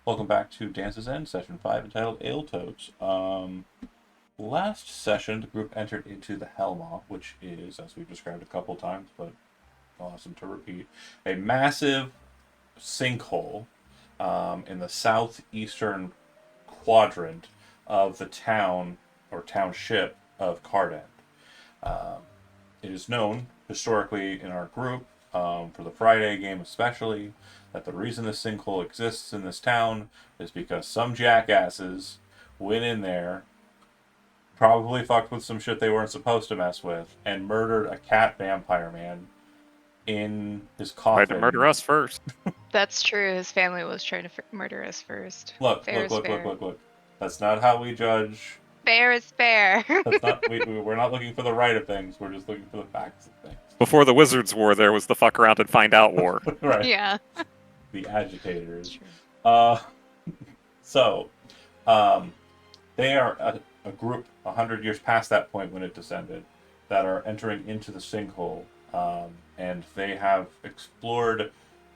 Welcome back to Dance's End, Session 5, entitled Aletoes. Last session, the group entered into the Hellmaw, which is, as we've described a couple times, but awesome to repeat, a massive sinkhole in the southeastern quadrant of the town, or township, of Cardend. Um, it is known, historically in our group, for the Friday game especially, that the reason this sinkhole exists in this town is because some jackasses went in there, probably fucked with some shit they weren't supposed to mess with, and murdered a cat vampire man in his Tried to murder coffin. us first. That's true. His family was trying to murder us first. Look, Fair look, is look, look, fair. look, look. That's not how we judge. Fair is fair. That's not. We're not looking for the right of things. We're just looking for the facts of things. Before the Wizards War, there was the fuck around and find out war. Right. Yeah. The agitators. True. Uh, so, um, they are a group 100 years past that point when it descended that are entering into the sinkhole, and they have explored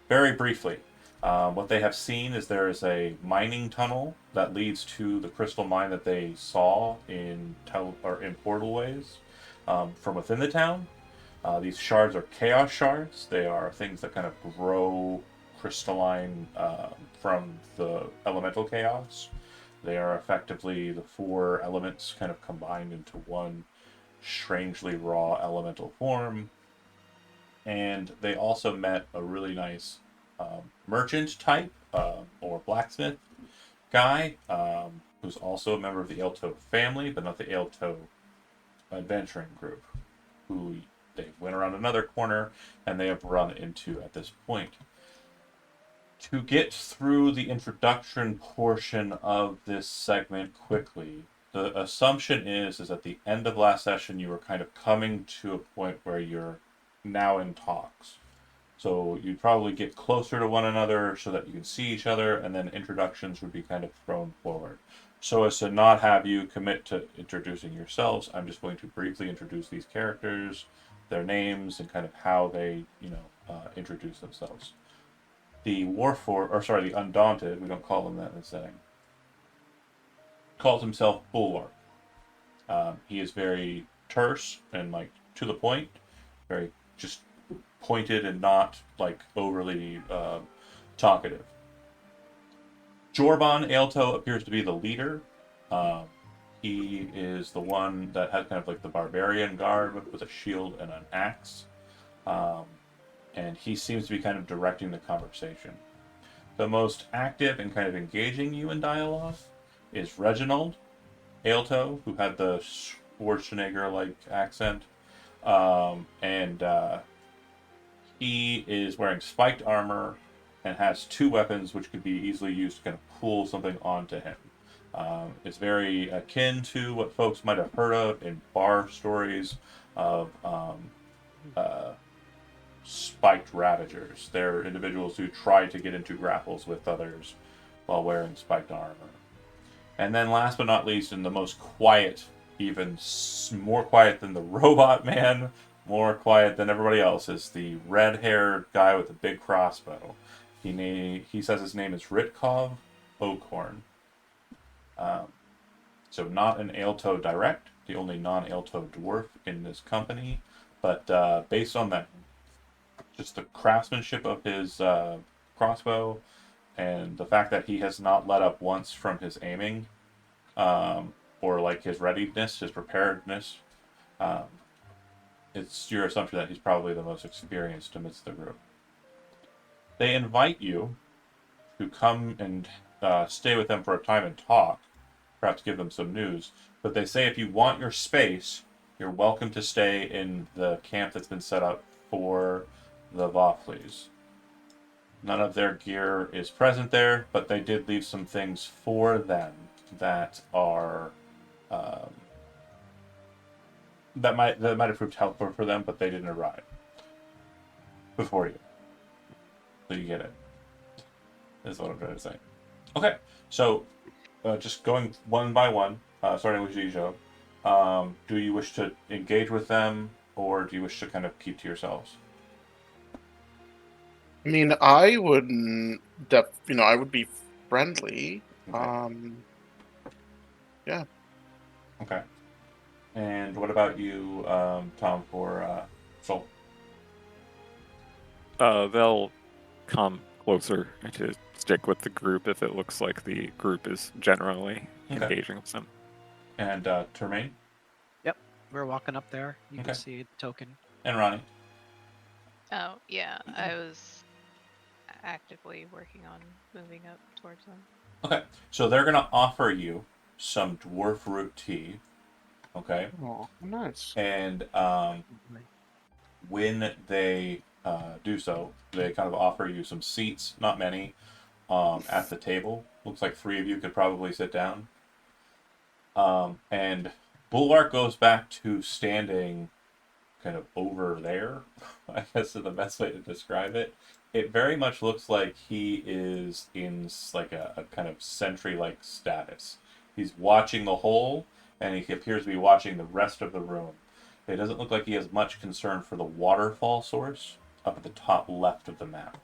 very briefly. What they have seen is there is a mining tunnel that leads to the crystal mine that they saw in portal ways from within the town. These shards are chaos shards. They are things that kind of grow crystalline from the elemental chaos. They are effectively the four elements kind of combined into one strangely raw elemental form. And they also met a really nice merchant type or blacksmith guy who's also a member of the Alto family, but not the Alto adventuring group, who they went around another corner and they have run into at this point. To get through the introduction portion of this segment quickly, the assumption is at the end of last session you were kind of coming to a point where you're now in talks. So you'd probably get closer to one another so that you can see each other, and then introductions would be kind of thrown forward. So as to not have you commit to introducing yourselves, I'm just going to briefly introduce these characters, their names, and kind of how they, introduce themselves. The the Undaunted, we don't call him that in this setting, calls himself Bulwark. He is very terse and like to the point, very just pointed and not like overly talkative. Jorban Aelto appears to be the leader. Um, he is the one that has kind of like the barbarian garb with a shield and an axe. Um, and he seems to be kind of directing the conversation. The most active and kind of engaging you in dialogue is Reginald Aelto, who had the Schwarzenegger like accent. And he is wearing spiked armor and has two weapons which could be easily used to kind of pull something onto him. It's very akin to what folks might have heard of in bar stories of uh, spiked ravagers. They're individuals who try to get into grapples with others while wearing spiked armor. And then, last but not least, and the most quiet, even more quiet than the robot man, more quiet than everybody else, is the red-haired guy with the big crossbow. He says his name is Ritkov Oakhorn. Um, so not an Alto direct, the only non-Alto dwarf in this company, but based on that, just the craftsmanship of his crossbow and the fact that he has not let up once from his aiming, or like his readiness, his preparedness, um, it's your assumption that he's probably the most experienced amidst the group. They invite you to come and stay with them for a time and talk, perhaps give them some news. But they say if you want your space, you're welcome to stay in the camp that's been set up for the Vaughleys. None of their gear is present there, but they did leave some things for them that are that might have proved helpful for them, but they didn't arrive before you. So you get it. Is what I'm trying to say. Okay, so just going one by one, starting with Jijo. Do you wish to engage with them, or do you wish to kind of keep to yourselves? I mean, I wouldn't. I would be friendly. Okay. Yeah. Okay. And what about you, Tom, for Soul? They'll come closer to stick with the group if it looks like the group is generally Okay. engaging with them. And Termaine? Yep, we're walking up there. You Okay. can see the token. And Ronnie? Oh, yeah. I was actively working on moving up towards them. Okay. So they're going to offer you some dwarf root tea. Okay. Oh, nice. And when they do so, they kind of offer you some seats, not many, at the table. Looks like 3 of you could probably sit down. And Bulwark goes back to standing kind of over there, I guess is the best way to describe it. It very much looks like he is in like a kind of sentry-like status. He's watching the hole, and he appears to be watching the rest of the room. It doesn't look like he has much concern for the waterfall source up at the top left of the map.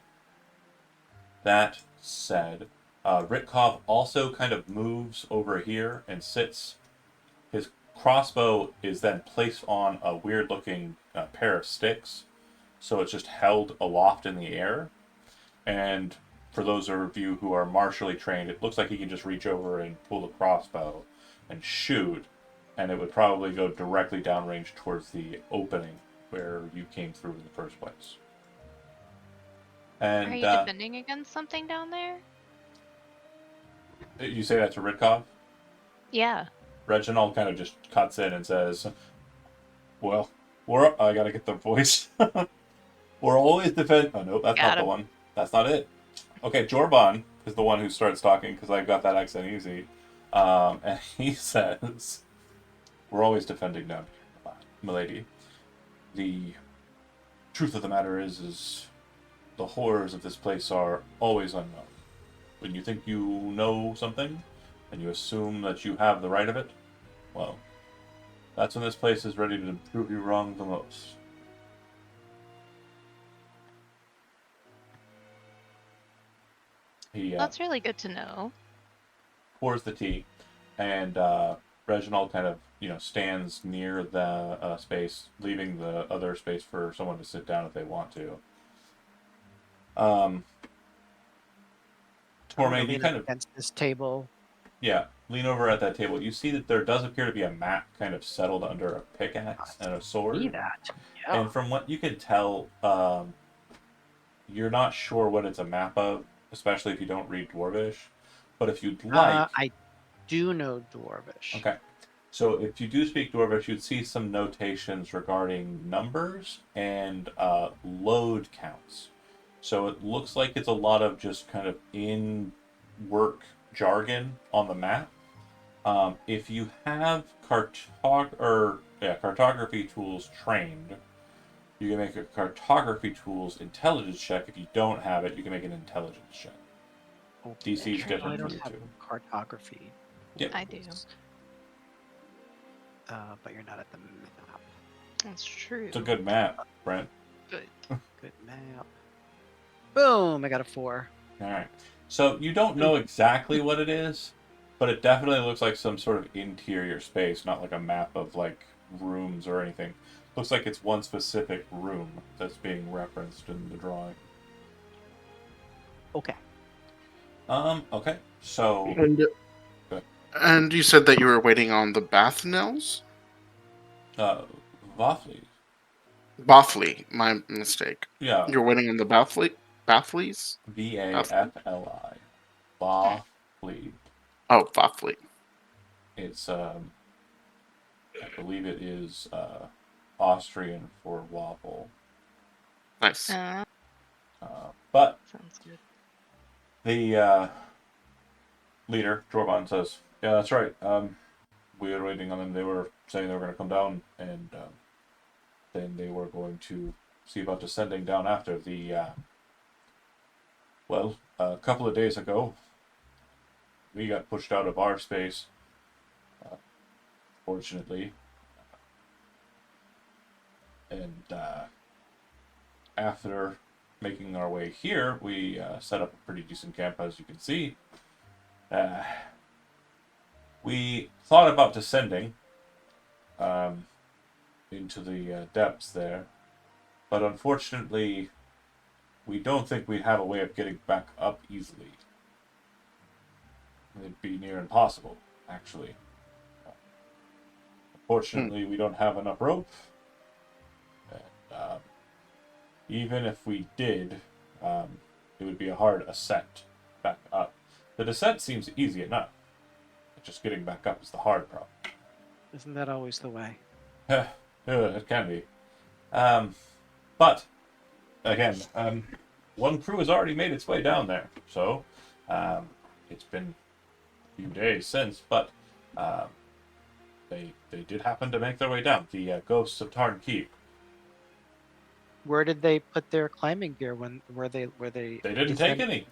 That said, Ritkov also kind of moves over here and sits. His crossbow is then placed on a weird looking pair of sticks, so it's just held aloft in the air. And for those of you who are martially trained, it looks like he can just reach over and pull the crossbow and shoot, and it would probably go directly downrange towards the opening where you came through in the first place. Are And you defending against something down there? you say that to Ritkov? Yeah. Reginald kind of just cuts in and says, "Well, I gotta get the voice. We're always defend. Oh no, that's Got not the him. one. That's not it. Okay, Jorban is the one who starts talking because I got that accent easy, and he says, "We're always defending down here, milady. The truth of the matter is the horrors of this place are always unknown. When you think you know something, and you assume that you have the right of it, well, that's when this place is ready to prove you wrong the most." He That's really good to know. pours the tea, and Reginald kind of stands near the space, leaving the other space for someone to sit down if they want to. I'm gonna Tormain, you lean kind up of against this table. lean over at that table. You see that there does appear to be a map kind of settled under a pickaxe and a See sword. that? Yeah. And from what you can tell, you're not sure what it's a map of, especially if you don't read Dwarvish. But if you'd like, I do know Dwarvish. okay. So if you do speak Dwarvish, you'd see some notations regarding numbers and load counts. So it looks like it's a lot of just kind of in-work jargon on the map. If you have cartography tools trained, you can make a cartography tools intelligence check. If you don't have it, you can make an intelligence check. Okay. DC is different I for don't you have two. cartography. Yep. I do. But you're not at the map. That's true. It's a good map, Brent. Good. Good map. Boom! I got a 4. All right. So you don't know exactly what it is, but it definitely looks like some sort of interior space, not like a map of like rooms or anything. Looks like it's one specific room that's being referenced in the drawing. Okay. Okay. So And Good. and you said that you were waiting on the Bathnels? Voffley. Boffley, my mistake. Yeah. You're waiting on the Baffleys? Vafli. Voffley. Oh, Boffley. It's I believe it is Austrian for waffle. Nice. But Sounds good. the leader, Jorban, says, "Yeah, that's right. We were waiting on them. They were saying they were going to come down, and then they were going to see about descending down after the. Well, a couple of days ago, we got pushed out of our space. Fortunately, and after making our way here, we set up a pretty decent camp, as you can see. Uh, we thought about descending into the depths there, but unfortunately, we don't think we'd have a way of getting back up easily. It'd be near impossible, actually. Unfortunately, we don't have enough rope. And, even if we did, it would be a hard ascent back up. The descent seems easy enough. Just getting back up is the hard problem. Isn't that always the way? It can be. But, again, one crew has already made its way down there. So, it's been a few days since, but they did happen to make their way down. The ghosts of Tarn Keep. Where did they put their climbing gear when were they They didn't descend- take any.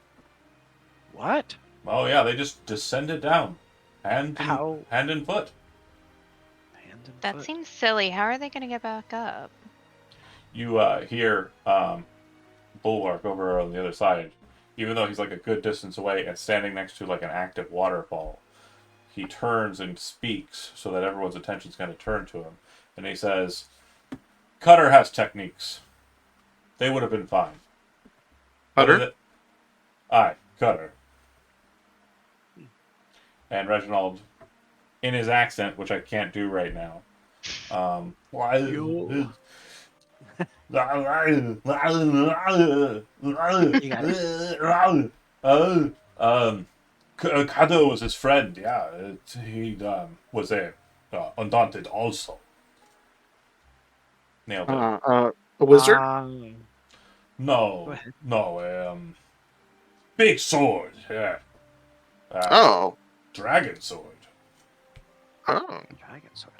What? Oh yeah, they just descended down, hand How? and foot. Hand and That foot. seems silly. How are they going to get back up? You hear Bulwark over on the other side, even though he's like a good distance away and standing next to like an active waterfall. He turns and speaks so that everyone's attention's kind of turned to him, and he says, "Cutter has techniques. They would have been fine." Cutter? Aye, Cutter. And Reginald, in his accent, which I can't do right now, You- Kado was his friend, yeah. He was a undaunted also. Nailed it. A wizard? No, Go ahead. no, big sword, yeah. Oh. Dragon sword. Oh. Dragon sword.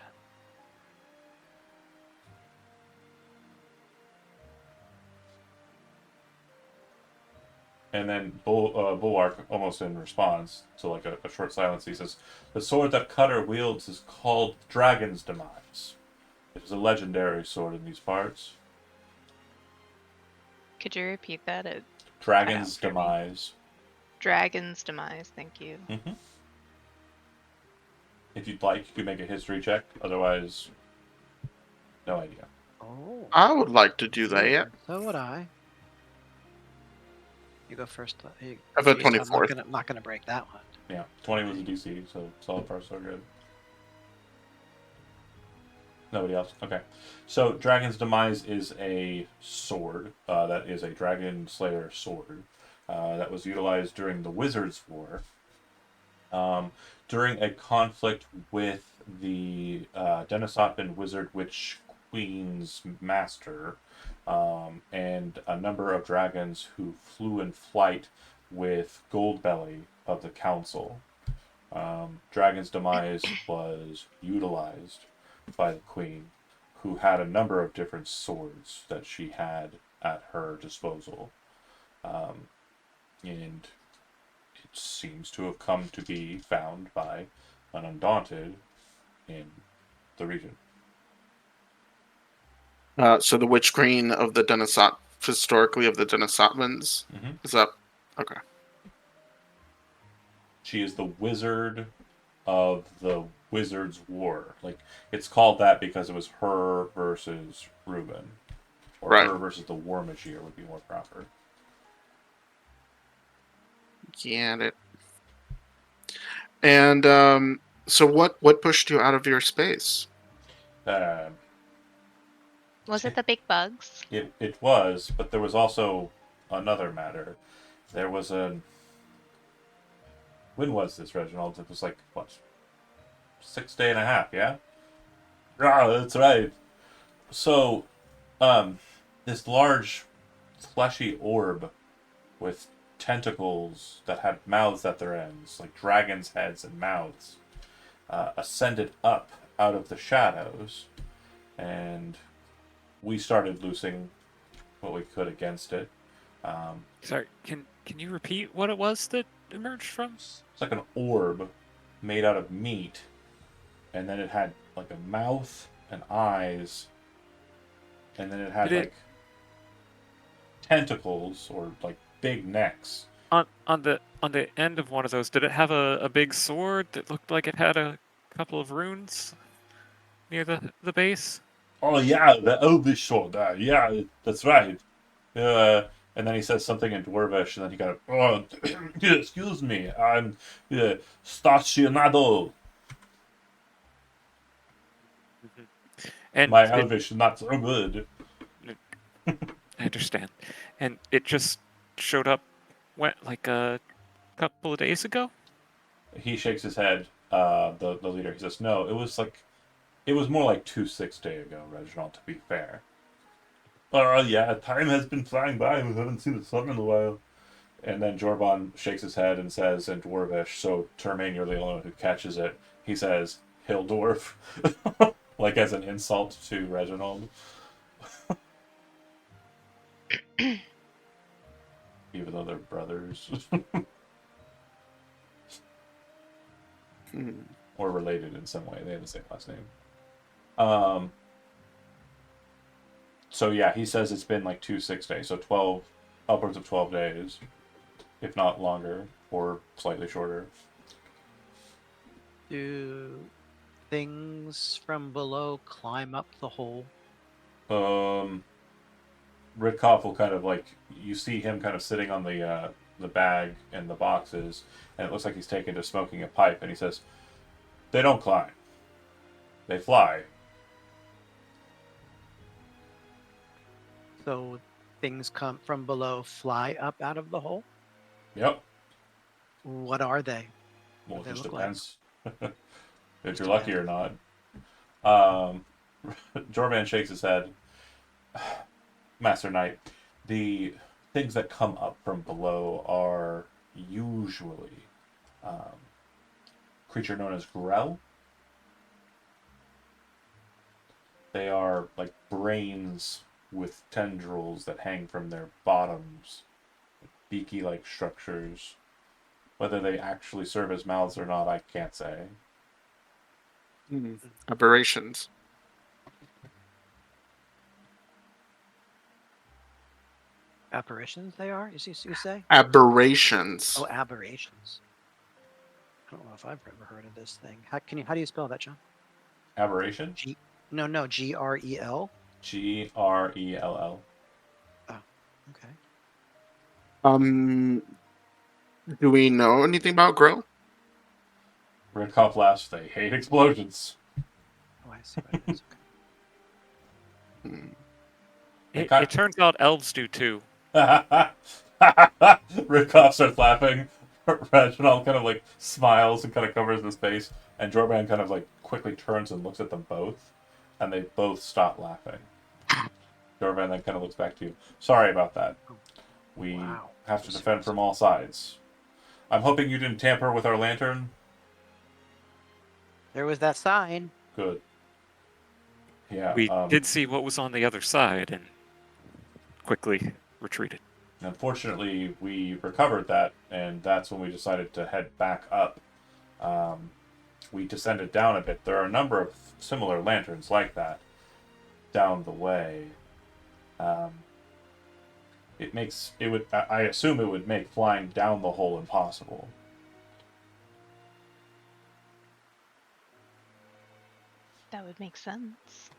And then Bulwark, almost in response to like a short silence, he says, "The sword that Cutter wields is called Dragon's Demise. It is a legendary sword in these parts. Could you repeat that? Dragon's for me. Demise. Dragon's demise. Thank you. Mm-hmm. If you'd like, you could make a history check. Otherwise, no idea. Oh. I would like to do that. So would I. You go first. I've had Geez, I'm 24. not gonna break that one. Yeah, 20 was a DC, so solid far so good. Nobody else? Okay. So, Dragon's Demise is a sword. That is a Dragon Slayer sword. That was utilized during the Wizards' War. During a conflict with the Denisopin Wizard Witch Queen's master, and a number of dragons who flew in flight with Goldbelly of the Council. Dragon's Demise was utilized by the Queen, who had a number of different swords that she had at her disposal. And it seems to have come to be found by an Undaunted in the region. So the Witch Queen of the Denisot, historically of the Denisotmans, Mhm. is that okay? She is the wizard of the Wizards' War. Like, it's called that because it was her versus Reuben. Or Right. her versus the War Magier would be more proper. Get it. And so what pushed you out of your space? Was it the big bugs? It was, but there was also another matter. There was a... When was this, Reginald? It was like, what? 6 day and a half, yeah? Ah, that's right. So, this large, fleshy orb with tentacles that had mouths at their ends, like dragons' heads and mouths, ascended up out of the shadows, and we started loosing what we could against it. Sorry, can you repeat what it was that emerged from? It's like an orb made out of meat, and then it had like a mouth and eyes, and then it had Did it- like tentacles or like big necks on the end of one of those, did it have a big sword that looked like it had a couple of runes near the base? Oh yeah, the elvish sword. Yeah, that's right. And then he says something in Dwarvish, and then he kind of, oh, excuse me, I'm stacionado. Mhm. And My Elvish is not so good. I understand. And it just showed up, went like a couple of days ago. He shakes his head. The leader. He says, no, it was more like 2 6 days ago, Reginald. To be fair. Oh yeah, time has been flying by. We haven't seen the sun in a while. And then Jorban shakes his head and says in Dwarvish, so Termaine, you're the only one who catches it. He says, Hill Dwarf. Like as an insult to Reginald. Even though they're brothers. Hmm. Or related in some way. They have the same last name. Um, so yeah, he says it's been like 2 6 days. So 12, upwards of 12 days. If not longer, or slightly shorter. Do things from below climb up the hole? Ridkoff will kind of like, you see him kind of sitting on the bag and the boxes, and it looks like he's taken to smoking a pipe, and he says, "They don't climb. They fly." So things come from below, fly up out of the hole? Yep. What are they? Well, What it they just look like? depends if Just you're lucky or depends. not. Jorman shakes his head. Master Knight, the things that come up from below are usually um, creature known as Grell. They are like brains with tendrils that hang from their bottoms, beaky like structures. Whether they actually serve as mouths or not, I can't say. Hmm. Aberrations. Apparitions they are, you say? Aberrations. Oh, aberrations. I don't know if I've ever heard of this thing. How do you spell that, John? Aberration? No, Grel. Grell. Oh, okay. Um, do we know anything about Grill? Redcoff laughs. They hate explosions. Oh, I see what it is. Okay. Hmm. They It turns out elves do too. Redcoff starts laughing. Reginald kind of like smiles and kind of covers his face, and Jorban kind of like quickly turns and looks at them both, and they both stop laughing. Jorvan then kind of looks back to you. Sorry about that. Oh, We wow. have So to defend serious. from all sides. I'm hoping you didn't tamper with our lantern. There was that sign. Good. Yeah. We did see what was on the other side and quickly retreated. Unfortunately, we recovered that, and that's when we decided to head back up. Um, we descended down a bit. There are a number of similar lanterns like that down the way. Um, I assume it would make flying down the hole impossible. That would make sense.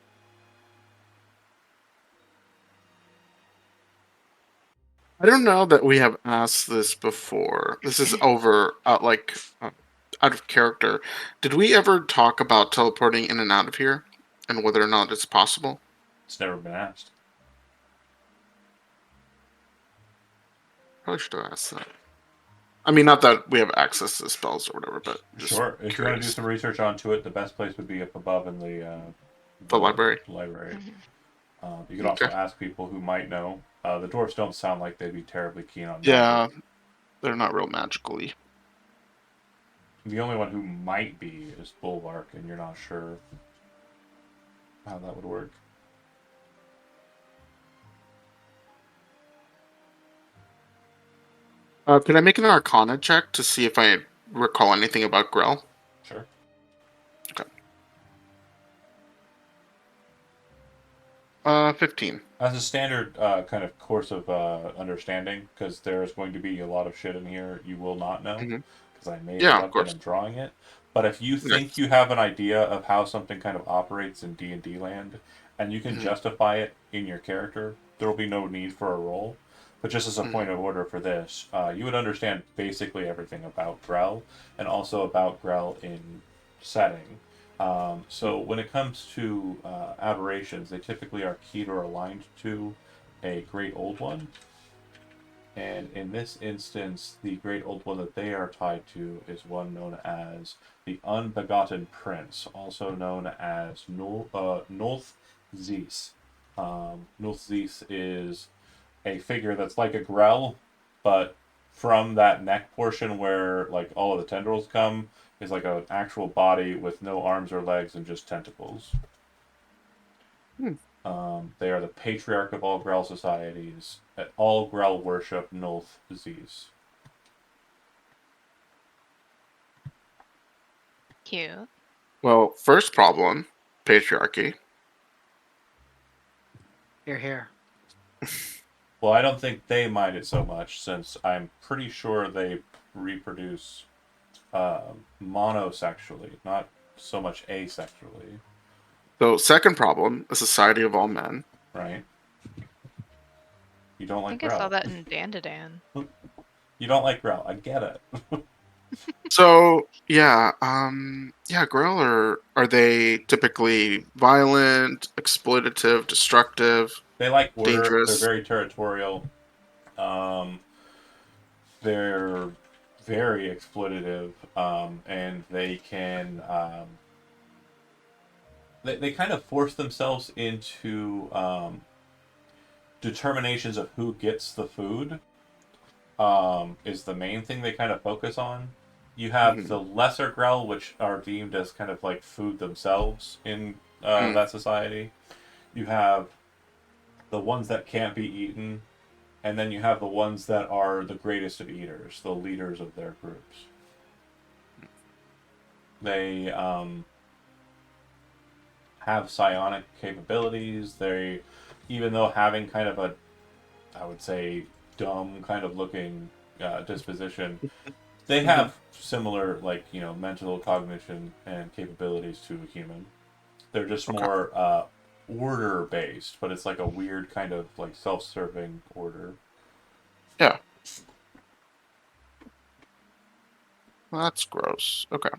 I don't know that we have asked this before. This is over, out of character. Did we ever talk about teleporting in and out of here, and whether or not it's possible? It's never been asked. Probably should have asked that. I mean, not that we have access to spells or whatever, but just Sure. If you want to do curious. some research onto it, the best place would be up above in The library. library. Mhm. You could Okay. also ask people who might know. The dwarves don't sound like they'd be terribly keen on Yeah, magic. they're not real magically. The only one who might be is Bulwark, and you're not sure how that would work. Could I make an Arcana check to see if I recall anything about Grell? Sure. Okay. 15. As a standard kind of course of understanding, because there's going to be a lot of shit in here you will not know, hmm because I made it Yeah, of up and course. I'm drawing it. But if you think Nice. you have an idea of how something kind of operates in D&D land, and you can hmm justify it in your character, there will be no need for a roll. But just as a hmm point of order for this, you would understand basically everything about Grell, and also about Grell in setting. So when it comes to aberrations, they typically are keyed or aligned to a Great Old One. And in this instance, the Great Old One that they are tied to is one known as the Unbegotten Prince, also known as Nulth Zeus. Nulth Zeus is a figure that's like a Grell, but from that neck portion where like all of the tendrils come is like an actual body with no arms or legs and just tentacles. Hmm. They are the patriarch of all Grell societies. All Grell worship Nulth Zeus. Cute. Well, first problem, patriarchy. Here. Well, I don't think they mind it so much since I'm pretty sure they reproduce monosexually, not so much asexually, So, second problem, a society of all men. right? You don't I like think I saw Grell. that in Dandadan. You don't like Grell. I get it. So, yeah, Grill are they typically violent, exploitative, destructive, They like order. They're dangerous? very territorial. Um, they're very exploitative, and they can they kind of force themselves into determinations of who gets the food. Is the main thing they kind of focus on. You have hmm the lesser Grell, which are deemed as kind of like food themselves in hmm that society. You have the ones that can't be eaten, and then you have the ones that are the greatest of eaters, the leaders of their groups. They have psionic capabilities. They, even though having kind of a, I would say, dumb kind of looking disposition, they hmm have similar, like, mental cognition and capabilities to a human. They're just Okay. more order based, but it's like a weird kind of like self-serving order. Yeah, well, that's gross. Okay.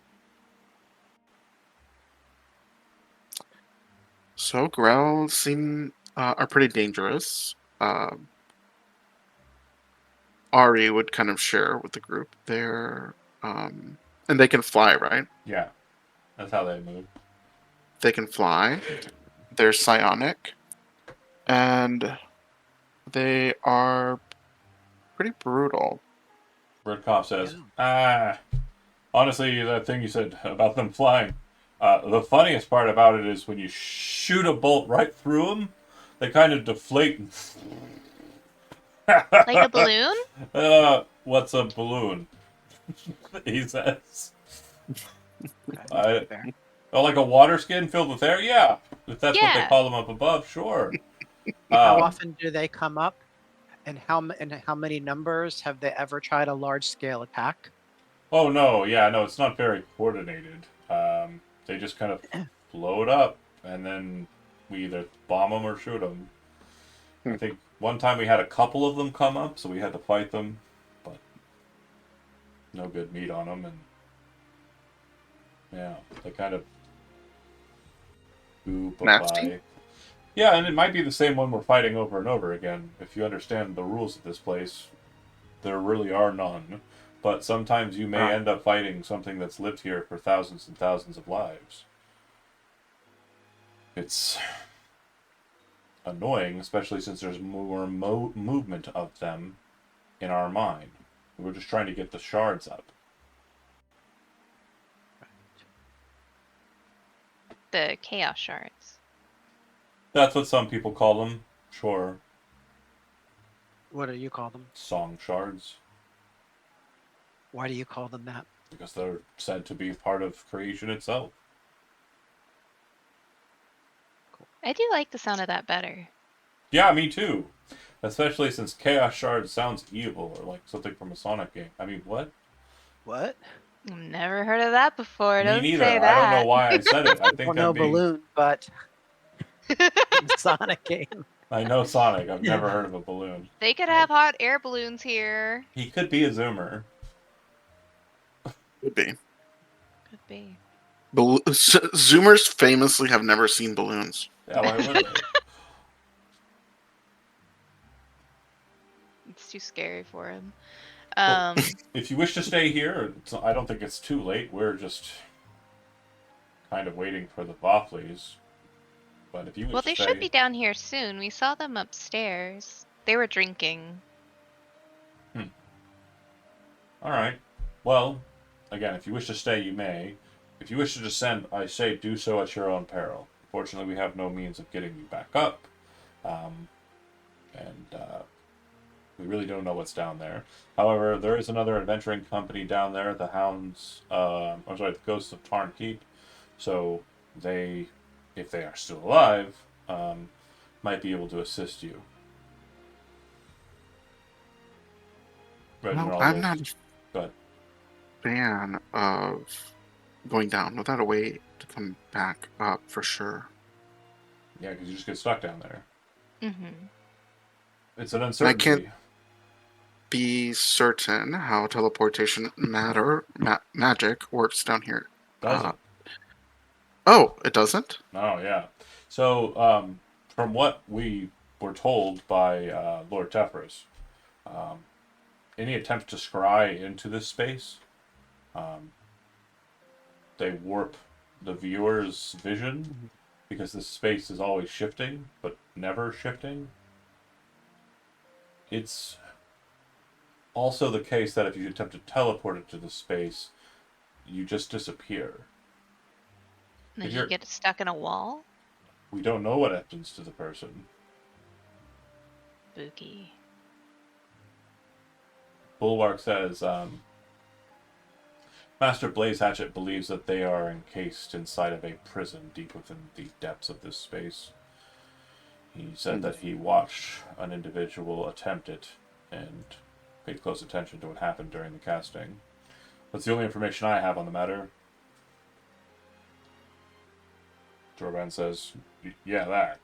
So Grell seem are pretty dangerous. Ari would kind of share with the group. And they can fly, right? Yeah, that's how they move. They can fly. They're psionic, and they are pretty brutal. Birdcough says, Yeah. honestly, that thing you said about them flying, the funniest part about it is when you shoot a bolt right through them, they kind of deflate. Like a balloon? What's a balloon? He says. Okay. I, Fair. oh, like a water skin filled with air? Yeah. If that's what they Yeah. call them up above, sure. How Um, often do they come up, and how many numbers have they ever tried a large scale attack? oh, no. Yeah, no, it's not very coordinated. They just kind of float up, and then we either bomb them or shoot them. I Hmm. think one time we had a couple of them come up, so we had to fight them, but no good meat on them, and yeah, they kind of boop Nasty. by. Yeah, and it might be the same one we're fighting over and over again. If you understand the rules of this place, there really are none. But sometimes you may Ah, end up fighting something that's lived here for thousands and thousands of lives. It's annoying, especially since there's more movement of them in our mind. We're just trying to get the shards up. The chaos shards. That's what some people call them. Sure, What do you call them? song shards, Why do you call them that? because they're said to be part of creation itself. Cool. I do like the sound of that better. Yeah, me too. Especially since Chaos Shard sounds evil or like something from a Sonic game. I mean, what? What? I've never heard of that before. Me Don't neither. say I don't know that. why I said it. I Well, think no I'm being. balloon, but Sonic game. I know Sonic. I've never heard of a balloon. They could have hot air balloons here. He could be a Zoomer. Could be. Could be. Zoomers famously have never seen balloons. Yeah, why would they? It's too scary for him. Well, if you wish to stay here, I don't think it's too late. We're just kind of waiting for the Vothleys. But if you wish Well, to they stay, should be down here soon. We saw them upstairs. They were drinking. all right. Well, again, if you wish to stay, you may. If you wish to descend, I say do so at your own peril. Fortunately, we have no means of getting you back up, and we really don't know what's down there. However, there is another adventuring company down there, the Hounds. I'm sorry, the Ghosts of Tarn Keep. So they, if they are still alive, might be able to assist you. Well, I'm not Go ahead. a fan of going down without a way to come back up for sure. Yeah, because you just get stuck down there. Mm-hmm. It's an I uncertainty. can't be certain how teleportation magic works down here. Doesn't. Oh, it doesn't? Oh, yeah. So, from what we were told by Lord Tefris, any attempts to scry into this space, they warp the viewer's vision because this space is always shifting, but never shifting. It's also the case that if you attempt to teleport into this space, you just disappear. Then If you you're- get stuck in a wall? We don't know what happens to the person. Spooky. Bulwark says, Master Blaze Hatchet believes that they are encased inside of a prison deep within the depths of this space. He said that he watched an individual attempt it and paid close attention to what happened during the casting. That's the only information I have on the matter. Jorban says, yeah, that.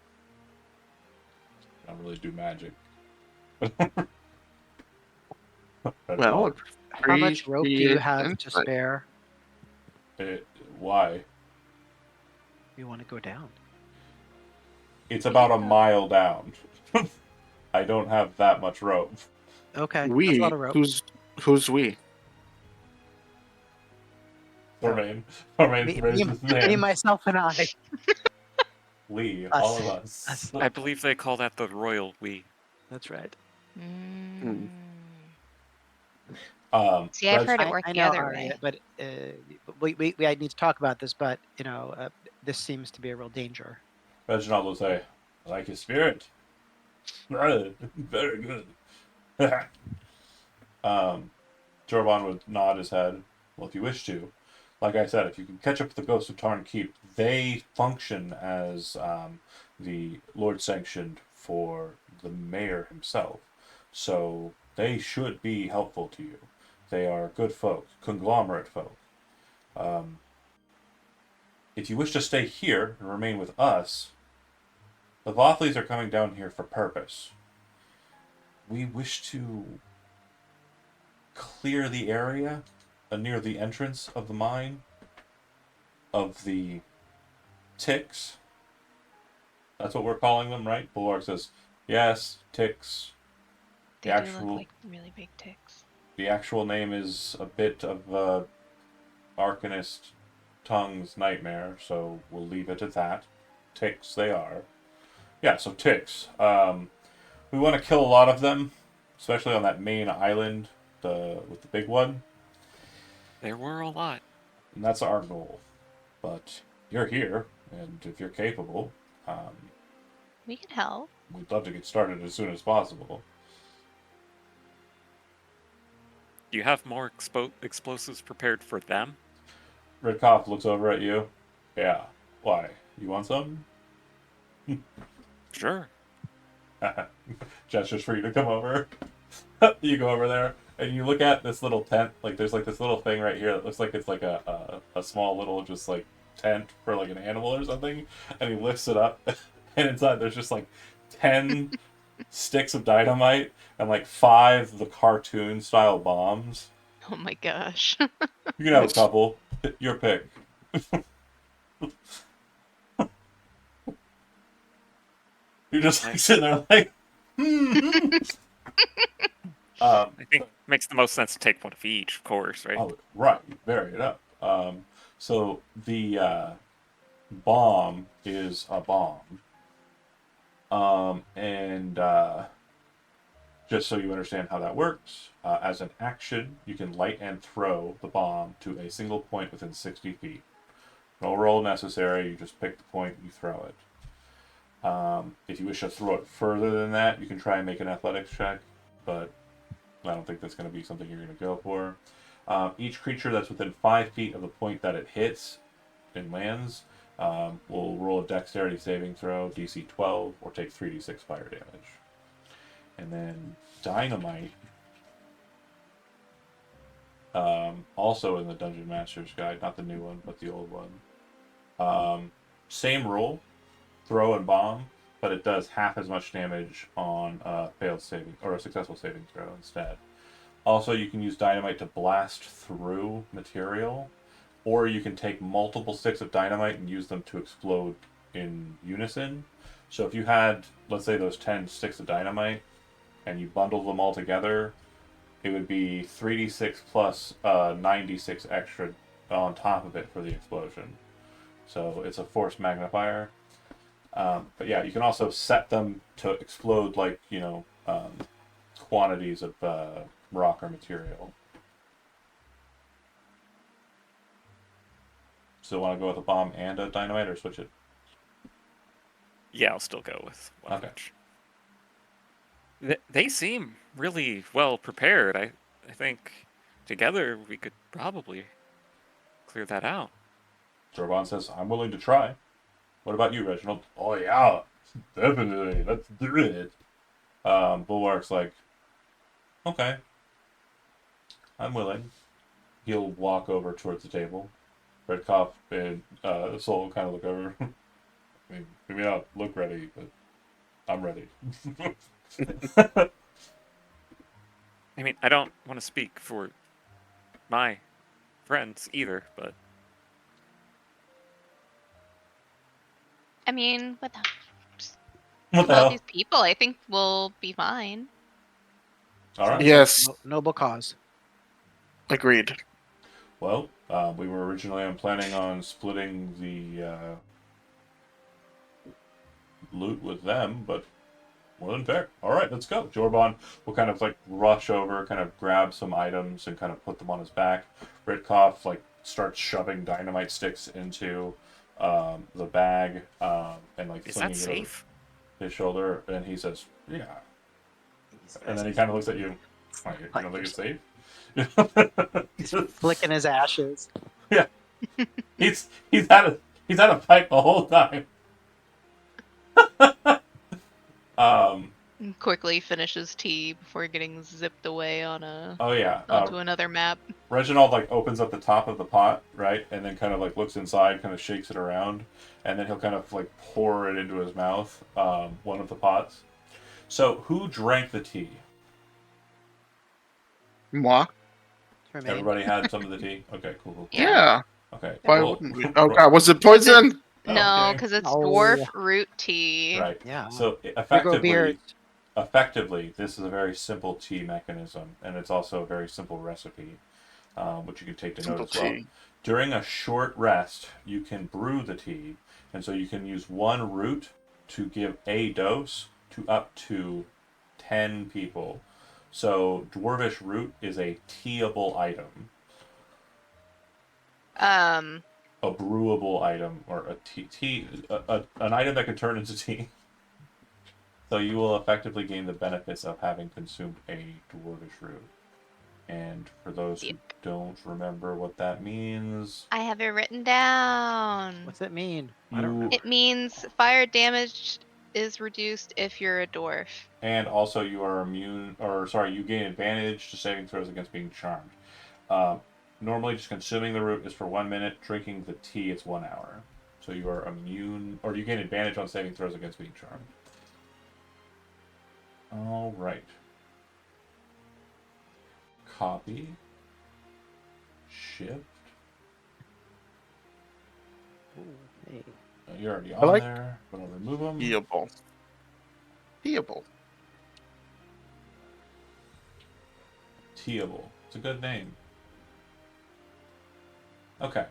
I don't really do magic. Well, How much rope do you have to insight. spare? Why? You want to go down? It's about a mile down. I don't have that much rope. Okay, that's a We? lot of rope. Who's we? Romaine Me, raises his hand. myself, and I. We, Us. all of us. Us. I believe they call that the royal we. That's right. Mm. See, I've Reg- heard it work I the know, other Ari, way. but we I need to talk about this. But this seems to be a real danger. Reginald will say, I like his spirit. Very good. Jorban would nod his head. Well, if you wish to. Like I said, if you can catch up with the Ghosts of Tarn Keep, they function as the Lord sanctioned for the mayor himself. So they should be helpful to you. They are good folk, conglomerate folk. If you wish to stay here and remain with us, the Vothleys are coming down here for purpose. We wish to clear the area near the entrance of the mine of the ticks. That's what we're calling them, right? Bulwark says, yes, ticks. They The do actual, look like really big ticks. the actual name is a bit of Arcanist tongue's nightmare, so we'll leave it at that. Ticks they are. Yeah, so ticks. We want to kill a lot of them, especially on that main island, with the big one. There were a lot. And that's our goal. But you're here, and if you're capable, We can help. we'd love to get started as soon as possible. Do you have more explosives prepared for them? Redcoff looks over at you. Yeah. Why? You want some? Sure. Gestures for you to come over. You go over there and you look at this little tent. Like there's like this little thing right here that looks like it's like a small little just like tent for like an animal or something. And he lifts it up, and inside there's just like 10 sticks of dynamite and like 5 of the cartoon style bombs. Oh my gosh. You can have a Nice. couple. Your pick. You're just like sitting there like, um, I think it makes the most sense to take one of each, of course, right? oh, right, vary it up. So the bomb is a bomb. And just so you understand how that works, as an action, you can light and throw the bomb to a single point within 60 feet. No roll necessary, you just pick the point and you throw it. If you wish to throw it further than that, you can try and make an athletics check, but I don't think that's going to be something you're going to go for. Each creature that's within 5 feet of the point that it hits and lands will roll a dexterity saving throw, DC 12, or take 3d6 fire damage. And then dynamite, also in the Dungeon Master's Guide, not the new one, but the old one. Same roll, throw and bomb, but it does half as much damage on a failed saving or a successful saving throw instead. Also, you can use dynamite to blast through material, or you can take multiple sticks of dynamite and use them to explode in unison. So if you had, let's say, those 10 sticks of dynamite, and you bundle them all together, it would be 3d6 plus 96 extra on top of it for the explosion. So it's a force magnifier. But yeah, you can also set them to explode like, quantities of rock or material. So want to go with a bomb and a dynamite, or switch it? Yeah, I'll still go with one of Okay. each. They seem really well prepared. I think together we could probably clear that out. Jorban says, I'm willing to try. What about you, Reginald? Oh, yeah, definitely. Let's do it. Bulwark's like, okay, I'm willing. He'll walk over towards the table. Redcoff and Soul kind of look over. I mean, we may not look ready, but I'm ready. I mean, I don't want to speak for my friends either, but I mean, What the all hell? these people, I think we'll be fine. All right. Yes, Noble cause. agreed. Well, we were originally planning on splitting the loot with them, but more than fair. All right, let's go. Jorban will kind of like rush over, kind of grab some items and kind of put them on his back. Ritkov like starts shoving dynamite sticks into the bag and like is slinging that it over safe? his shoulder, and he says, "Yeah." And then he kind of looks at you. "Why, you don't think it's safe?" He's flicking his ashes. Yeah, he's had a fight the whole time. Quickly finishes tea before getting zipped away on Oh yeah. onto another map. Reginald like opens up the top of the pot, right, and then kind of like looks inside, kind of shakes it around, and then he'll kind of like pour it into his mouth. One of the pots. So who drank the tea? Moi? For me. Everybody had some of the tea. Okay, cool. Yeah. Yeah. Okay. Why well- wouldn't we? Oh god, was it poison? No, Okay. because it's Oh. dwarf root tea. Right. Yeah. So We grow effectively, beards. this is a very simple tea mechanism, and it's also a very simple recipe, which you can take to Simple note as well. tea. During a short rest, you can brew the tea, and so you can use one root to give a dose to up to 10 people. So dwarvish root is a teable item, a brewable item, or a an item that can turn into tea. So you will effectively gain the benefits of having consumed a dwarvish root. And for those who Yep. don't remember what that means, I have it written down. What's it mean? I don't you remember. It means fire damage is reduced if you're a dwarf. and also you are immune, or sorry, you gain advantage to saving throws against being charmed. Normally, just consuming the root is for 1 minute. Drinking the tea, it's 1 hour. So you are immune, or you gain advantage on saving throws against being charmed. All right. Copy. Shift. Ooh, hey. You're already I on like- there, but I'll remove them. Healable. Healable. Teable. It's a good name. Okay.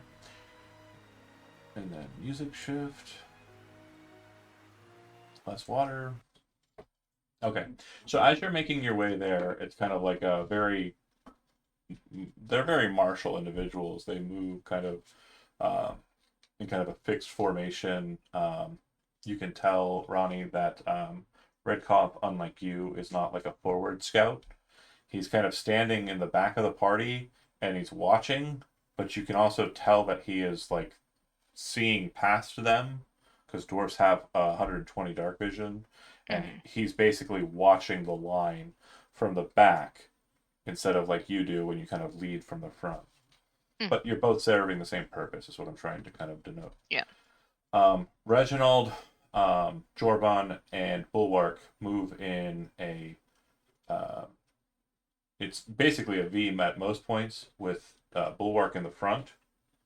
And then music shift. Less water. Okay. So as you're making your way there, it's kind of like a very they're very martial individuals. They move kind of in kind of a fixed formation. You can tell, Ronnie, that Redcop, unlike you, is not like a forward scout. He's kind of standing in the back of the party and he's watching, but you can also tell that he is like seeing past them because dwarves have 120 dark vision, and he's basically watching the line from the back instead of like you do when you kind of lead from the front. But you're both serving the same purpose, is what I'm trying to kind of denote. Yeah. Reginald, Jorban, and Bulwark move in a. It's basically a V at most points, with Bulwark in the front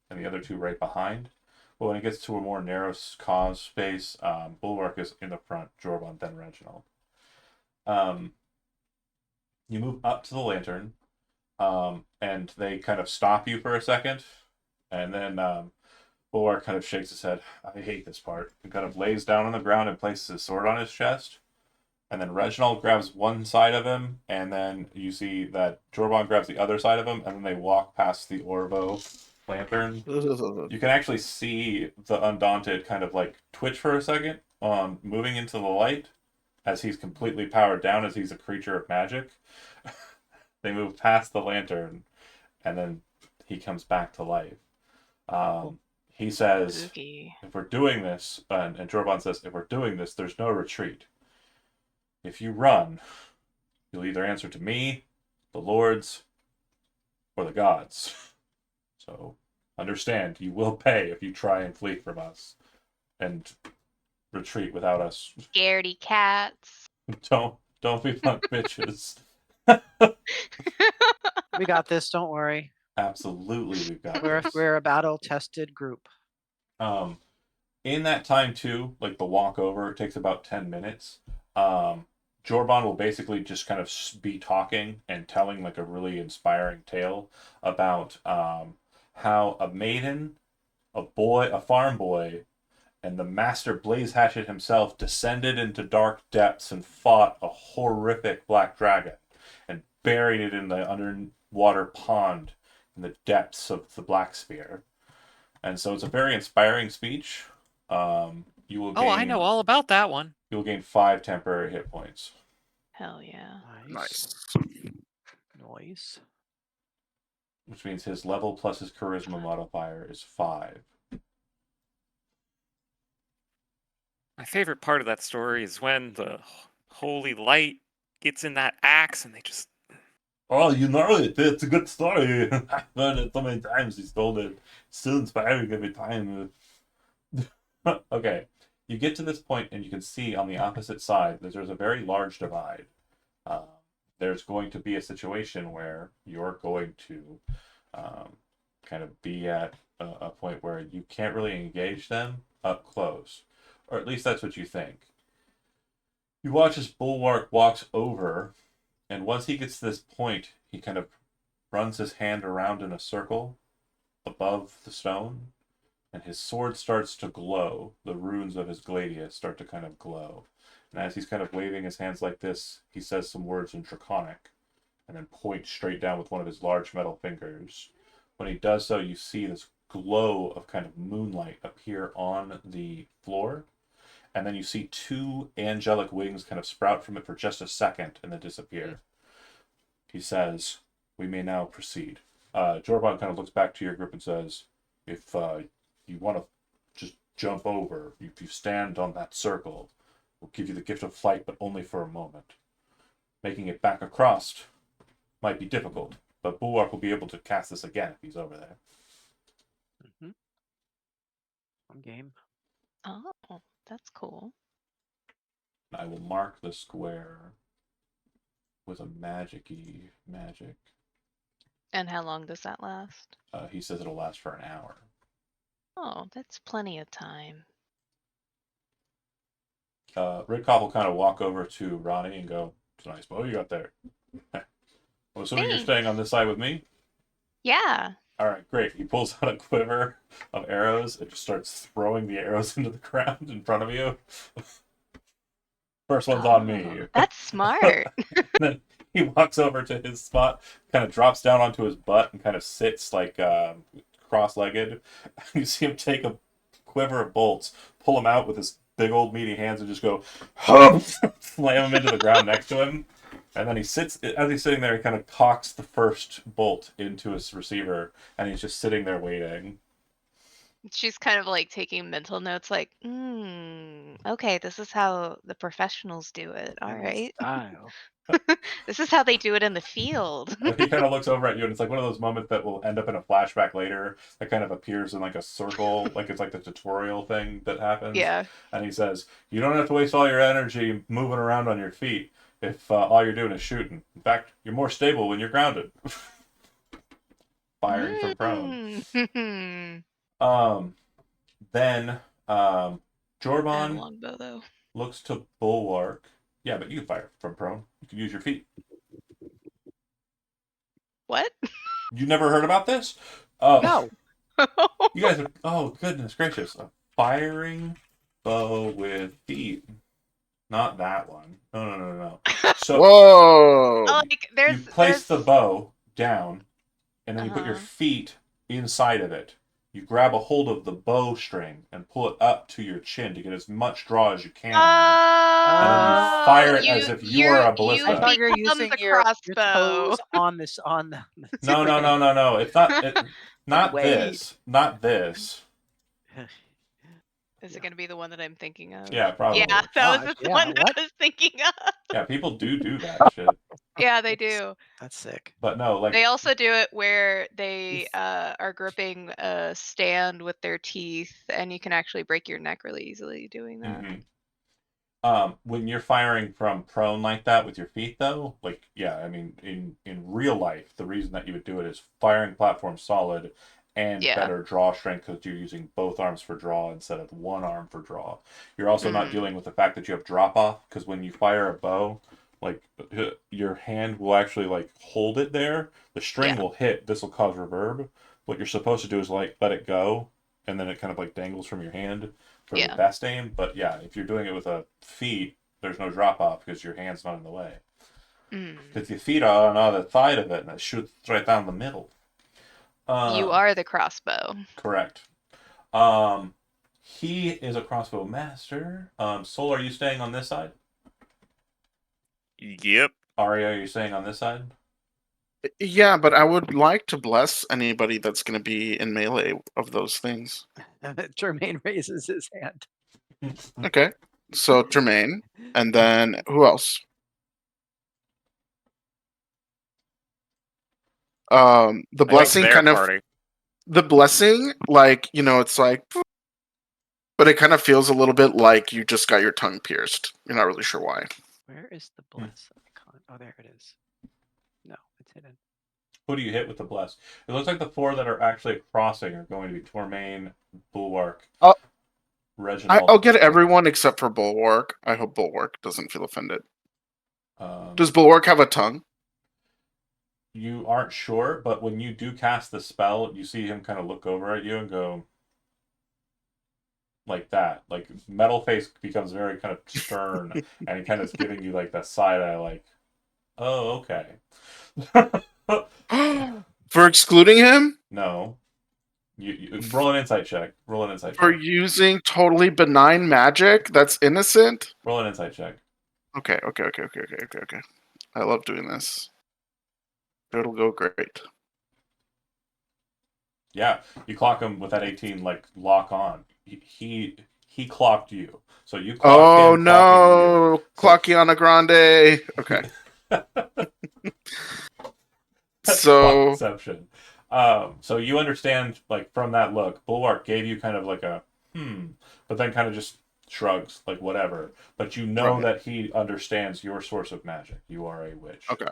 and the other two right behind. But when it gets to a more narrow cause space, Bulwark is in the front, Jorban, then Reginald. You move up to the lantern, and they kind of stop you for a second, and then Bulwark kind of shakes his head. I hate this part. And kind of lays down on the ground and places his sword on his chest. And then Reginald grabs one side of him, and then you see that Jorban grabs the other side of him, and then they walk past the Orvo lantern. You can actually see the Undaunted kind of like twitch for a second, moving into the light as he's completely powered down, as he's a creature of magic. They move past the lantern, and then he comes back to life. He says, Spooky. if we're doing this, and Jorban says, if we're doing this, there's no retreat. If you run, you'll either answer to me, the lords, or the gods. So understand, you will pay if you try and flee from us and retreat without us. Scaredy cats. Don't be punk bitches. We got this. Don't worry. Absolutely, we've got We're this. we're a battle-tested group. In that time too, like the walk over takes about 10 minutes. Jorban will basically just kind of be talking and telling like a really inspiring tale about how a maiden, a farm boy, and the master Blaze Hatchet himself descended into dark depths and fought a horrific black dragon and buried it in the underwater pond in the depths of the Black Sphere. And so it's a very inspiring speech. You will gain, I know all about that one. You will gain 5 temporary hit points. Hell yeah. Nice. Noise. Which means his level plus his charisma modifier is 5. My favorite part of that story is when the holy light gets in that axe and they just. Oh, you know it. It's a good story. I've heard it so many times. He's told it. It's still inspiring every time. Okay. You get to this point and you can see on the opposite side that there's a very large divide. There's going to be a situation where you're going to kind of be at a point where you can't really engage them up close. Or at least that's what you think. You watch as Bulwark walks over, and once he gets to this point, he kind of runs his hand around in a circle above the stone, and his sword starts to glow. The runes of his gladius start to kind of glow. And as he's kind of waving his hands like this, he says some words in Draconic, and then points straight down with one of his large metal fingers. When he does so, you see this glow of kind of moonlight appear on the floor, and then you see 2 angelic wings kind of sprout from it for just a second and then disappear. He says, we may now proceed. Jorban kind of looks back to your group and says, if you want to just jump over, if you stand on that circle, we'll give you the gift of flight, but only for a moment. Making it back across might be difficult, but Bulwark will be able to cast this again if he's over there. Mm-hmm. I'm game. Oh, that's cool. I will mark the square with a magic-y magic. And how long does that last? He says it'll last for an hour. Oh, that's plenty of time. Ridkoff will kind of walk over to Ronnie and go, "It's a nice bow you got there. Well, assuming you're staying on this side with me? Yeah. All right, great." He pulls out a quiver of arrows and just starts throwing the arrows into the ground in front of you. First one's on me. Oh, that's smart. Then he walks over to his spot, kind of drops down onto his butt, and kind of sits like cross-legged. You see him take a quiver of bolts, pull them out with his big old meaty hands, and just go, slam him into the ground next to him. And then he sits, as he's sitting there, he kind of cocks the first bolt into his receiver, and he's just sitting there waiting. She's kind of like taking mental notes, like, okay, this is how the professionals do it. All right. Style. This is how they do it in the field. He kind of looks over at you, and it's like one of those moments that will end up in a flashback later that kind of appears in like a circle, like it's like the tutorial thing that happens. Yeah. And he says, "You don't have to waste all your energy moving around on your feet if all you're doing is shooting. In fact, you're more stable when you're grounded." Firing from prone. Then I have a Jorban longbow though. looks to Bulwark. Yeah, but you can fire from prone. You can use your feet. What? You never heard about this? Oh, No. you guys are. Oh, goodness gracious! A firing bow with feet. Not that one. No. So Whoa! Like there's you place the there's bow down, and then you put your Uh-huh. feet inside of it. You grab a hold of the bow string and pull it up to your chin to get as much draw as you can. And then you fire it as if you were a I ballista. thought you were becomes using a your crossbow. toes on this on the No. It's not. Not Wait. this. Not this. Is it going to be the one that I'm thinking of? Yeah, probably. Yeah, that was Gosh, the yeah, one that what? I was thinking of. Yeah, people do that shit. Yeah, they do. That's sick. But no, like They also do it where they are gripping a stand with their teeth, and you can actually break your neck really easily doing that. when you're firing from prone like that with your feet, though, like yeah, I mean, in real life, the reason that you would do it is firing platform solid and Yeah. better draw strength because you're using both arms for draw instead of one arm for draw. You're also not dealing with the fact that you have drop off because when you fire a bow, like your hand will actually like hold it there. The string Yeah. will hit. This will cause reverb. What you're supposed to do is like let it go, and then it kind of like dangles from your hand for the Yeah. best aim. But yeah, if you're doing it with a feet, there's no drop off because your hand's not in the way. Because your feet are on the other side of it, and it shoots right down the middle. You are the crossbow. Correct. He is a crossbow master. Sol, are you staying on this side? Yep. Arya, are you staying on this side? Yeah, but I would like to bless anybody that's going to be in melee of those things. Jermaine raises his hand. Okay, so Jermaine, and then who else? The I think blessing their kind of party. the blessing, like it's like, but it kind of feels a little bit like you just got your tongue pierced. You're not really sure why. Where is the bless icon? Oh, there it is. No, it's hidden. Who do you hit with the bless? It looks like the four that are actually crossing are going to be Tormain, Bulwark, Oh, Reginald. I'll get everyone except for Bulwark. I hope Bulwark doesn't feel offended. Does Bulwark have a tongue? You aren't sure, but when you do cast the spell, you see him kind of look over at you and go like that. Like Metal Face becomes very kind of stern, and he kind of is giving you like that side eye, like, "Oh, okay." For excluding him? No. You roll an insight check. Roll an insight For check. using totally benign magic that's innocent? Roll an insight check. Okay. I love doing this. It'll go great. Yeah, you clock him with that 18, like, lock on. He clocked you. So you clock Oh him, clocking you. no, So- Clockiana Grande. Okay. So Clockception. So you understand, like, from that look, Bulwark gave you kind of like a but then kind of just shrugs, like, whatever. But you know Right. that he understands your source of magic. You are a witch. okay.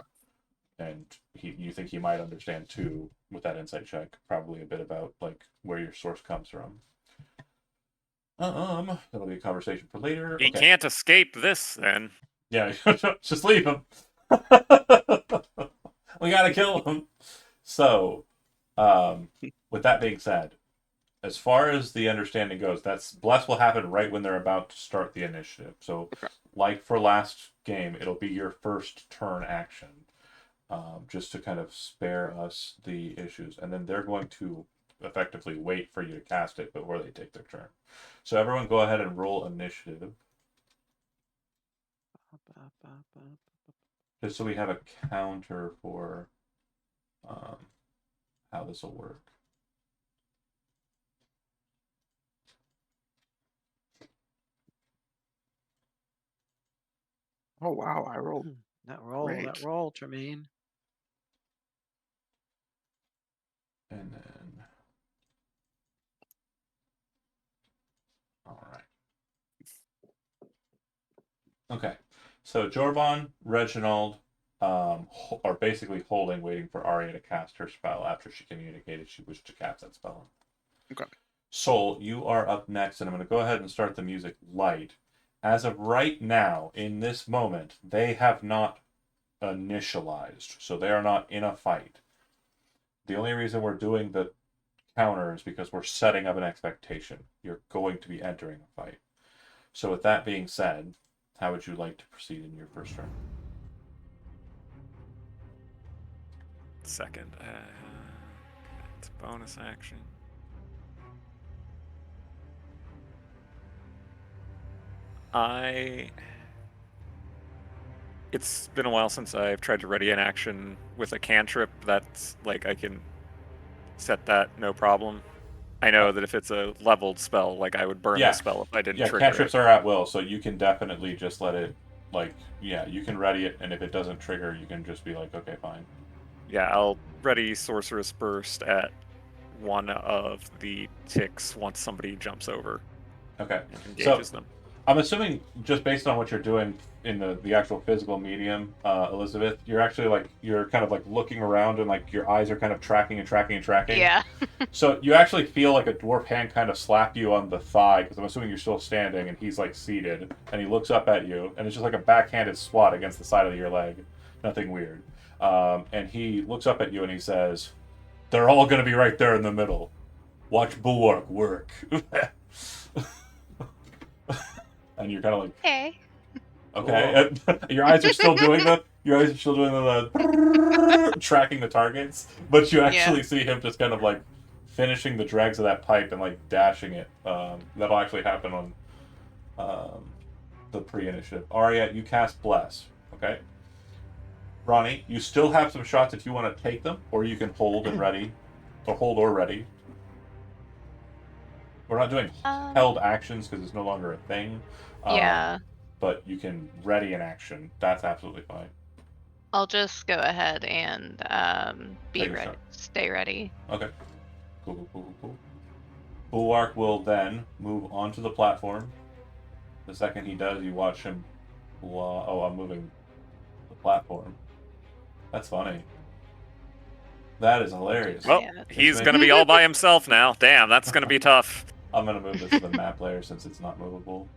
And you think he might understand too with that insight check, probably a bit about like where your source comes from. That'll be a conversation for later. He Okay. can't escape this then. Yeah, just leave him. We gotta kill him. So, with that being said, as far as the understanding goes, that's bless will happen right when they're about to start the initiative. So, Okay. like for last game, it'll be your first turn action, just to kind of spare us the issues, and then they're going to effectively wait for you to cast it before they take their turn. So everyone, go ahead and roll initiative, just so we have a counter for how this will work. Oh wow, I rolled. That Great. roll, Tremaine. And then, all right. Okay, so Jorvon, Reginald, are basically holding, waiting for Arya to cast her spell after she communicated she wished to cast that spell. Okay. Soul, you are up next, and I'm going to go ahead and start the music light. As of right now, in this moment, they have not initialized, so they are not in a fight. The only reason we're doing the counter is because we're setting up an expectation. You're going to be entering a fight. So with that being said, how would you like to proceed in your first turn? Second. It's a bonus action. It's been a while since I've tried to ready an action with a cantrip. That's like I can set that no problem. I know that if it's a leveled spell, like I would burn Yeah. the spell if I didn't Yeah, trigger cantrips it. are at will, so you can definitely just let it, like, yeah, you can ready it, and if it doesn't trigger, you can just be like, okay, fine. Yeah, I'll ready Sorceress Burst at one of the ticks once somebody jumps over Okay. and So engages them. I'm assuming, just based on what you're doing in the actual physical medium, Elizabeth, you're actually like, you're kind of like looking around and like your eyes are kind of tracking and tracking and tracking. Yeah. So you actually feel like a dwarf hand kind of slap you on the thigh, because I'm assuming you're still standing and he's like seated, and he looks up at you, and it's just like a backhanded swat against the side of your leg. Nothing weird. And he looks up at you and he says, "They're all going to be right there in the middle. Watch Bulwark work." And you're kind of like, Okay. okay. Your eyes are still doing the tracking the targets, but you actually see him just kind of like finishing the dregs of that pipe and like dashing it. That'll actually happen on the pre-initiative. Arya, you cast Bless. Okay. Ronnie, you still have some shots if you want to take them, or you can hold and ready, or hold or ready. We're not doing held actions because it's no longer a thing. Yeah. But you can ready an action. That's absolutely fine. I'll just go ahead and be Take a ready. shot. Stay ready. Okay. Cool. Bulwark will then move onto the platform. The second he does, you watch him. Oh, I'm moving the platform. That's funny. That is hilarious. Well, Yeah. he's going to be all by himself now. Damn, that's going to be tough. I'm going to move this to the map layer since it's not movable.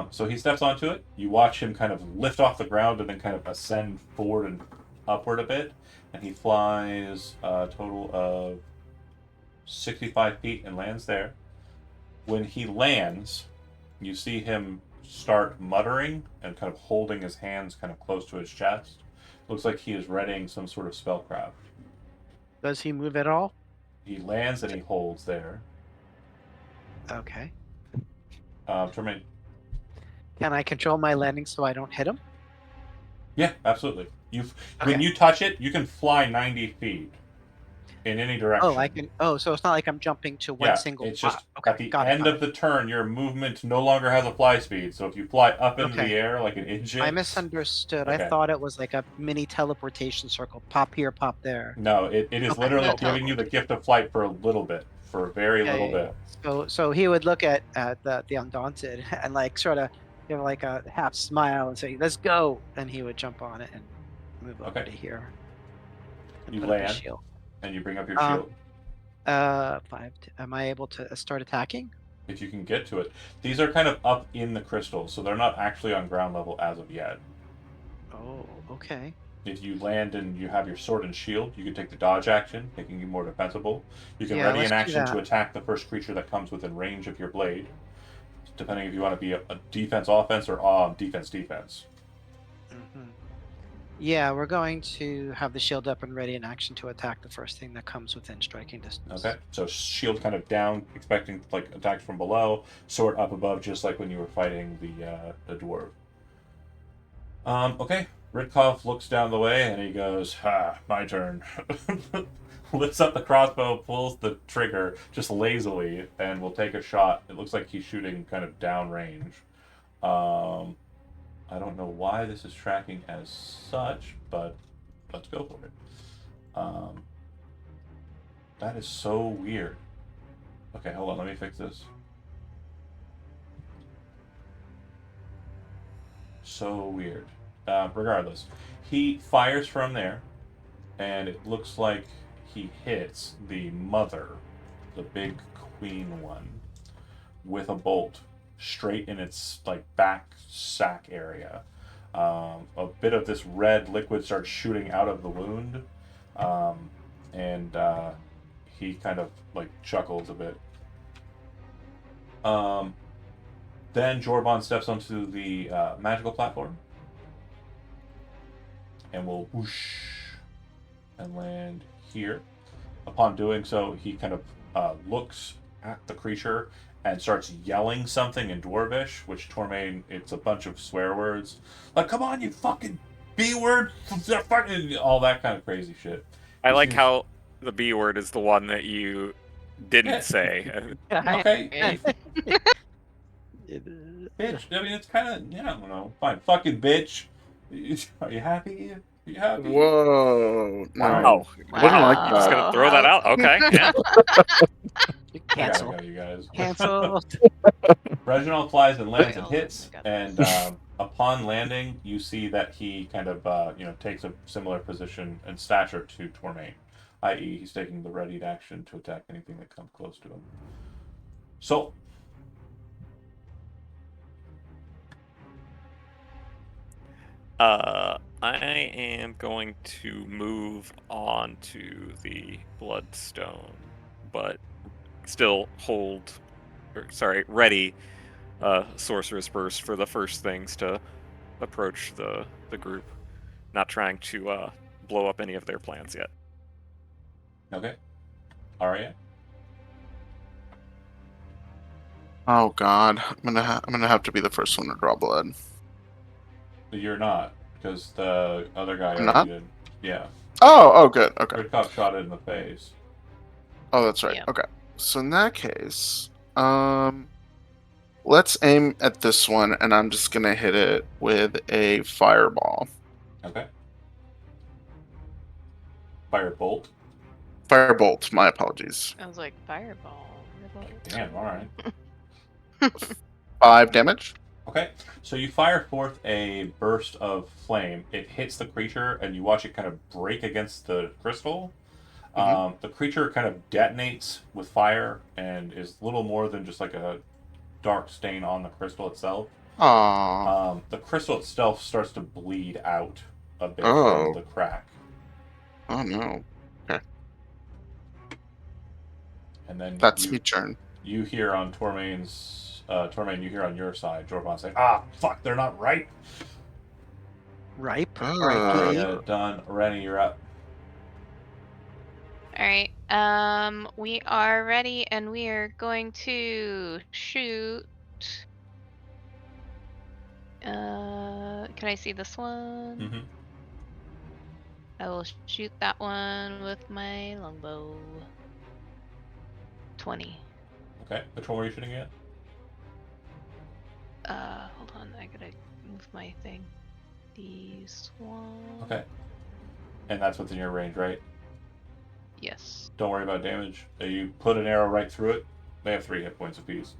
So he steps onto it. You watch him kind of lift off the ground and then kind of ascend forward and upward a bit. And he flies a total of 65 feet and lands there. When he lands, you see him start muttering and kind of holding his hands kind of close to his chest. Looks like he is readying some sort of spellcraft. Does he move at all? He lands and he holds there. Okay. Tremaine. Can I control my landing so I don't hit him? Yeah, absolutely. When you touch it, you can fly 90 feet in any direction. Oh, I can. Oh, so it's not like I'm jumping to one Yeah, single it's spot. just Okay, at the got end it. of the turn, your movement no longer has a fly speed. So if you fly up into Okay. the air like an engine, I misunderstood. I Okay. thought it was like a mini teleportation circle. Pop here, pop there. No, it is Okay. literally No giving you the teleportation. gift of flight for a little bit, for a very Yeah, little yeah, bit. So he would look at the Undaunted and like sort of give like a half smile and say, "Let's go," and he would jump on it and move over Okay. to here and You put up his land shield. and you bring up your Um, shield. 5. Am I able to start attacking? If you can get to it. These are kind of up in the crystal, so they're not actually on ground level as of yet. Oh, okay. If you land and you have your sword and shield, you can take the dodge action, making you more defensible. You can Yeah, ready let's an do action to that. attack the first creature that comes within range of your blade, depending if you want to be a defense offense or defense defense. Hmm. Yeah, we're going to have the shield up and ready in action to attack the first thing that comes within striking distance. Okay, so shield kind of down, expecting like attacks from below, sword up above, just like when you were fighting the dwarf. Okay, Ritkov looks down the way and he goes, "Ha, my turn." Lifts up the crossbow, pulls the trigger just lazily, and will take a shot. It looks like he's shooting kind of downrange. I don't know why this is tracking as such, but let's go for it. That is so weird. Okay, hold on, let me fix this. So weird. Regardless, he fires from there, and it looks like he hits the mother, the big queen one, with a bolt straight in its like back sack area. A bit of this red liquid starts shooting out of the wound, and he kind of like chuckles a bit. Then Jorbon steps onto the magical platform and will whoosh and land here. Upon doing so, he kind of looks at the creature and starts yelling something in Dwarvish, which Tormain, it's a bunch of swear words. Like, come on, you fucking B word! All that kind of crazy shit. I He like seems- how the B word is the one that you didn't Yeah. say. Okay, Right. bitch. I mean, it's kind of, yeah, I don't know. Fine. Fucking bitch. Are you happy? Are you happy? Whoa! No, Wow. wouldn't like You're just that. gonna throw that out? Okay. Yeah. I gotta Cancel. go, you guys. Cancel. Reginald flies and lands and Well, hits, I got and upon landing, you see that he kind of takes a similar position and stature to Tormain, i.e., he's taking the readied action to attack anything that comes close to him. So, I am going to move on to the Bloodstone, but still ready Sorcerer's Burst for the first things to approach the group. Not trying to blow up any of their plans yet. okay, Arya. Oh God, I'm gonna have to be the first one to draw blood. You're not, because the other guy I'm already not? did. Yeah. Oh, good. Okay. Ridkov shot it in the face. Oh, that's right. Yeah. Okay. So in that case, let's aim at this one, and I'm just gonna hit it with a fireball. Okay. Firebolt. Firebolt. My apologies. I was like, fireball. Revolt. Damn, alright. 5 damage. Okay, so you fire forth a burst of flame. It hits the creature, and you watch it kind of break against the crystal. The creature kind of detonates with fire and is little more than just like a dark stain on the crystal itself. Aww. The crystal itself starts to bleed out a bit Oh. from the crack, Oh no. and then That's me turn. you hear on Tormain, you hear on your side, Jorvon say, "Ah, fuck, they're not right." Ripe. Uh, Ripe. Yeah, done. Rennie, you're up. All right. We are ready, and we are going to shoot. Can I see this one? Mm-hmm. I will shoot that one with my longbow. 20. Okay. Which one were you shooting at? Hold on. I gotta move my thing. These one. Okay. And that's within your range, right? Yes. Don't worry about damage. You put an arrow right through it. They have 3 hit points apiece.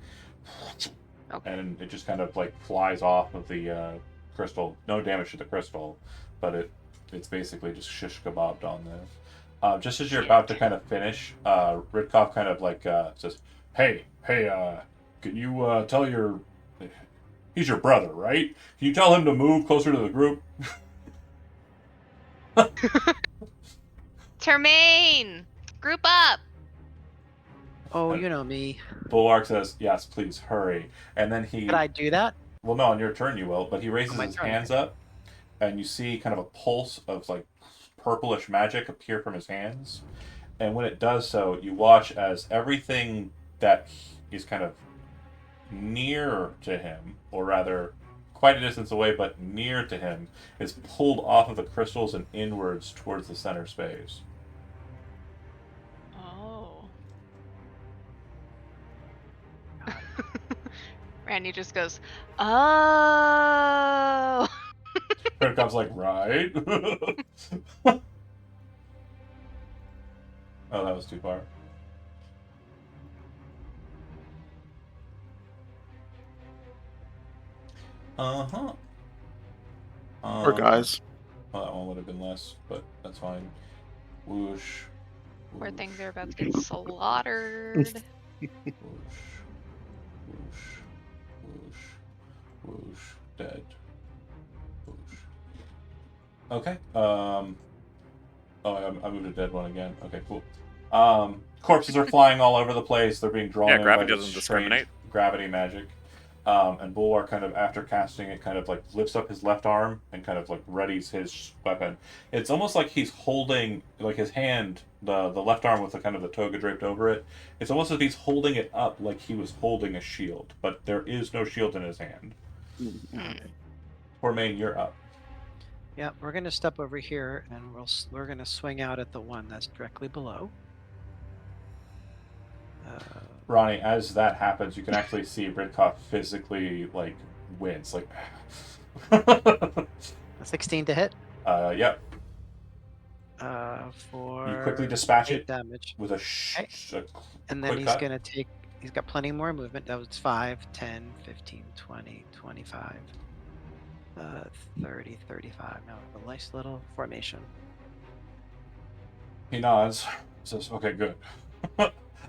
Okay. And it just kind of like flies off of the crystal. No damage to the crystal, but it's basically just shish kebabbed on this. Just as you're about to kind of finish, Ridkoff kind of like says, "Hey, can you tell your... He's your brother, right? Can you tell him to move closer to the group?" Termaine! Group up! Oh, And- you know me. Bulwark says, "Yes, please hurry." And then he... Could I do that? Well, no, on your turn you will, but he raises my his turn, hands okay. up, and you see kind of a pulse of like purplish magic appear from his hands. And when it does so, you watch as everything that is kind of near to him, or rather quite a distance away but near to him, is pulled off of the crystals and inwards towards the center space. Oh. Randy just goes, oh. Kirkup's like, right? Oh, that was too far. Uh-huh. Poor guys. Well, that one would have been less, but that's fine. Whoosh. Where whoosh, things are about to get slaughtered. Whoosh. Whoosh. Whoosh. Whoosh. Dead. Whoosh. Okay. Oh, I moved a dead one again. Okay, cool. Corpses are flying all over the place. They're being drawn Yeah, in gravity by this doesn't strange discriminate. gravity magic. And Bulwark kind of, after casting it, kind of like lifts up his left arm and kind of like readies his weapon. It's almost like he's holding, like his hand, the left arm with the kind of the toga draped over it. It's almost as if he's holding it up like he was holding a shield, but there is no shield in his hand. Cormaine, you're up. Yeah, we're gonna step over here, and we're gonna swing out at the one that's directly below. Ronnie, as that happens, you can actually see Ridkoff physically like wince, like. A 16 to hit. Yep. For You quickly dispatch 8 it damage. with a And then quick he's cut. gonna take. He's got plenty more movement. That was 5, 10, 15, 20, 25, 30, 35. Now a nice little formation. He nods, says, "Okay, good."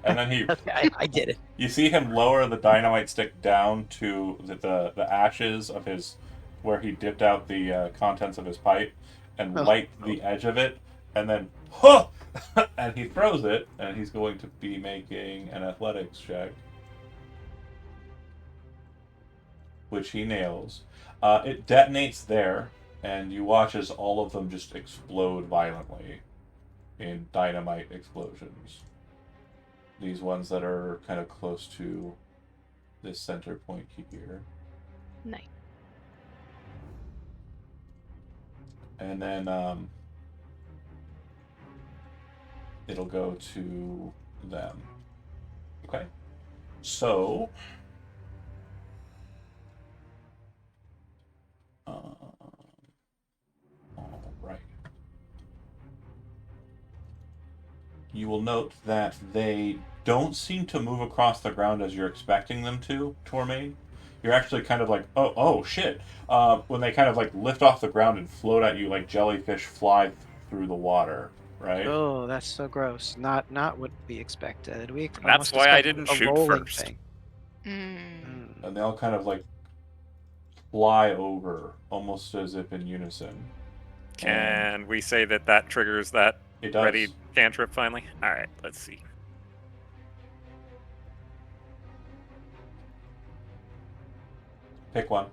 And then he, Okay, I did it. you see him lower the dynamite stick down to the ashes of his, where he dipped out the contents of his pipe, and Oh. light the edge of it, and then, huh! And he throws it, and he's going to be making an athletics check, which he nails. It detonates there, and you watch as all of them just explode violently in dynamite explosions. These ones that are kind of close to this center point here. Nice. And then it'll go to them. Okay. So all right. You will note that they don't seem to move across the ground as you're expecting them to, Tormaine. You're actually kind of like, oh shit. When they kind of like lift off the ground and float at you like jellyfish fly through the water, right? Oh, that's so gross. Not what we expected. We That's almost why I expected didn't a shoot rolling first. thing. Mm. And they'll kind of like fly over, almost as if in unison. Can we say that triggers that It does. ready cantrip finally? All right, let's see. Pick one.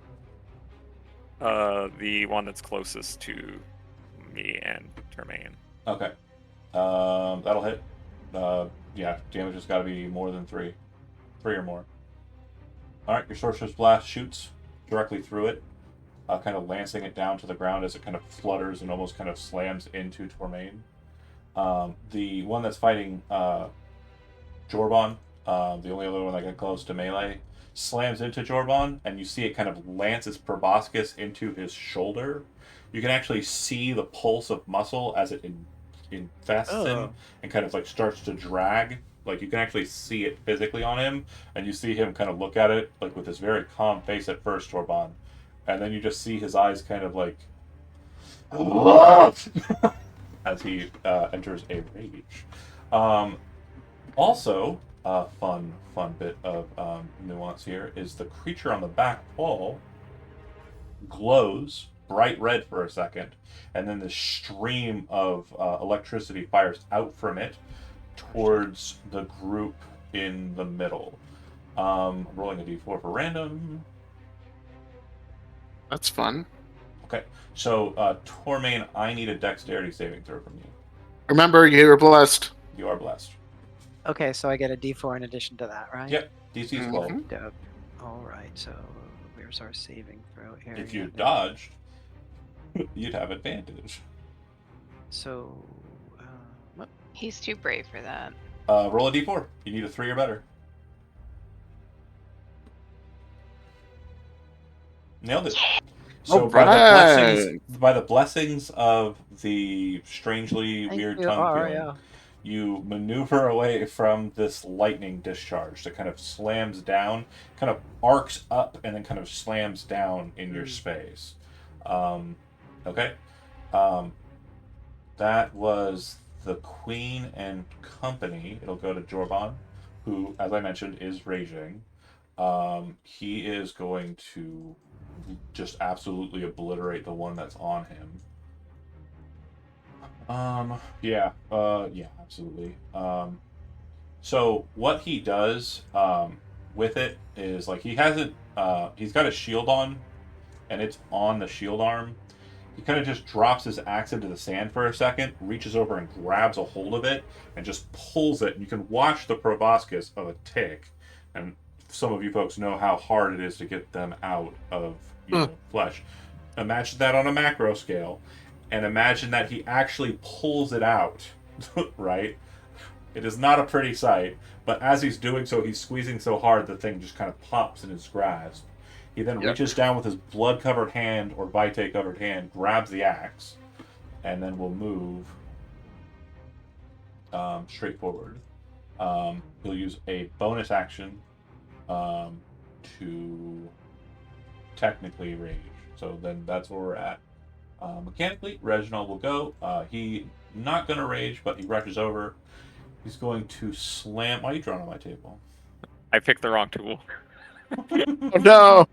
The one that's closest to me and Termaine. Okay. That'll hit. Yeah, damage has got to be more than 3. 3 or more. Alright, your Sorcerer's Blast shoots directly through it. kind of lancing it down to the ground as it kind of flutters and almost kind of slams into Tormain. The one that's fighting Jorbon, the only other one that got close to melee, slams into Jorbon, and you see it kind of lance its proboscis into his shoulder. You can actually see the pulse of muscle as it infests him and kind of like starts to drag. Like you can actually see it physically on him, and you see him kind of look at it like with this very calm face at first, Jorbon, and then you just see his eyes kind of like as he enters a rage. Also, fun bit of nuance here is the creature on the back wall glows bright red for a second, and then this stream of electricity fires out from it towards the group in the middle. Rolling a d4 for random. That's fun. Okay, so Tormain, I need a dexterity saving throw from you. Remember, you're blessed. You are blessed. Okay, so I get a D4 in addition to that, right? Yep, DC is 12. Mhm. Dope. All right, so where's our saving throw area? If you there? dodged, you'd have advantage. So, what? He's too brave for that. Roll a d4. You need a 3 or better. Nailed it. So Alright. by the blessings of the strangely Thank weird you, tongue feeling, Aria. you maneuver away from this lightning discharge that kind of slams down, kind of arcs up, and then kind of slams down in your space. Okay. That was the Queen and company. It'll go to Jorbon, who, as I mentioned, is raging. He is going to just absolutely obliterate the one that's on him. Yeah, absolutely. So what he does, with it is like he hasn't, he's got a shield on, and it's on the shield arm. He kind of just drops his axe into the sand for a second, reaches over and grabs a hold of it, and just pulls it. And you can watch the proboscis of a tick, and some of you folks know how hard it is to get them out of flesh. Imagine that on a macro scale, and imagine that he actually pulls it out, right? It is not a pretty sight, but as he's doing so, he's squeezing so hard the thing just kind of pops in his grasp. He then reaches down with his blood-covered hand or vitae-covered hand, grabs the axe, and then will move straight forward. He'll use a bonus action to technically rage. So then that's where we're at. Mechanically, Reginald will go. He not going to rage, but he rushes over. He's going to slam... Why are you drawing on my table? I picked the wrong tool. Oh no!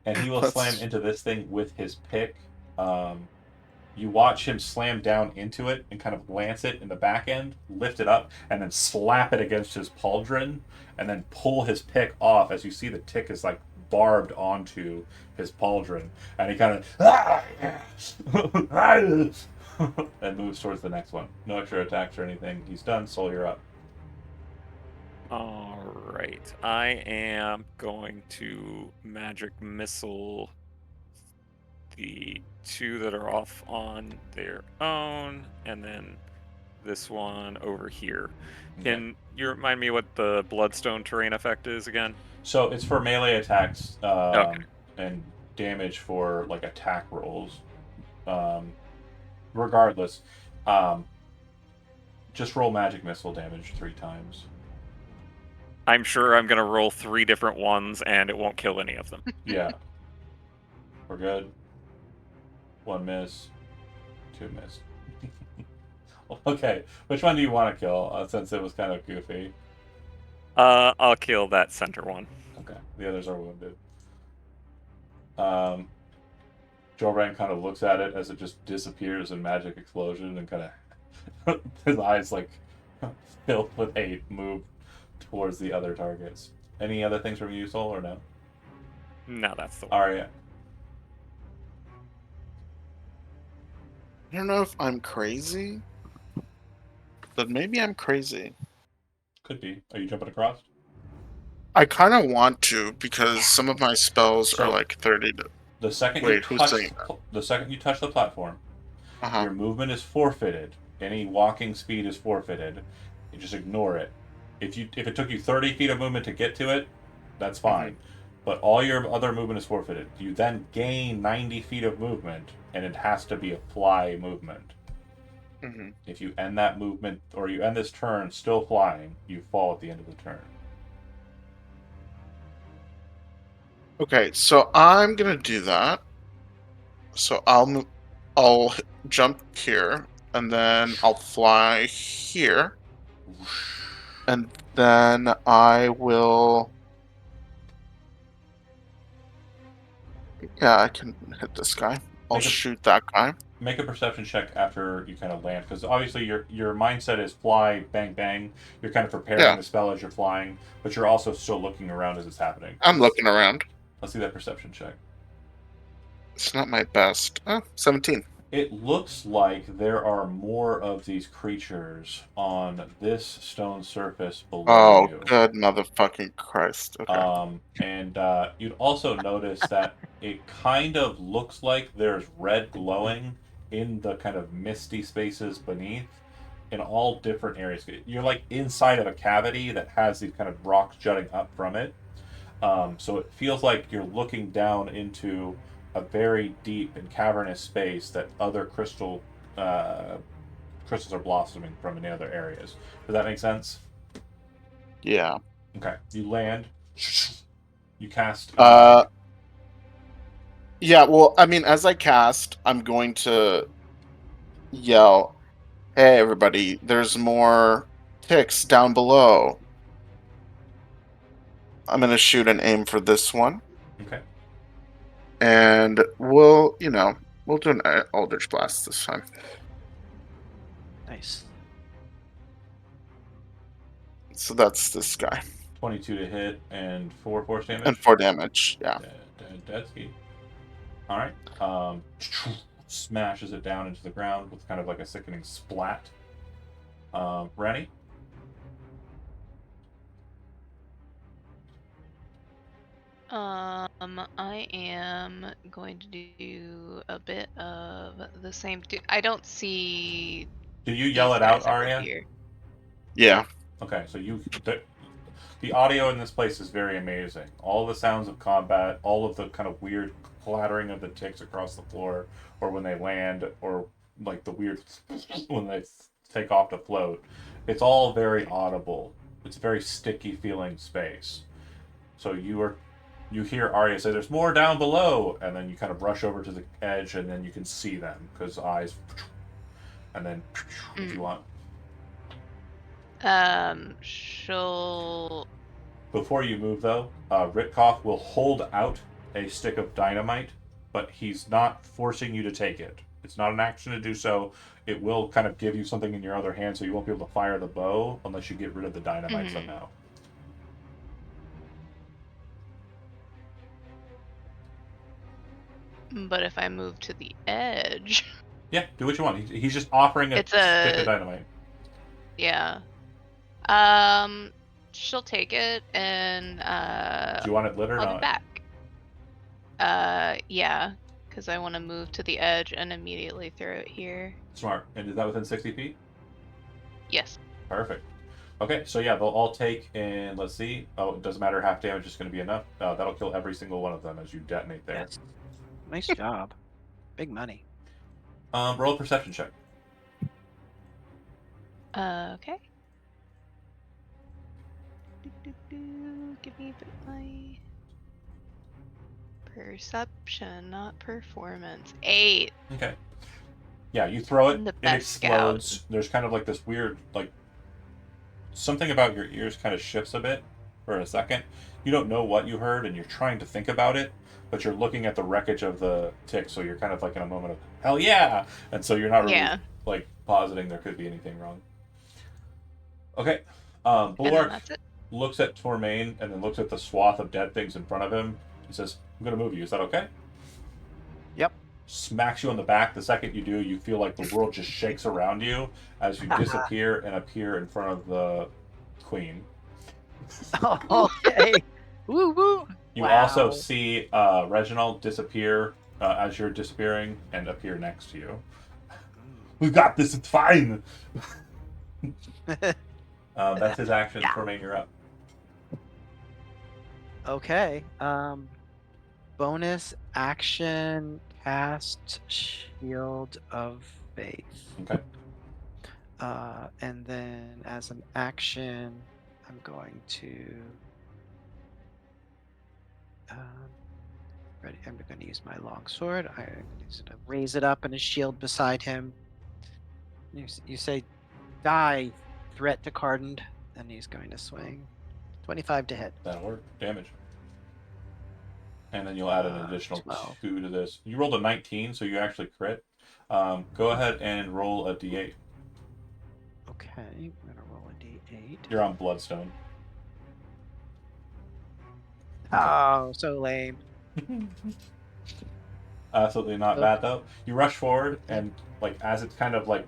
And he will slam into this thing with his pick. You watch him slam down into it and kind of lance it in the back end, lift it up, and then slap it against his pauldron, and then pull his pick off as you see the tick is like barbed onto his pauldron. And he kind of and moves towards the next one. No extra attacks or anything. He's done. Sol, you're up. Alright, I am going to magic missile the 2 that are off on their own, and then this one over here. Can you remind me what the Bloodstone terrain effect is again? So it's for melee attacks Okay. and damage for like attack rolls. Regardless, just roll magic missile damage 3 times. I'm sure I'm going to roll 3 different ones, and it won't kill any of them. Yeah. We're good. 1 miss. 2 miss. Okay, which one do you want to kill, since it was kind of goofy? I'll kill that center one. Okay, the others are wounded. Jorban kind of looks at it as it just disappears in magic explosion, and kind of his eyes like filled with hate move towards the other targets. Any other things from you, Sol, or no? No, that's the one. Aria. I don't know if I'm crazy, but maybe I'm crazy. Could be. Are you jumping across? I kind of want to because some of my spells are like 30 to... The second Wait, you who's touch saying the second you touch the platform, Uh-huh. your movement is forfeited. Any walking speed is forfeited. You just ignore it. If it took you 30 feet of movement to get to it, that's fine. But all your other movement is forfeited. You then gain 90 feet of movement, and it has to be a fly movement. Mm-hmm. If you end that movement or you end this turn still flying, you fall at the end of the turn. Okay, so I'm gonna do that. So I'll jump here, and then I'll fly here, and then I will. Yeah, I can hit this guy. I'll Make a shoot that guy. make a perception check after you kind of land, because obviously your mindset is fly, bang, bang. You're kind of preparing Yeah, the spell as you're flying, but you're also still looking around as it's happening. I'm looking around. Let's see that perception check. It's not my best. 17. It looks like there are more of these creatures on this stone surface below Oh, you. good motherfucking Christ. Okay. And you'd also notice that it kind of looks like there's red glowing in the kind of misty spaces beneath in all different areas. You're like inside of a cavity that has these kind of rocks jutting up from it. So it feels like you're looking down into a very deep and cavernous space that other crystals are blossoming from in the other areas. Does that make sense? Yeah. Okay. You land. You cast. Yeah, well, I mean, as I cast, I'm going to yell, "Hey, everybody, there's more ticks down below." I'm going to shoot and aim for this one. Okay. And we'll do an Eldritch Blast this time. Nice. So that's this guy. 22 to hit and 4 force damage. And 4 damage, yeah. Dead ski. All right. Smashes it down into the ground with kind of like a sickening splat. Rennie? I am going to do a bit of the same. I don't see. Did you yell these it out, guys over Arya? here. Yeah. Okay, so the audio in this place is very amazing. All the sounds of combat, all of the kind of weird clattering of the ticks across the floor, or when they land, or like the weird when they take off to float. It's all very audible. It's a very sticky feeling space. So you hear Arya say, "There's more down below," and then you kind of rush over to the edge, and then you can see them because eyes, and then if you want. She'll. Before you move, though, Ritkov will hold out a stick of dynamite, but he's not forcing you to take it. It's not an action to do so. It will kind of give you something in your other hand, so you won't be able to fire the bow unless you get rid of the dynamite somehow. But if I move to the edge. Yeah, do what you want. He's just offering a stick of dynamite. Yeah. She'll take it and Do you want it lit or I'll not? be back. Yeah, because I want to move to the edge and immediately throw it here. Smart. And is that within 60 feet? Yes. Perfect. Okay, so yeah, they'll all take, and let's see. Oh, it doesn't matter. Half damage is going to be enough. That'll kill every single one of them as you detonate there. Yes. Nice job. Big money. Roll a perception check. Okay. Give me my perception, not performance. 8. Okay. Yeah, you throw it, I'm the it best explodes. scout. There's kind of like this weird, like, something about your ears kind of shifts a bit for a second. You don't know what you heard, and you're trying to think about it, but you're looking at the wreckage of the tick, so you're kind of like in a moment of, hell yeah! And so you're not really, like, positing there could be anything wrong. Okay. Bulwark that's it. looks at Tormain and then looks at the swath of dead things in front of him. He says, I'm going to move you. Is that okay? Yep. Smacks you on the back. The second you do, you feel like the world just shakes around you as you disappear and appear in front of the queen. Okay. Woo woo. You also Wow. see Reginald disappear as you're disappearing and appear next to you. We got this. It's fine. That's his action. Yeah. Tormain, you're up. Okay. Bonus action cast Shield of Faith. Okay. And then as an action, I'm going to ready. I'm going to use my long sword. I'm going to raise it up and a shield beside him. You say, die, threat to Cardined, and he's going to swing. 25 to hit. That'll work. Damage. And then you'll add an additional 12. 2 to this. You rolled a 19, so you actually crit. Go ahead and roll a d8. Okay, I'm going to roll a d8. You're on Bloodstone. Oh, so lame. Absolutely not Oh. bad though. You rush forward and like as it's kind of like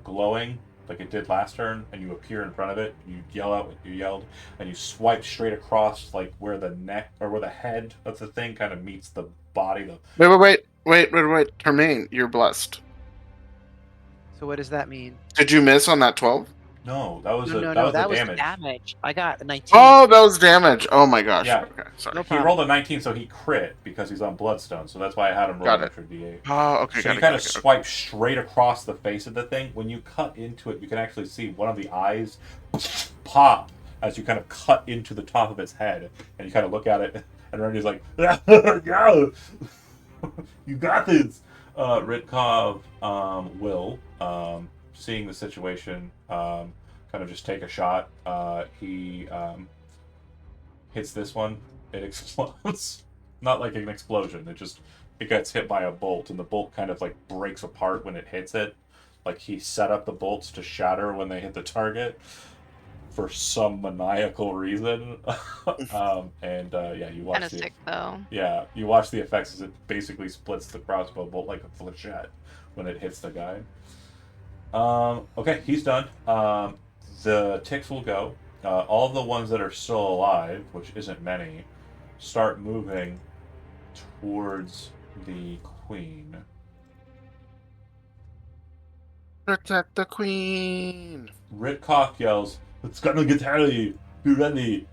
glowing like it did last turn, and you appear in front of it. You yell out what you yelled, and you swipe straight across like where the neck or where the head of the thing kind of meets the body. Wait. Termain, you're blessed. So what does that mean? Did you miss on that 12? No, that was No, the that was damage. damage. I got a 19. Oh, that was damage. Oh my gosh. Yeah. Okay, sorry. No He problem. rolled a 19, so he crit because he's on Bloodstone. So that's why I had him roll Got an it. extra d8. Oh, okay, So got you it. kind of swipe straight across the face of the thing. When you cut into it, you can actually see one of the eyes pop as you kind of cut into the top of its head, and you kind of look at it, and Randy's like, "Yeah, you got this." Ritkov will, seeing the situation, kind of just take a shot. He hits this one. It explodes. Not like an explosion. It gets hit by a bolt, and the bolt kind of like breaks apart when it hits it. Like he set up the bolts to shatter when they hit the target for some maniacal reason. Yeah, you watch Kind of sick though. Yeah, you watch the effects as it basically splits the crossbow bolt like a flechette when it hits the guy. Okay, he's done. The ticks will go. All of the ones that are still alive, which isn't many, start moving towards the queen. Protect the queen. Ritkoff yells, "It's gonna get hairy! Be ready!"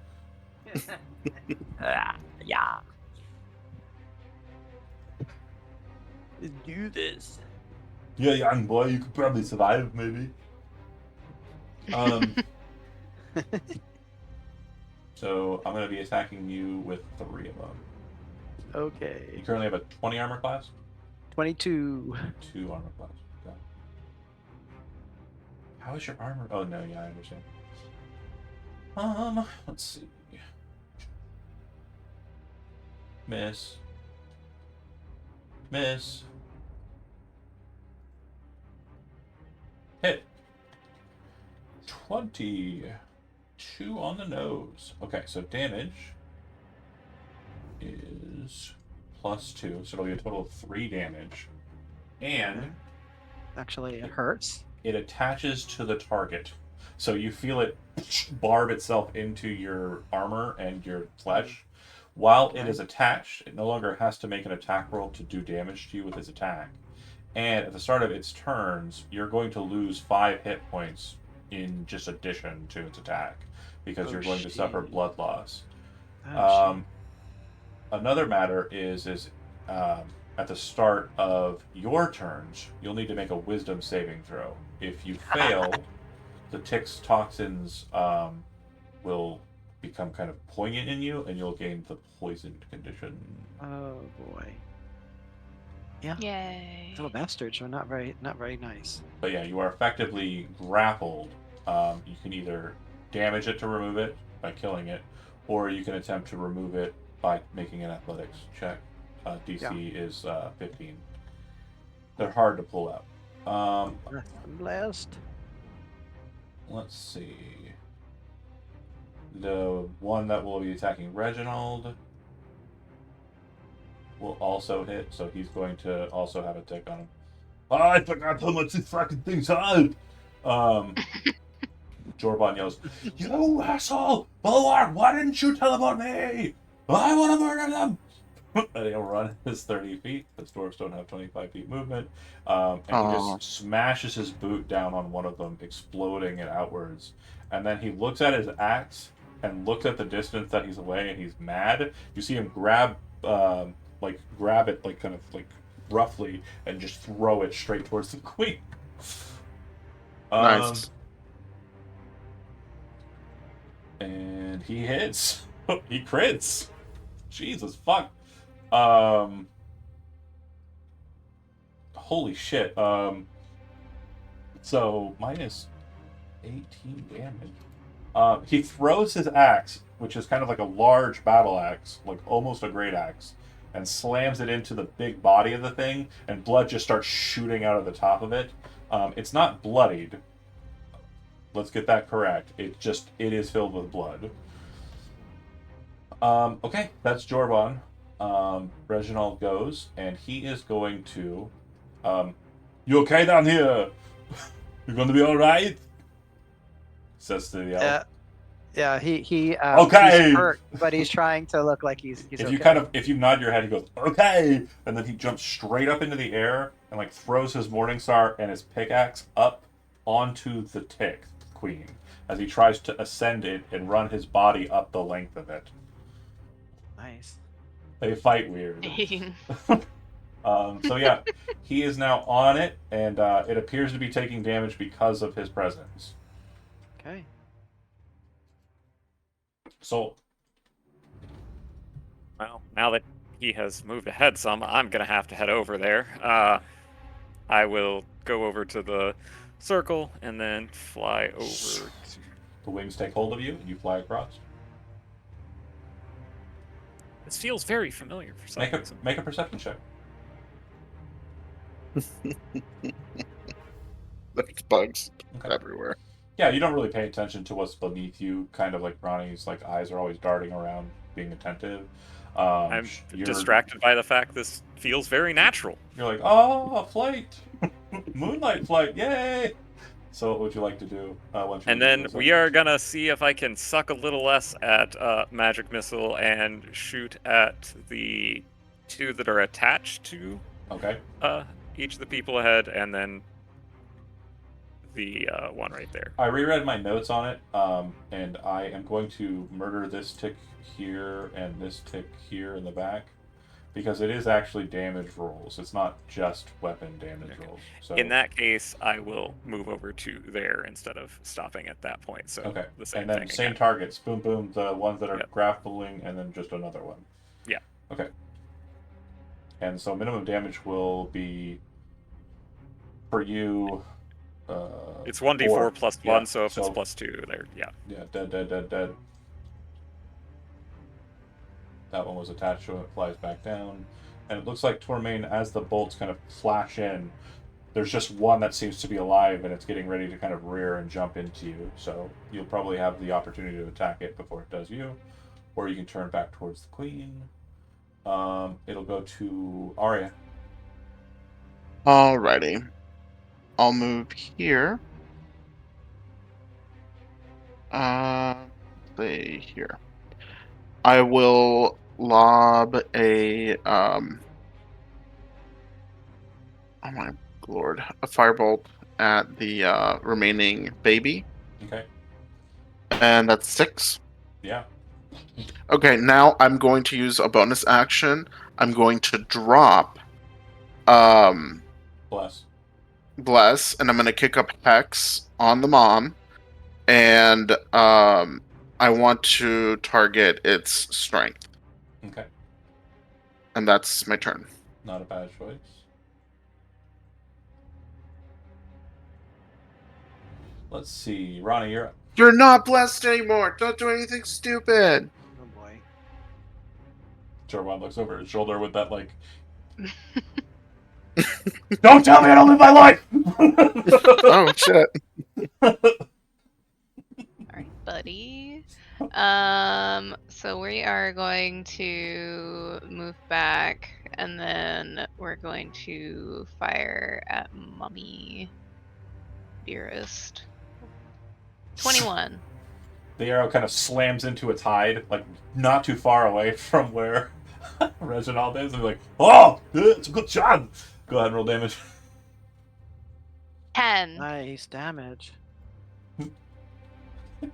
Yeah. Let's do this. Yeah, young boy, you could probably survive, maybe. So I'm gonna be attacking you with 3 of them. You Okay. currently have a 20 armor class? 22. 2 armor class. Okay. How is your armor? Oh no, yeah, I understand. Let's see. Miss. Hit. 22 on the nose. Okay, so damage is +2, so it'll be a total of 3 damage. And Actually, it hurts. it attaches to the target. So you feel it barb itself into your armor and your flesh. While it is attached, it no longer has to make an attack roll to do damage to you with its attack. And at the start of its turns, you're going to lose 5 hit points in just addition to its attack, because you're going to suffer blood loss. Another matter is at the start of your turns, you'll need to make a wisdom saving throw. If you fail, the tick's toxins will become kind of poignant in you, and you'll gain the poisoned condition. Oh boy. Yeah. Yay. Little bastards are not very nice. But yeah, you are effectively grappled. You can either damage it to remove it by killing it, or you can attempt to remove it by making an athletics check. DC is 15. They're hard to pull out. I'm blessed. Let's see. The one that will be attacking Reginald will also hit, so he's going to also have a tick on him. Oh, I forgot how much this fucking thing's hard. Jorban yells, "You asshole! Bulwark, why didn't you teleport me?" I want to murder them. And he'll run his 30 feet. Because dwarves don't have 25 feet movement. And he Oh, just smashes his boot down on one of them, exploding it outwards. And then he looks at his axe and looks at the distance that he's away, and he's mad. You see him grab it, like kind of like roughly, and just throw it straight towards the queen. nice. And he hits. He crits. Jesus fuck. Um, holy shit. So minus 18 damage. He throws his axe, which is kind of like a large battle axe, like almost a great axe, and slams it into the big body of the thing, and blood just starts shooting out of the top of it. It's not bloodied. Let's get that correct. It is filled with blood. Okay, that's Jorban. Reginald goes, and he is going to. You okay down here? You're going to be all right. Says to the elf. Yeah, he Okay. he's hurt, but he's trying to look like he's If okay. if you nod your head, he goes okay, and then he jumps straight up into the air and like throws his Morningstar and his pickaxe up onto the tick queen as he tries to ascend it and run his body up the length of it. Nice. They fight weird. Dang. So yeah, he is now on it, and it appears to be taking damage because of his presence. Okay. So Well, now that he has moved ahead some, I'm gonna have to head over there. I will go over to the circle and then fly over to. the wings take hold of you, and you fly across. This feels very familiar for some reason. Make a perception check. There's bugs Okay. everywhere. Yeah, you don't really pay attention to what's beneath you. Kind of like Ronnie's like eyes are always darting around, being attentive. I'm distracted by the fact this feels very natural. You're like, oh, a flight, moonlight flight, yay! So, what would you like to do? Once you And then we are gonna see if I can suck a little less at magic missile and shoot at the two that are attached to okay. each of the people ahead, and then the one right there. I reread my notes on it, and I am going to murder this tick here and this tick here in the back, because it is actually damage rolls. It's not just weapon damage Okay. rolls. So In that case, I will move over to there instead of stopping at that point. So okay, the same and then thing same again. targets. Boom, boom. The ones that are Yep. grappling, and then just another one. Yeah. Okay. And so minimum damage will be for you. It's 1d4 4. plus Yeah, 1, so if it's so- plus 2, there, yeah. Yeah, dead. That one was attached to it, flies back down. And it looks like Tormain, as the bolts kind of flash in, there's just one that seems to be alive, and it's getting ready to kind of rear and jump into you. So you'll probably have the opportunity to attack it before it does you. Or you can turn back towards the queen. It'll go to Arya. Alrighty. I'll move here. Say here. I will lob a oh my lord, a firebolt at the remaining baby, Okay. and that's 6. Yeah. Okay, now I'm going to use a bonus action. I'm going to drop Bless. Bless, and I'm going to kick up Hex on the mom, and I want to target its strength, Okay. and that's my turn. Not a bad choice. Let's see. Ronnie, you're up. You're not blessed anymore. Don't do anything stupid. Oh boy. Jorwan looks over his shoulder with that, like, don't tell me I don't live my life! Oh shit. All right, buddy. So we are going to move back, and then we're going to fire at Mummy Dearest. 21. The arrow kind of slams into its hide, like not too far away from where Reginald is. And like, oh, it's a good shot. Go ahead and roll damage. 10. Nice damage.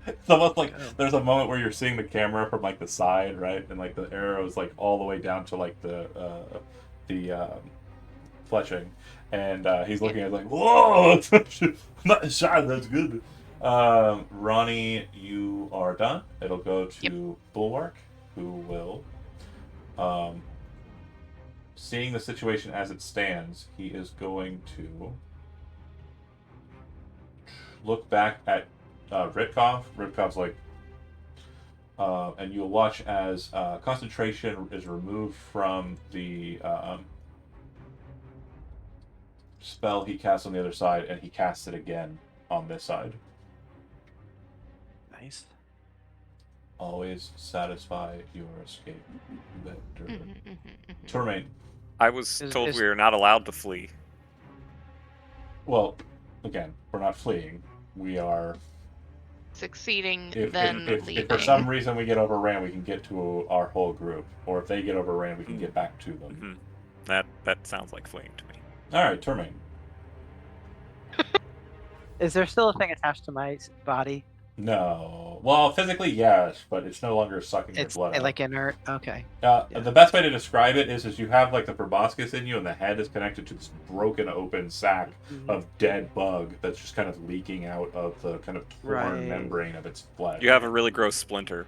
It's almost like Go. there's a moment where you're seeing the camera from like the side, right, and like the arrow is like all the way down to like the fletching, and he's looking at it like, whoa, not a shot, that's good. Ronnie, you are done. It'll go to Bulwark, who will, seeing the situation as it stands, he is going to look back at Ritkov. Ritkov's like, and you'll watch as concentration is removed from the spell he casts on the other side, and he casts it again on this side. Nice. Always satisfy your escape vector. Mhm. Tourmaine. I was Is- told is- we are not allowed to flee. Well, again, we're not fleeing. We are. Succeeding, If then if leaving. for some reason we get overran, we can get to our whole group. Or if they get overran, we can get back to them. That sounds like fleeing to me. All right, Tourmaine. Is there still a thing attached to my body? No. Well, physically, yes, but it's no longer sucking your It's blood out. like inert. Okay. Yeah. Yeah. The best way to describe it is you have like the proboscis in you, and the head is connected to this broken open sac Mhm. of dead bug that's just kind of leaking out of the kind of torn Right. membrane of its flesh. You have a really gross splinter.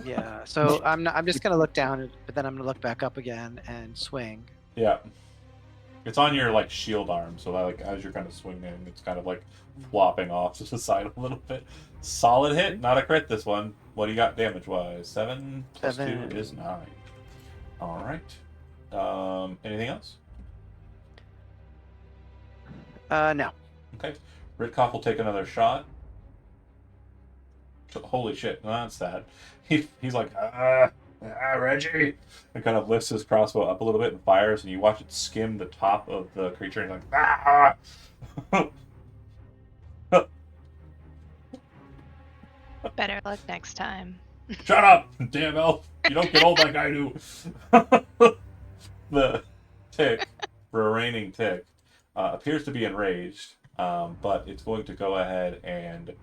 Yeah. So I'm just gonna look down, but then I'm gonna look back up again and swing. Yeah. It's on your like shield arm, so that, like as you're kind of swinging, it's kind of like flopping off to the side a little bit. Solid hit, not a crit this one. What do you got damage wise? 7 plus 2 7. is 9. All right. Anything else? No. Okay. Ritkoff will take another shot. Holy shit, no, that's sad. He's like, Reggie! And kind of lifts his crossbow up a little bit and fires, and you watch it skim the top of the creature, and he's like, ah! Better luck next time. Shut up, damn elf! You don't get old like I do. The tick, remaining tick, appears to be enraged, but it's going to go ahead and it's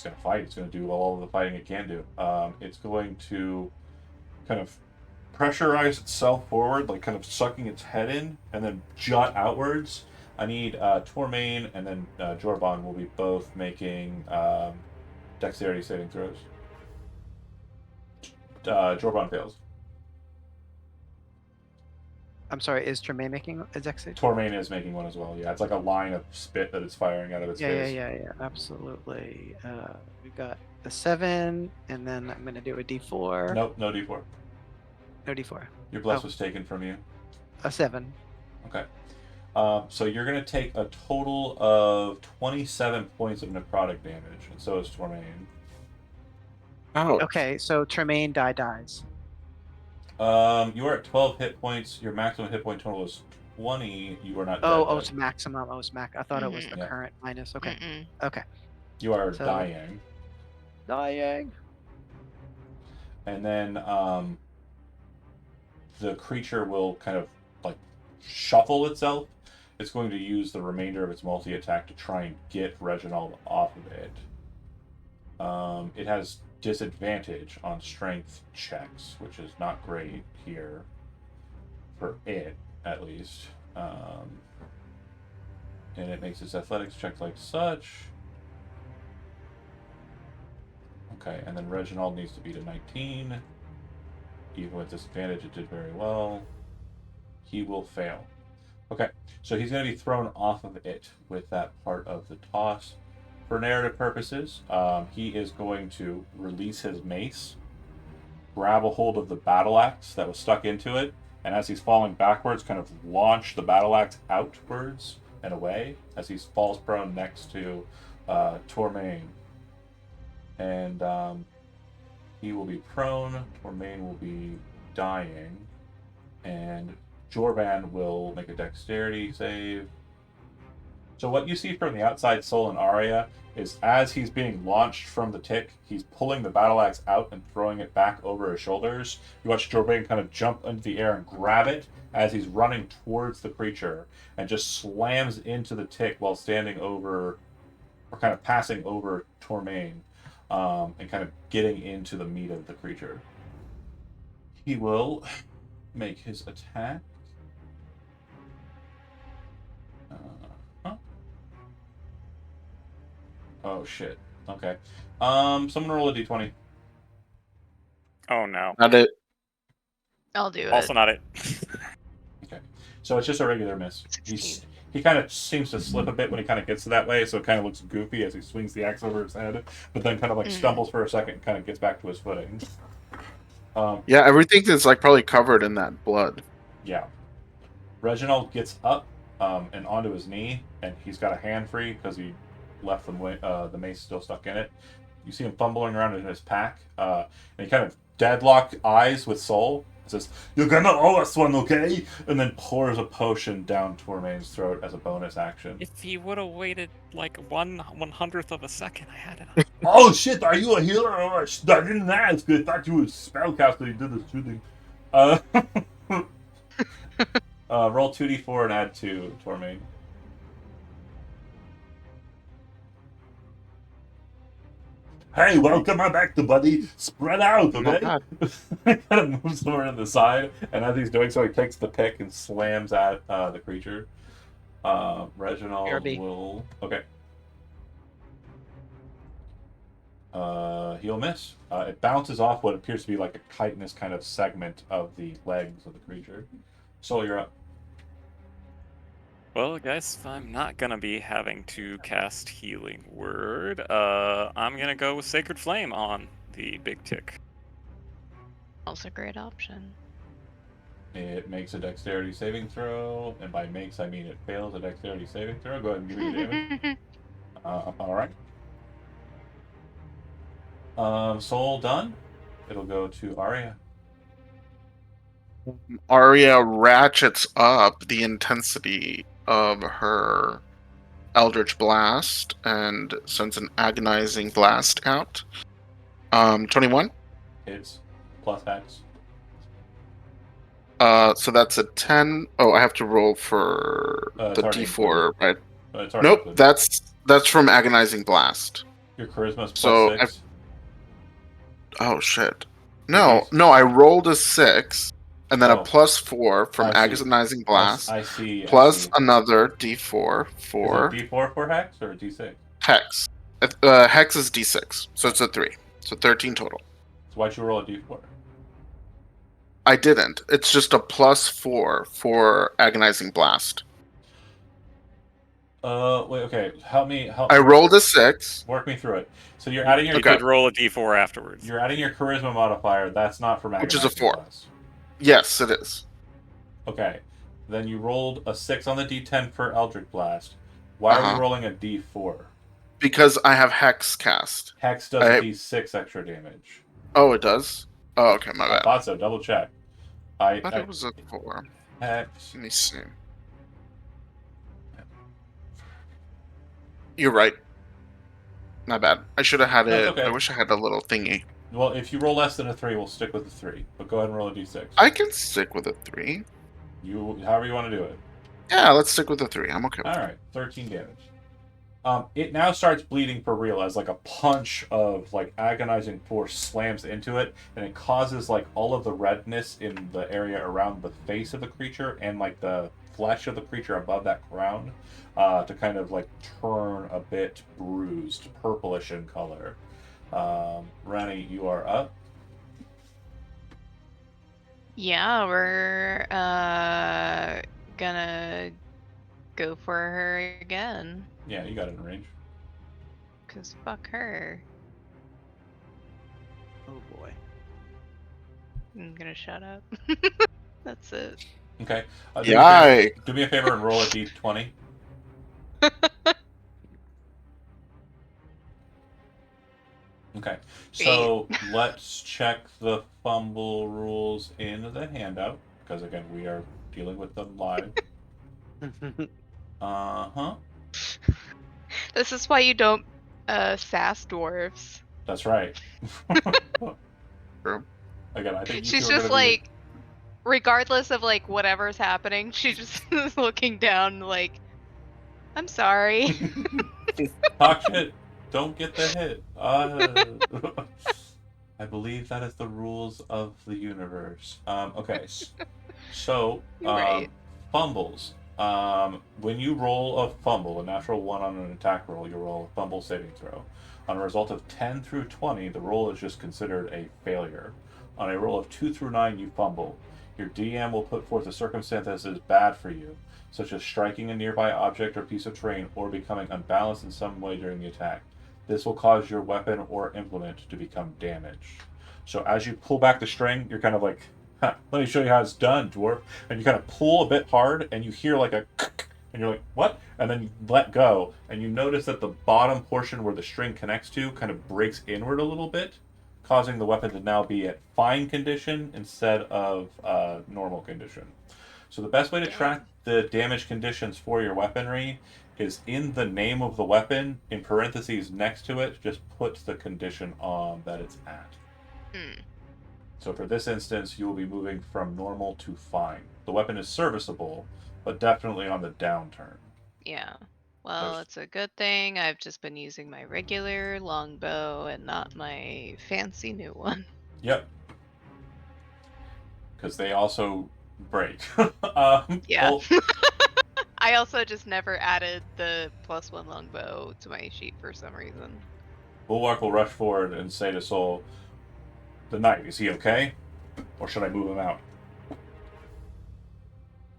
going to fight. It's going to do all of the fighting it can do. It's going to kind of pressurize itself forward, like kind of sucking its head in, and then jut outwards. I need Tourmaine and then Jorban will be both making dexterity saving throws. Jorban fails. I'm sorry. Is Tremaine making a dex save? Tourmaine is making one as well. Yeah, it's like a line of spit that it's firing out of its face. Yeah. Absolutely. We've got the 7, and then I'm gonna do a D4. Nope, no D4. No D4. Your bless Oh. was taken from you. A 7. Okay. So you're going to take a total of 27 points of necrotic damage, and so is Tourmaine. Oh, Okay, so Tremaine dies. You are at 12 hit points. Your maximum hit point total is 20. You are not Oh, dead. it's maximum. Oh, it's max. I thought it was the Yeah. current minus. Okay. Mm-mm. Okay. You are So- dying. Dying. And then the creature will kind of like shuffle itself. It's going to use the remainder of its multi-attack to try and get Reginald off of it. It has disadvantage on strength checks, which is not great here for it, at least. And it makes its athletics check like such. Okay, and then Reginald needs to beat a 19. Even with disadvantage, it did very well. He will fail. Okay, so he's going to be thrown off of it with that part of the toss. For narrative purposes, he is going to release his mace, grab a hold of the battle axe that was stuck into it, and as he's falling backwards, kind of launch the battle axe outwards and away as he falls prone next to Tourmaine. And he will be prone, Tourmaine will be dying, and Jorban will make a dexterity save. So what you see from the outside, Sol and Arya, is as he's being launched from the tick, he's pulling the battle axe out and throwing it back over his shoulders. You watch Jorbain kind of jump into the air and grab it as he's running towards the creature and just slams into the tick while standing over, or kind of passing over Tormain, and kind of getting into the meat of the creature. He will make his attack. Huh? Oh shit. Okay. Someone roll a d20. Oh no. Not it. I'll do it. Also not it. Okay. So it's just a regular miss. 16. He kind of seems to slip a bit when he kind of gets to that way, so it kind of looks goofy as he swings the axe over his head, but then kind of like stumbles for a second and kind of gets back to his footing. Yeah, everything is like probably covered in that blood. Yeah. Reginald gets up and onto his knee, and he's got a hand free because he left the mace still stuck in it. You see him fumbling around in his pack, and he kind of deadlocked eyes with Sol. Says, "You're gonna owe us one, okay?" And then pours a potion down Tormain's throat as a bonus action. If he would have waited like 1/100th of a second, I had it on. Oh shit! Are you a healer? Oh, I didn't ask. I thought you were a spellcaster. You did the shooting. Roll 2d4 and add 2, Tormain. Hey, welcome back to buddy. Spread out, okay? God. He kind of moves over to the side, and as he's doing so, he takes the pick and slams at the creature. Reginald BRB. will. Okay. He'll miss. It bounces off what appears to be like a chitinous kind of segment of the legs of the creature. Sol, you're up. Well, guys, I'm not gonna be having to cast Healing Word. I'm gonna go with Sacred Flame on the big tick. Also a great option. It makes a dexterity saving throw, and by makes I mean it fails a dexterity saving throw. Go ahead and give me the damage. All right. Sol done. It'll go to Arya. Arya ratchets up the intensity of her Eldritch Blast and sends an agonizing blast out. 21. Hits plus X. So that's a 10. Oh, I have to roll for It's the already D4, included. right? It's already Nope, included. that's from agonizing blast. Your charisma's plus So 6. Oh shit. No, I rolled a 6 and then Oh. a +4 from I see. agonizing blast. I see. Plus another D4 Is for it D4 for Hex or D6? Hex. Hex is D6, so it's a 3. So 13 total. So why'd you roll a D4? I didn't. It's just a +4 for agonizing blast. Wait, okay. Help me. I rolled a 6. Work me through it. So you're adding your You could roll a d4 afterwards. you're adding your charisma modifier. That's not from Which is a agonizing 4. blast. Yes, it is. Okay. Then you rolled a 6 on the D10 for Eldritch Blast. Why are we rolling a D4? Because I have Hex cast. Hex does a D6 extra damage. Oh, it does? Oh, okay, my I bad. thought so. Double check. I thought it was a 4. Hex. Let me see. You're right. My bad. I should have had No, it. it's okay. I wish I had a little thingy. Well, if you roll less than a 3, we'll stick with the 3. But go ahead and roll a D6. I can stick with a 3. However you want to do it. Yeah, let's stick with a 3. I'm okay with All right, 13 damage. It now starts bleeding for real as like a punch of like agonizing force slams into it, and it causes like all of the redness in the area around the face of the creature and like the flesh of the creature above that crown to kind of like turn a bit bruised, purplish in color. Rani, you are up. Yeah, we're gonna go for her again. Yeah, you got it in range. Cause fuck her. Oh boy. I'm gonna shut up. That's it. Okay. Yikes. Do me a favor and roll a d20. Okay, so let's check the fumble rules in the handout, because again, we are dealing with them live. Uh-huh. This is why you don't sass dwarves. That's right. True. Again, I think you two She's are just going to be. like, regardless of like whatever's happening, she just is looking down like, I'm sorry. Talk shit. Don't get the hit. I believe that is the rules of the universe. Okay. So, You're right. fumbles. When you roll a fumble, a natural 1 on an attack roll, you roll a fumble saving throw. On a result of 10 through 20, the roll is just considered a failure. On a roll of 2 through 9, you fumble. Your DM will put forth a circumstance that is bad for you, such as striking a nearby object or piece of terrain or becoming unbalanced in some way during the attack. This will cause your weapon or implement to become damaged. So as you pull back the string, you're kind of like, huh, let me show you how it's done, dwarf. And you kind of pull a bit hard, and you hear like a, and you're like, what? And then you let go, and you notice that the bottom portion where the string connects to kind of breaks inward a little bit, causing the weapon to now be at fine condition instead of normal condition. So the best way to track the damage conditions for your weaponry is in the name of the weapon, in parentheses next to it, just put the condition on that it's at. So for this instance, you will be moving from normal to fine. The weapon is serviceable, but definitely on the downturn. Yeah. Well, There's- it's a good thing I've just been using my regular longbow and not my fancy new one. Yep. Because they also break. Yeah. Well, I also just never added the +1 longbow to my sheet for some reason. Bulwark will rush forward and say to Soul, "The knight, is he okay? Or should I move him out?"